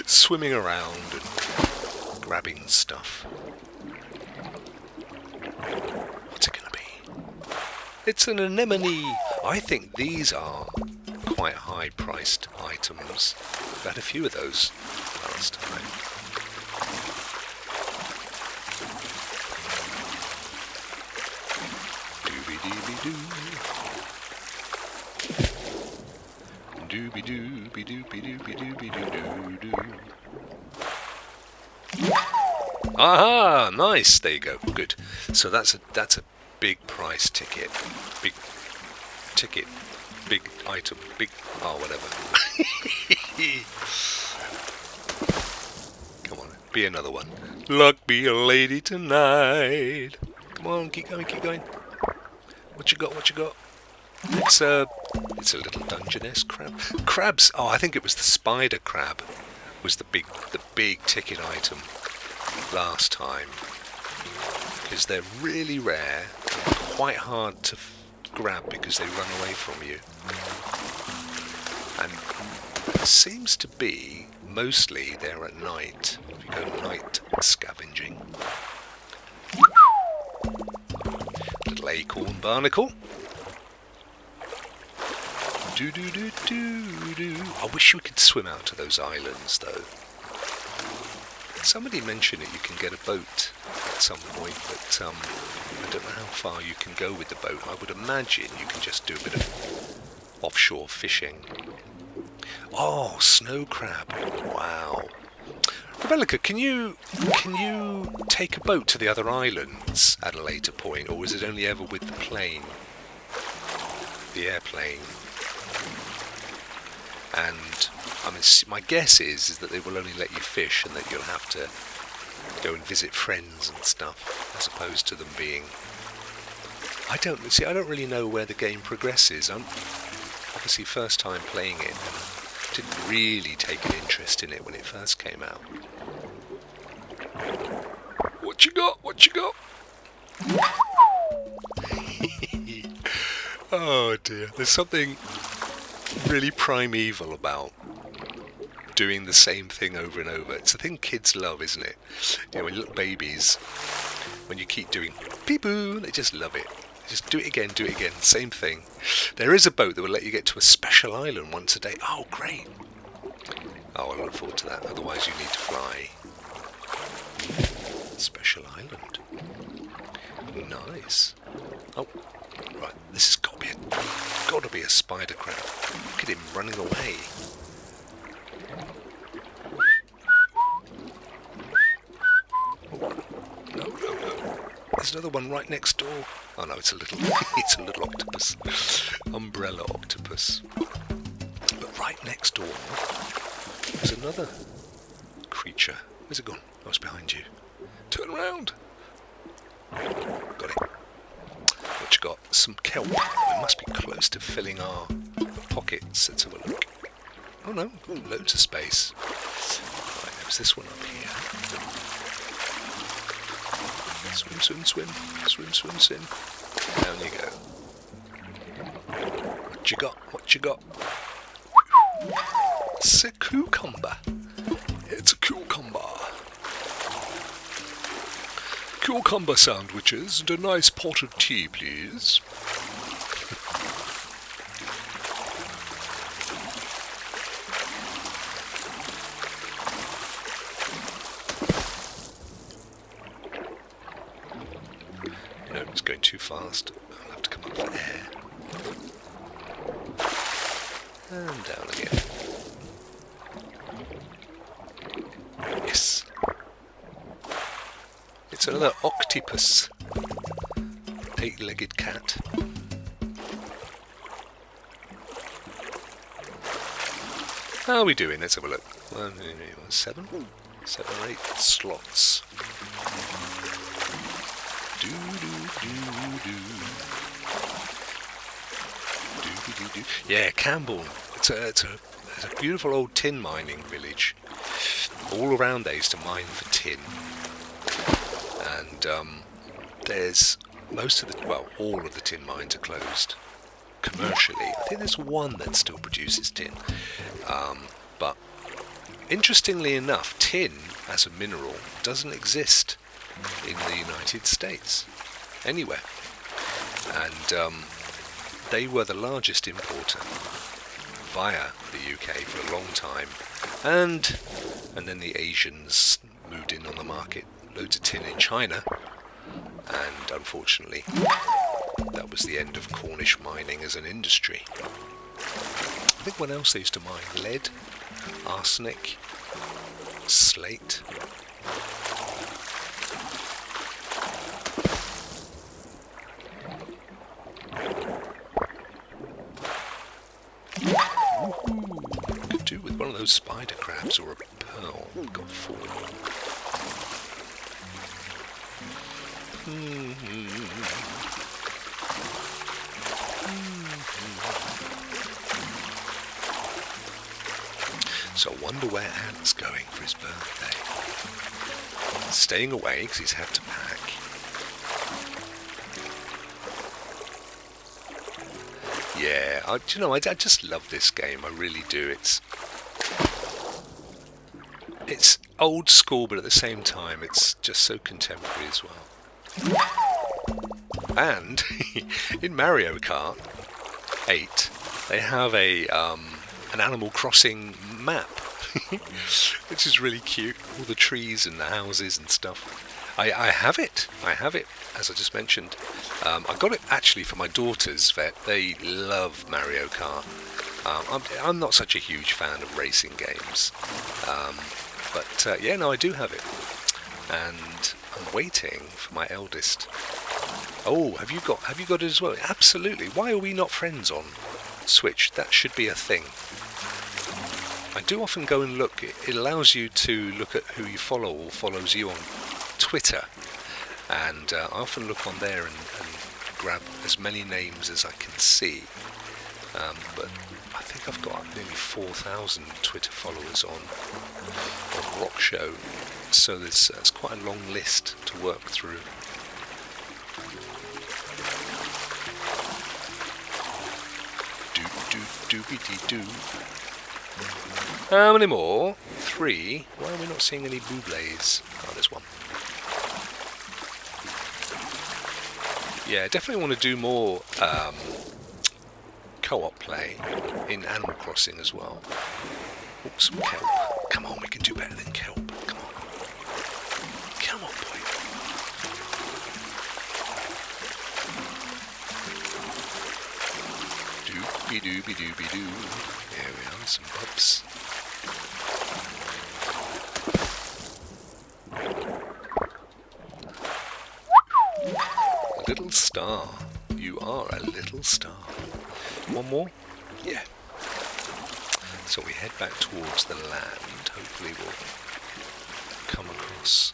swimming around and grabbing stuff. What's it going to be? It's an anemone. I think these are quite high-priced items. We had a few of those last time. Dooby-dooby-doo. Dooby-dooby-dooby-dooby-dooby-doo-doo. Aha! Nice. There you go. Good. So that's a big price ticket. Big ticket. Big item. Big. Oh, whatever. Come on. Be another one. Luck be a lady tonight. Come on. Keep going. What you got? It's a little Dungeness crab. Crabs. Oh, I think it was the spider crab. Was the big ticket item last time, because they're really rare, quite hard to grab because they run away from you, and it seems to be mostly there at night. If you go night scavenging. Little acorn barnacle. I wish we could swim out to those islands, though. Somebody mentioned that you can get a boat at some point, but I don't know how far you can go with the boat. I would imagine you can just do a bit of offshore fishing. Oh, snow crab! Wow. Rebecca, can you take a boat to the other islands at a later point, or is it only ever with the plane, the airplane? And I mean, my guess is that they will only let you fish, and that you'll have to go and visit friends and stuff, as opposed to them being. I don't really know where the game progresses. I'm obviously first time playing it. Didn't really take an interest in it when it first came out. What you got? Oh dear, there's something really primeval about doing the same thing over and over. It's a thing kids love, isn't it? You know, when little babies, when you keep doing peep-boo, they just love it. Just do it again, same thing. There is a boat that will let you get to a special island once a day. Oh, great. Oh, I look forward to that. Otherwise you need to fly. Special island. Nice. Oh, right. This has got to be a spider crab. Look at him running away. Oh, no. There's another one right next door. Oh no, it's a little it's a little octopus. Umbrella octopus. But right next door there's another creature. Where's it gone? Oh, it's behind you. Turn around. Got it. What you got? Some kelp. We must be close to filling our pockets. Let's have a look. Oh no, got loads of space. Right, there's this one up here. Swim, swim, swim. Swim, swim, swim. Down you go. What you got? What you got? It's a cucumber. It's a cucumber. Cucumber sandwiches and a nice pot of tea, please. No, it's going too fast. I'll have to come up for air. And down again. Yes. It's another octopus. 8-legged cat. How are we doing? Let's have a look. 7 or 8 slots. Do do. Yeah, Cambourne. It's a beautiful old tin mining village. All around they used to mine for tin. And there's all of the tin mines are closed commercially. I think there's one that still produces tin. But interestingly enough, tin as a mineral doesn't exist in the United States anywhere. And they were the largest importer via the UK for a long time. And then the Asians moved in on the market. Loads of tin in China, and unfortunately that was the end of Cornish mining as an industry. I think what else they used to mine? Lead, arsenic, slate. Could do with one of those spider crabs or a pearl. Got 4. So I wonder where Ant's going for his birthday. Staying away because he's had to pack. Yeah, I just love this game. I really do. It's old school, but at the same time, it's just so contemporary as well. And in Mario Kart 8, they have an Animal Crossing map, which is really cute. All the trees and the houses and stuff. I have it, as I just mentioned. I got it actually for my daughters. They love Mario Kart. I'm not such a huge fan of racing games. But I do have it. And I'm waiting for my eldest. Oh, have you got it as well? Absolutely. Why are we not friends on Switch? That should be a thing. I do often go and look. It allows you to look at who you follow or follows you on Twitter. And I often look on there and grab as many names as I can see. But I think I've got nearly 4,000 Twitter followers on Rokk Show. So there's quite a long list to work through. Doobie-dee-doo. How many more? 3. Why are we not seeing any booblés? Oh, there's one. Yeah, definitely want to do more co-op play in Animal Crossing as well. Oh, some kelp. Come on, we can do better than kelp. Come on. Come on, boy. Doobie-doobie-doobie-doo. There we are, some bubs. A little star. You are a little star. One more? Yeah. So we head back towards the land. Hopefully we'll come across.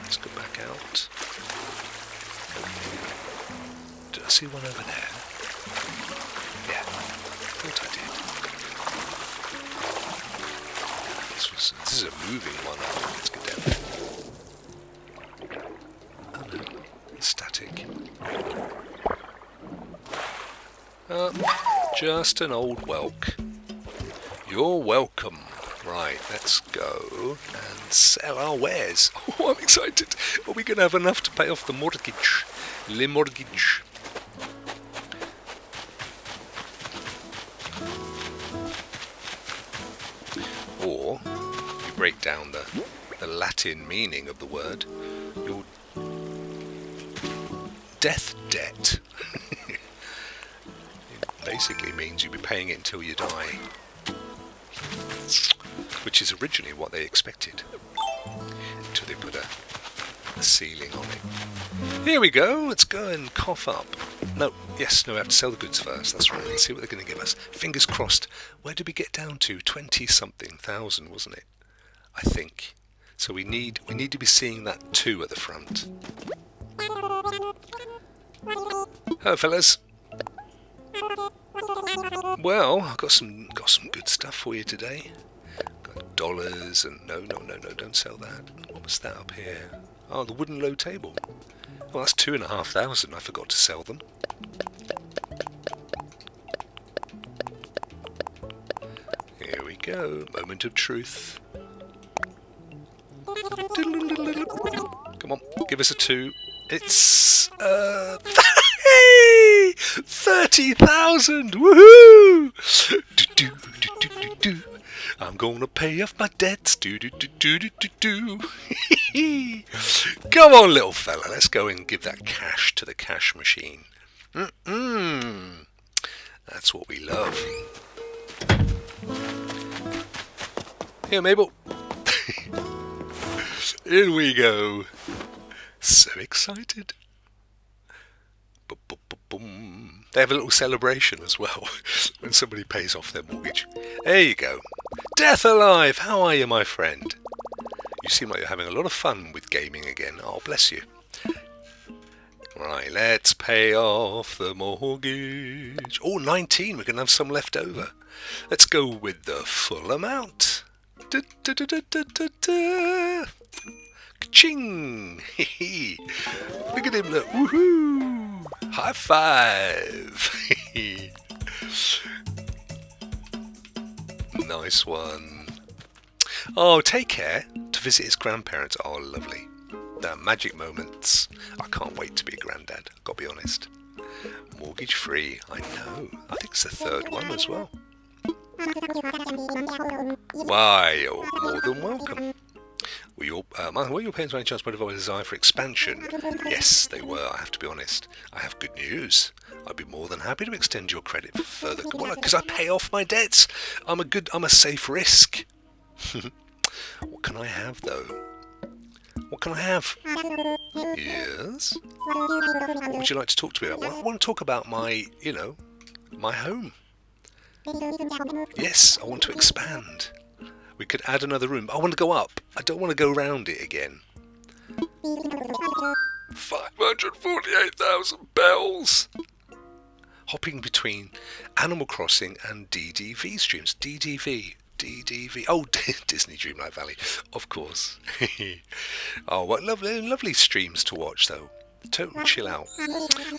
Let's go back out. Did I see one over there? Yeah, thought I did. This is a moving one. Let's get down there. Oh no, static. Just an old whelk. You're welcome. Right, let's go and sell our wares. Oh, I'm excited. Are we going to have enough to pay off the mortgage? Le mortgage. Or, if you break down the Latin meaning of the word, your death debt. Basically means you'll be paying it until you die, which is originally what they expected, until they put a ceiling on it. Here we go, let's go and cough up. No, we have to sell the goods first, that's right. Let's see what they're going to give us. Fingers crossed. Where did we get down to? 20-something thousand, wasn't it? I think. So we need to be seeing that 2 at the front. Hello, fellas. Well, I've got some good stuff for you today. Got dollars and no, don't sell that. What was that up here? Oh, the wooden low table. Well, that's 2,500. I forgot to sell them. Here we go. Moment of truth. Come on, give us a 2. It's 30,000! Woohoo! I'm gonna pay off my debts. Come on, little fella. Let's go and give that cash to the cash machine. That's what we love. Here, Mabel. In we go. So excited. Boom. They have a little celebration as well when somebody pays off their mortgage. There you go. Death alive! How are you, my friend? You seem like you're having a lot of fun with gaming again. Oh, bless you. Right, let's pay off the mortgage. Oh, 19. We're going to have some left over. Let's go with the full amount. Ka-ching! Look at him, look. Woohoo! High five! Nice one. Oh, take care. To visit his grandparents. Oh, lovely. Magic moments. I can't wait to be a granddad, gotta be honest. Mortgage free, I know. I think it's the 3rd one as well. Why, you're more than welcome. Were your parents by any chance motivated by a desire for expansion? Yes, they were, I have to be honest. I have good news. I'd be more than happy to extend your credit for further... Well, because I pay off my debts. I'm a safe risk. What can I have, though? What can I have? Yes? What would you like to talk to me about? Well, I want to talk about my home. Yes, I want to expand. We could add another room. I want to go up. I don't want to go round it again. 548,000 bells! Hopping between Animal Crossing and DDV streams. DDV. Oh, Disney Dreamlight Valley. Of course. Oh, what lovely streams to watch, though. Totally chill out.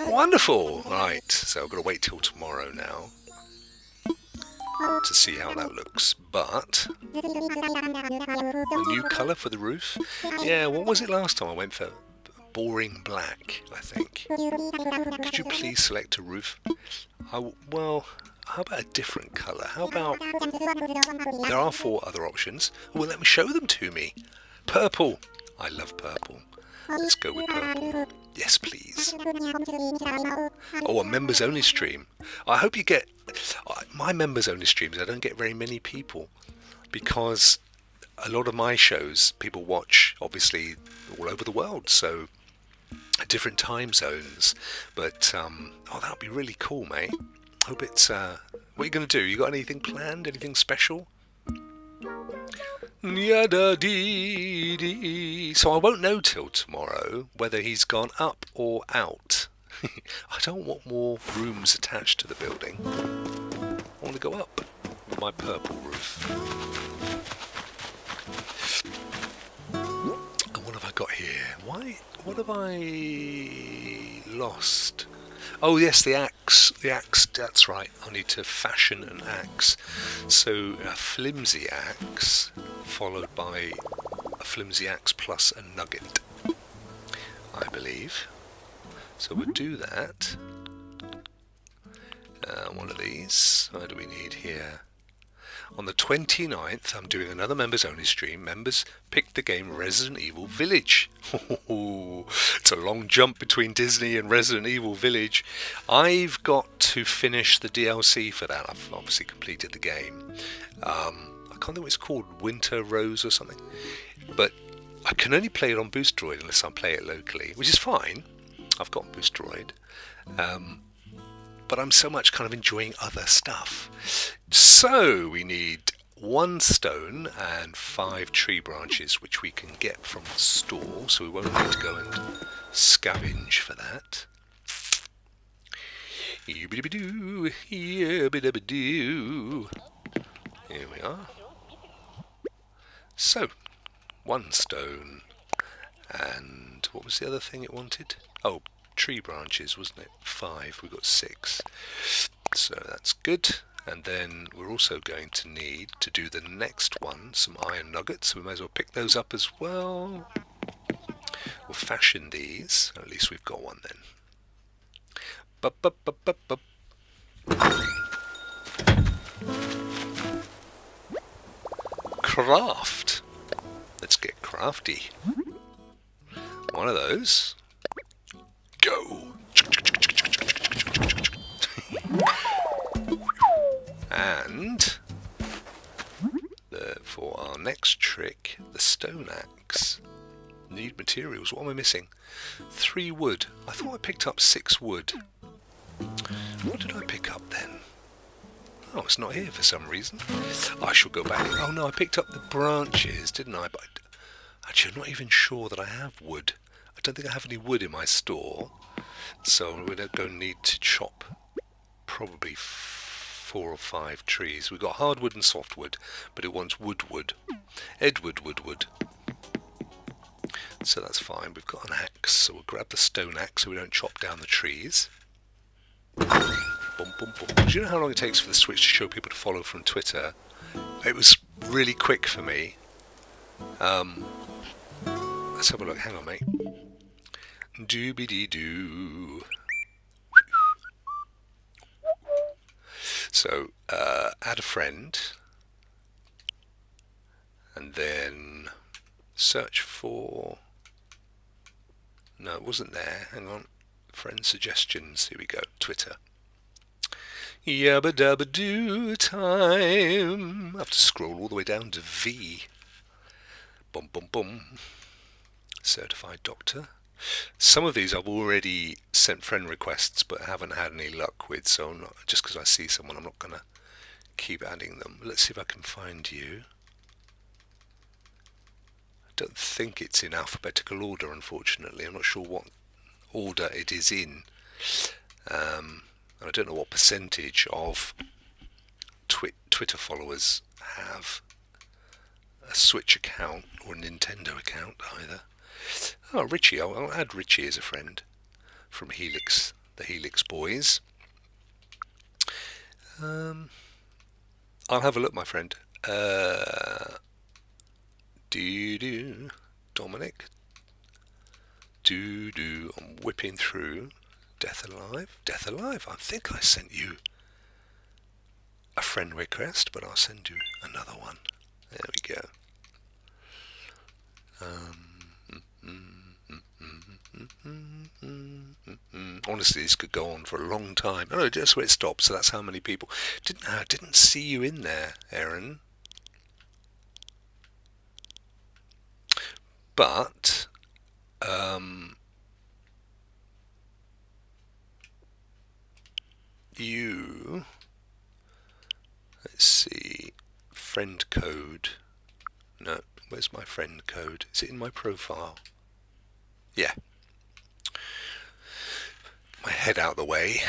Wonderful! Right, so I've got to wait till tomorrow now to see how that looks. But a new colour for the roof. Yeah, what was it last time? I went for boring black, I think. Could you please select a roof? Well, how about a different colour? How about... There are 4 other options. Well, let me show them to me. Purple. I love purple. Let's go with purple. Yes, please. Oh, a members only stream. I hope you get... My members only streams, I don't get very many people. Because a lot of my shows, people watch, obviously, all over the world. So different time zones. But oh, that would be really cool, mate. Hope it's. What are you going to do? You got anything planned? Anything special? Yada dee dee. So I won't know till tomorrow whether he's gone up or out. I don't want more rooms attached to the building. I want to go up with my purple roof. And what have I got here? What have I lost? Oh yes, the axe. The axe, that's right. I need to fashion an axe. So a flimsy axe, followed by a flimsy axe plus a nugget, I believe. So we'll do that. One of these. What do we need here? On the 29th, I'm doing another members only stream. Members pick the game Resident Evil Village. It's a long jump between Disney and Resident Evil Village. I've got to finish the DLC for that. I've obviously completed the game. I can't think what it's called, Winter Rose or something. But I can only play it on Boostroid unless I play it locally, which is fine. I've got Boostroid. But I'm so much kind of enjoying other stuff. So we need 1 stone and 5 tree branches, which we can get from the store, so we won't need to go and scavenge for that. Here we are. So, 1 stone, and what was the other thing it wanted? Oh, tree branches, wasn't it? 5, we got 6. So that's good. And then we're also going to need to do the next one, some iron nuggets, so we may as well pick those up as well. We'll fashion these, at least we've got one then. Craft! Let's get crafty. One of those. Go! And for our next trick, the stone axe. Need materials. What am I missing? 3 wood. I thought I picked up 6 wood. What did I pick up then? Oh, it's not here for some reason. I shall go back. Oh no, I picked up the branches, didn't I? But actually, I'm not even sure that I have wood. I don't think I have any wood in my store. So we're going to need to chop probably 4 or 5 trees. We've got hardwood and softwood, but it wants wood. Edward wood. So that's fine. We've got an axe, so we'll grab the stone axe so we don't chop down the trees. Boom, boom, boom. Do you know how long it takes for the Switch to show people to follow from Twitter? It was really quick for me. Let's have a look. Hang on, mate. Doobie-dee-doo. So, add a friend, and then search for, no, it wasn't there, hang on, friend suggestions, here we go, Twitter. Yabba dabba doo time. I have to scroll all the way down to V. Bum bum bum. Certified doctor. Some of these I've already sent friend requests but haven't had any luck with, so I'm not, just because I see someone I'm not going to keep adding them. Let's see if I can find you. I don't think it's in alphabetical order, unfortunately. I'm not sure what order it is in. And I don't know what percentage of Twitter followers have a Switch account or a Nintendo account either. Oh, Richie, I'll add Richie as a friend from Helix, the Helix boys. I'll have a look, my friend. Dominic. I'm whipping through. Death Alive. I think I sent you a friend request, but I'll send you another one. There we go. Honestly, this could go on for a long time. Oh, just where it stopped, so that's how many people. Didn't see you in there, Aaron. But you, let's see, friend code. No, where's my friend code? Is it in my profile? Yeah. My head out the way.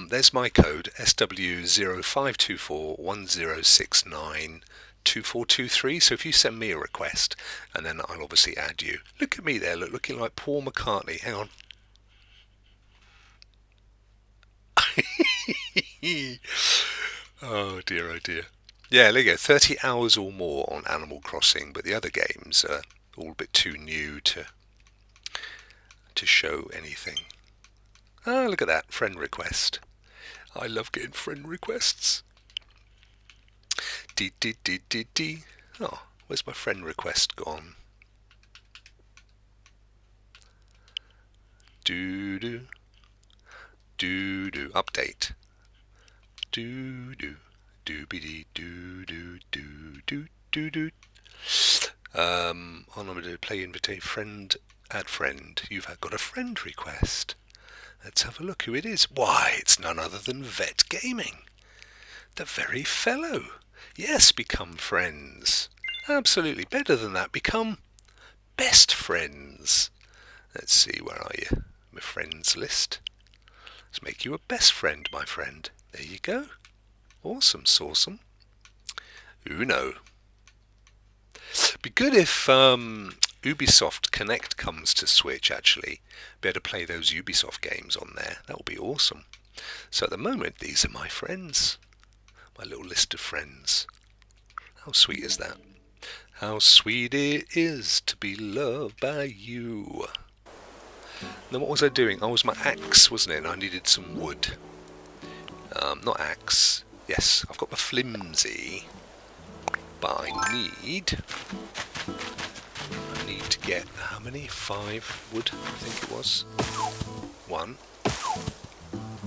There's my code, SW052410692423. So if you send me a request, and then I'll obviously add you. Look at me there, looking like Paul McCartney. Hang on. Oh dear, oh dear. Yeah, there you go. 30 hours or more on Animal Crossing, but the other games are all a bit too new to show anything. Oh, look at that, friend request. I love getting friend requests. D. Oh, where's my friend request gone? Do. Update. Doobity do. On I'm going to play invitation friend, add friend. You've got a friend request. Let's have a look who it is. Why, it's none other than Vet Gaming. The very fellow. Yes, become friends. Absolutely. Better than that. Become best friends. Let's see, where are you? My friends list. Let's make you a best friend, my friend. There you go. Awesome, sawsome. Uno. Be good if Ubisoft Connect comes to Switch, actually. Be able to play those Ubisoft games on there. That would be awesome. So at the moment, these are my friends. My little list of friends. How sweet is that? How sweet it is to be loved by you. Then what was I doing? Oh, it was my axe, wasn't it? And I needed some wood. Not axe. Yes, I've got my flimsy. But I need to get, how many? 5 wood, I think it was. 1.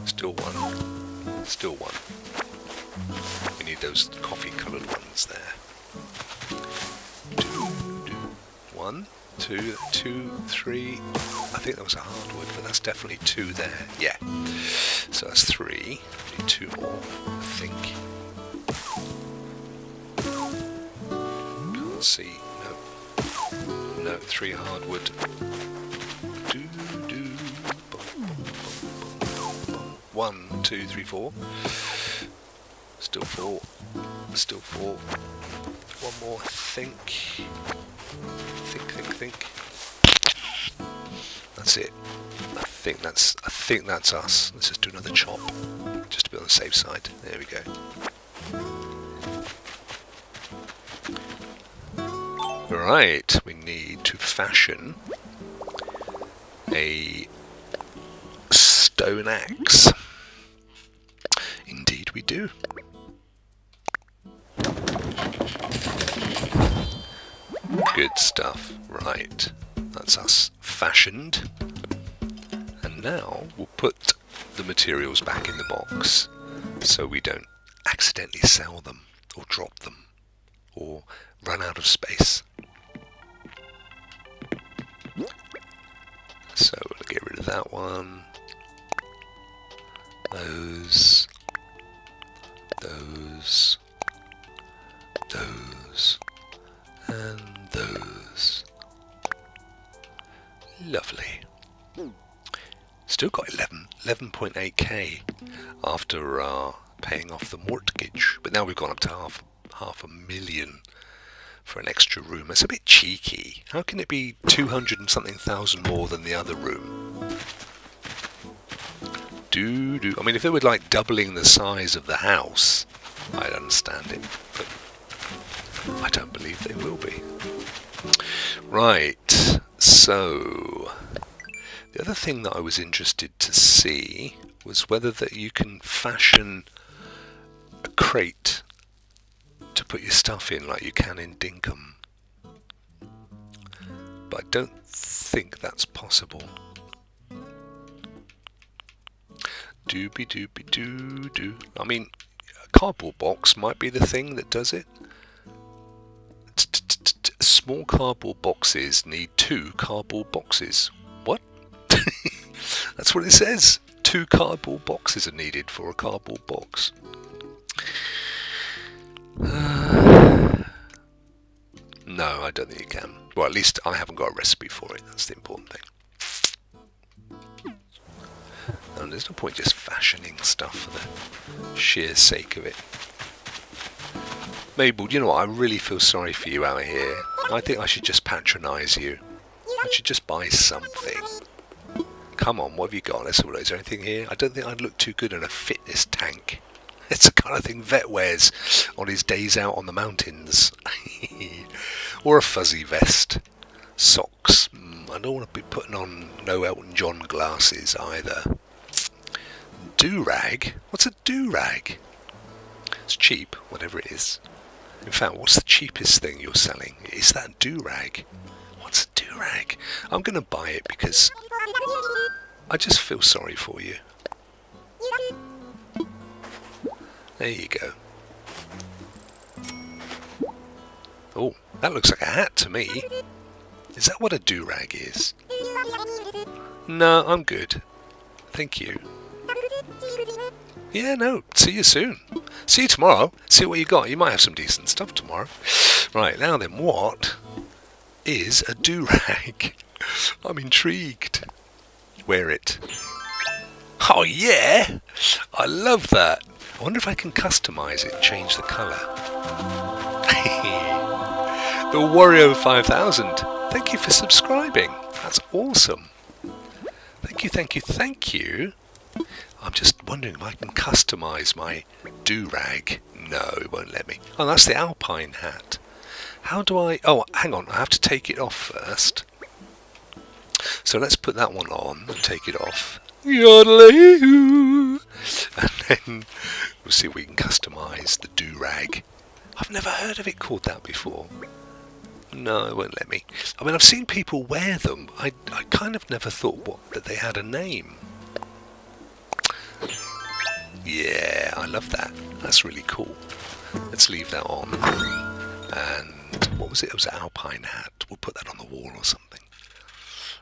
Still 1. Still 1. We need those coffee coloured ones there. 1, 2, 3. I think that was a hardwood, but that's definitely 2 there. Yeah. So that's 3. We need 2 more, I think. Can't see. No, 3 hardwood. 1, 2, 3, 4. Still 4. Still 4. 1 more, I think. Think. That's it. I think that's us. Let's just do another chop, just to be on the safe side. There we go. Right, we need to fashion a stone axe. Indeed we do. Good stuff. Right, that's us fashioned. And now we'll put the materials back in the box so we don't accidentally sell them or drop them or run out of space. So we'll get rid of that one. Those. And those. Lovely. Still got 11.8k after paying off the mortgage, but now we've gone up to half a million for an extra room. It's a bit cheeky. How can it be 200 and something thousand more than the other room? I mean, if they were like doubling the size of the house, I'd understand it, but I don't believe they will be. Right, so the other thing that I was interested to see was whether that you can fashion a crate to put your stuff in like you can in Dinkum. But I don't think that's possible. Doobie-doobie-doo-doo. I mean, a cardboard box might be the thing that does it. Small cardboard boxes need 2 cardboard boxes. What? That's what it says. 2 cardboard boxes are needed for a cardboard box. No, I don't think you can. Well, at least I haven't got a recipe for it. That's the important thing. And there's no point just fashioning stuff for the sheer sake of it. Mabel, you know what? I really feel sorry for you out here. I think I should just patronise you. I should just buy something. Come on, what have you got? Let's have a look. Is there anything here? I don't think I'd look too good in a fitness tank. It's the kind of thing Vet wears on his days out on the mountains. Or a fuzzy vest. Socks. I don't want to be putting on no Elton John glasses either. Do-rag? What's a do-rag? It's cheap, whatever it is. In fact, what's the cheapest thing you're selling? Is that do-rag? What's a do-rag? I'm going to buy it because I just feel sorry for you. There you go. Oh, that looks like a hat to me. Is that what a do-rag is? No, I'm good. Thank you. Yeah, no, see you soon. See you tomorrow. See what you got. You might have some decent stuff tomorrow. Right, now then, what is a do-rag? I'm intrigued. Wear it. Oh yeah! I love that. I wonder if I can customise it and change the colour. The Wario 5000. Thank you for subscribing. That's awesome. Thank you, thank you, thank you. I'm just wondering if I can customise my do-rag. No, it won't let me. Oh, that's the Alpine hat. How do I... Oh, hang on. I have to take it off first. So let's put that one on and take it off. Yodeling. And then we'll see if we can customise the do-rag. I've never heard of it called that before. No, it won't let me. I mean, I've seen people wear them. I kind of never thought that they had a name. Yeah, I love that. That's really cool. Let's leave that on. And what was it? It was an Alpine hat. We'll put that on the wall or something.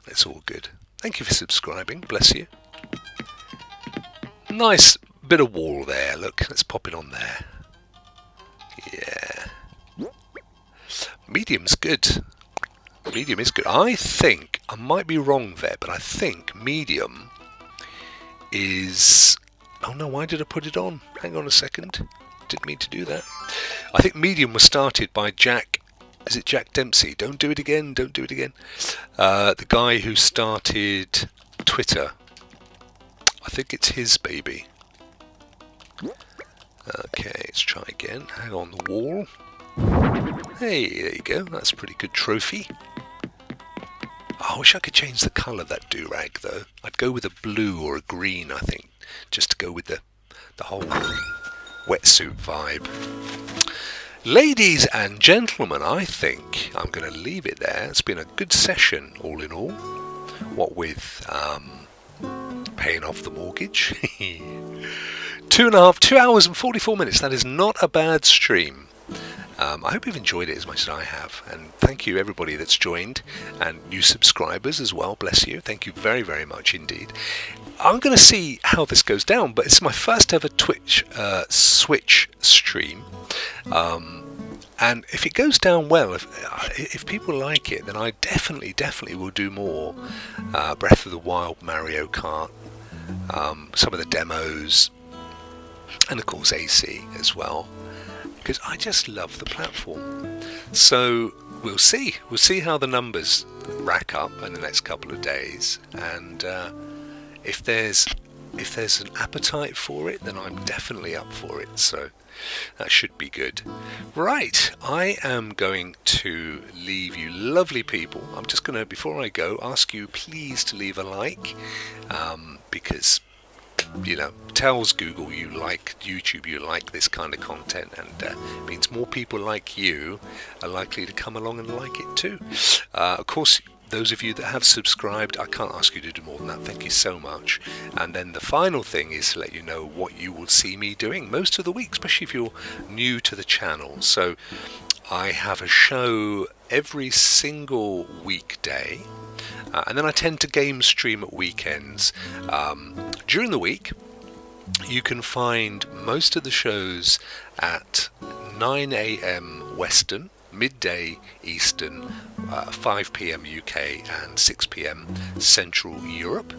It's all good. Thank you for subscribing. Bless you. Nice bit of wall there. Look, let's pop it on there. Yeah. Medium's good. Medium is good. I think, I might be wrong there, but I think medium is... Oh no, why did I put it on? Hang on a second. Didn't mean to do that. I think medium was started by Jack... Is it Jack Dempsey? Don't do it again, don't do it again. The guy who started Twitter. I think it's his baby. Okay, let's try again. Hang on, the wall. Hey, there you go. That's a pretty good trophy. Oh, I wish I could change the colour of that do-rag, though. I'd go with a blue or a green, I think, just to go with the whole wetsuit vibe. Ladies and gentlemen, I think I'm going to leave it there. It's been a good session, all in all. What with paying off the mortgage. 2 hours and 44 minutes. That is not a bad stream. I hope you've enjoyed it as much as I have, and thank you everybody that's joined, and new subscribers as well, bless you. Thank you very, very much indeed. I'm going to see how this goes down, but it's my first ever Switch stream, and if it goes down well, if people like it, then I definitely will do more Breath of the Wild, Mario Kart, some of the demos, and of course AC as well, because I just love the platform. So we'll see how the numbers rack up in the next couple of days, and if there's an appetite for it, then I'm definitely up for it. So that should be good. Right, I am going to leave you lovely people. I'm just going to, before I go, ask you please to leave a like, because, you know, tells Google you like YouTube, you like this kind of content, and means more people like you are likely to come along and like it too. Of course, those of you that have subscribed, I can't ask you to do more than that. Thank you so much. And then the final thing is to let you know what you will see me doing most of the week, especially if you're new to the channel. So I have a show every single weekday, and then I tend to game stream at weekends. During the week, you can find most of the shows at 9 a.m. Western, midday Eastern, 5 p.m. UK and 6 p.m. Central Europe.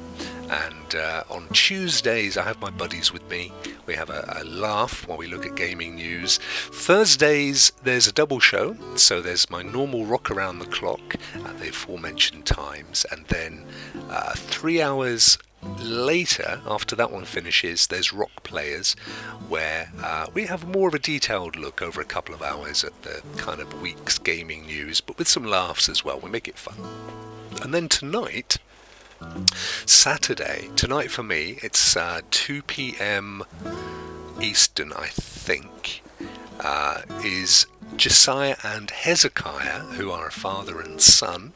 And on Tuesdays I have my buddies with me. We have a laugh while we look at gaming news. Thursdays there's a double show, so there's my normal Rokk around the clock at the aforementioned times, and then 3 hours later, after that one finishes, there's Rokk Players, where we have more of a detailed look over a couple of hours at the kind of week's gaming news, but with some laughs as well. We make it fun. And then tonight, Saturday, tonight for me, it's 2 p.m. Eastern, I think, is Josiah and Hezekiah, who are a father and son,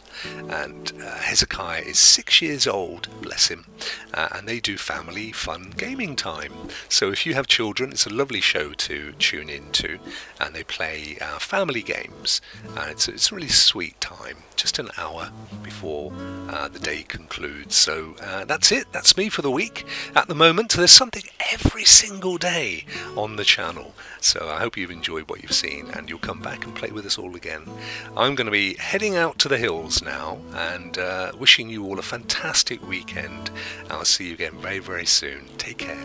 and Hezekiah is 6 years old, bless him, and they do family fun gaming time. So if you have children, it's a lovely show to tune into, and they play family games, and it's a really sweet time, just an hour before the day concludes. So that's it, that's me for the week. At the moment, there's something every single day on the channel, so I hope you've enjoyed what you've seen, and you'll come back and play with us all again. I'm going to be heading out to the hills now, and wishing you all a fantastic weekend. I'll see you again very, very soon. Take care.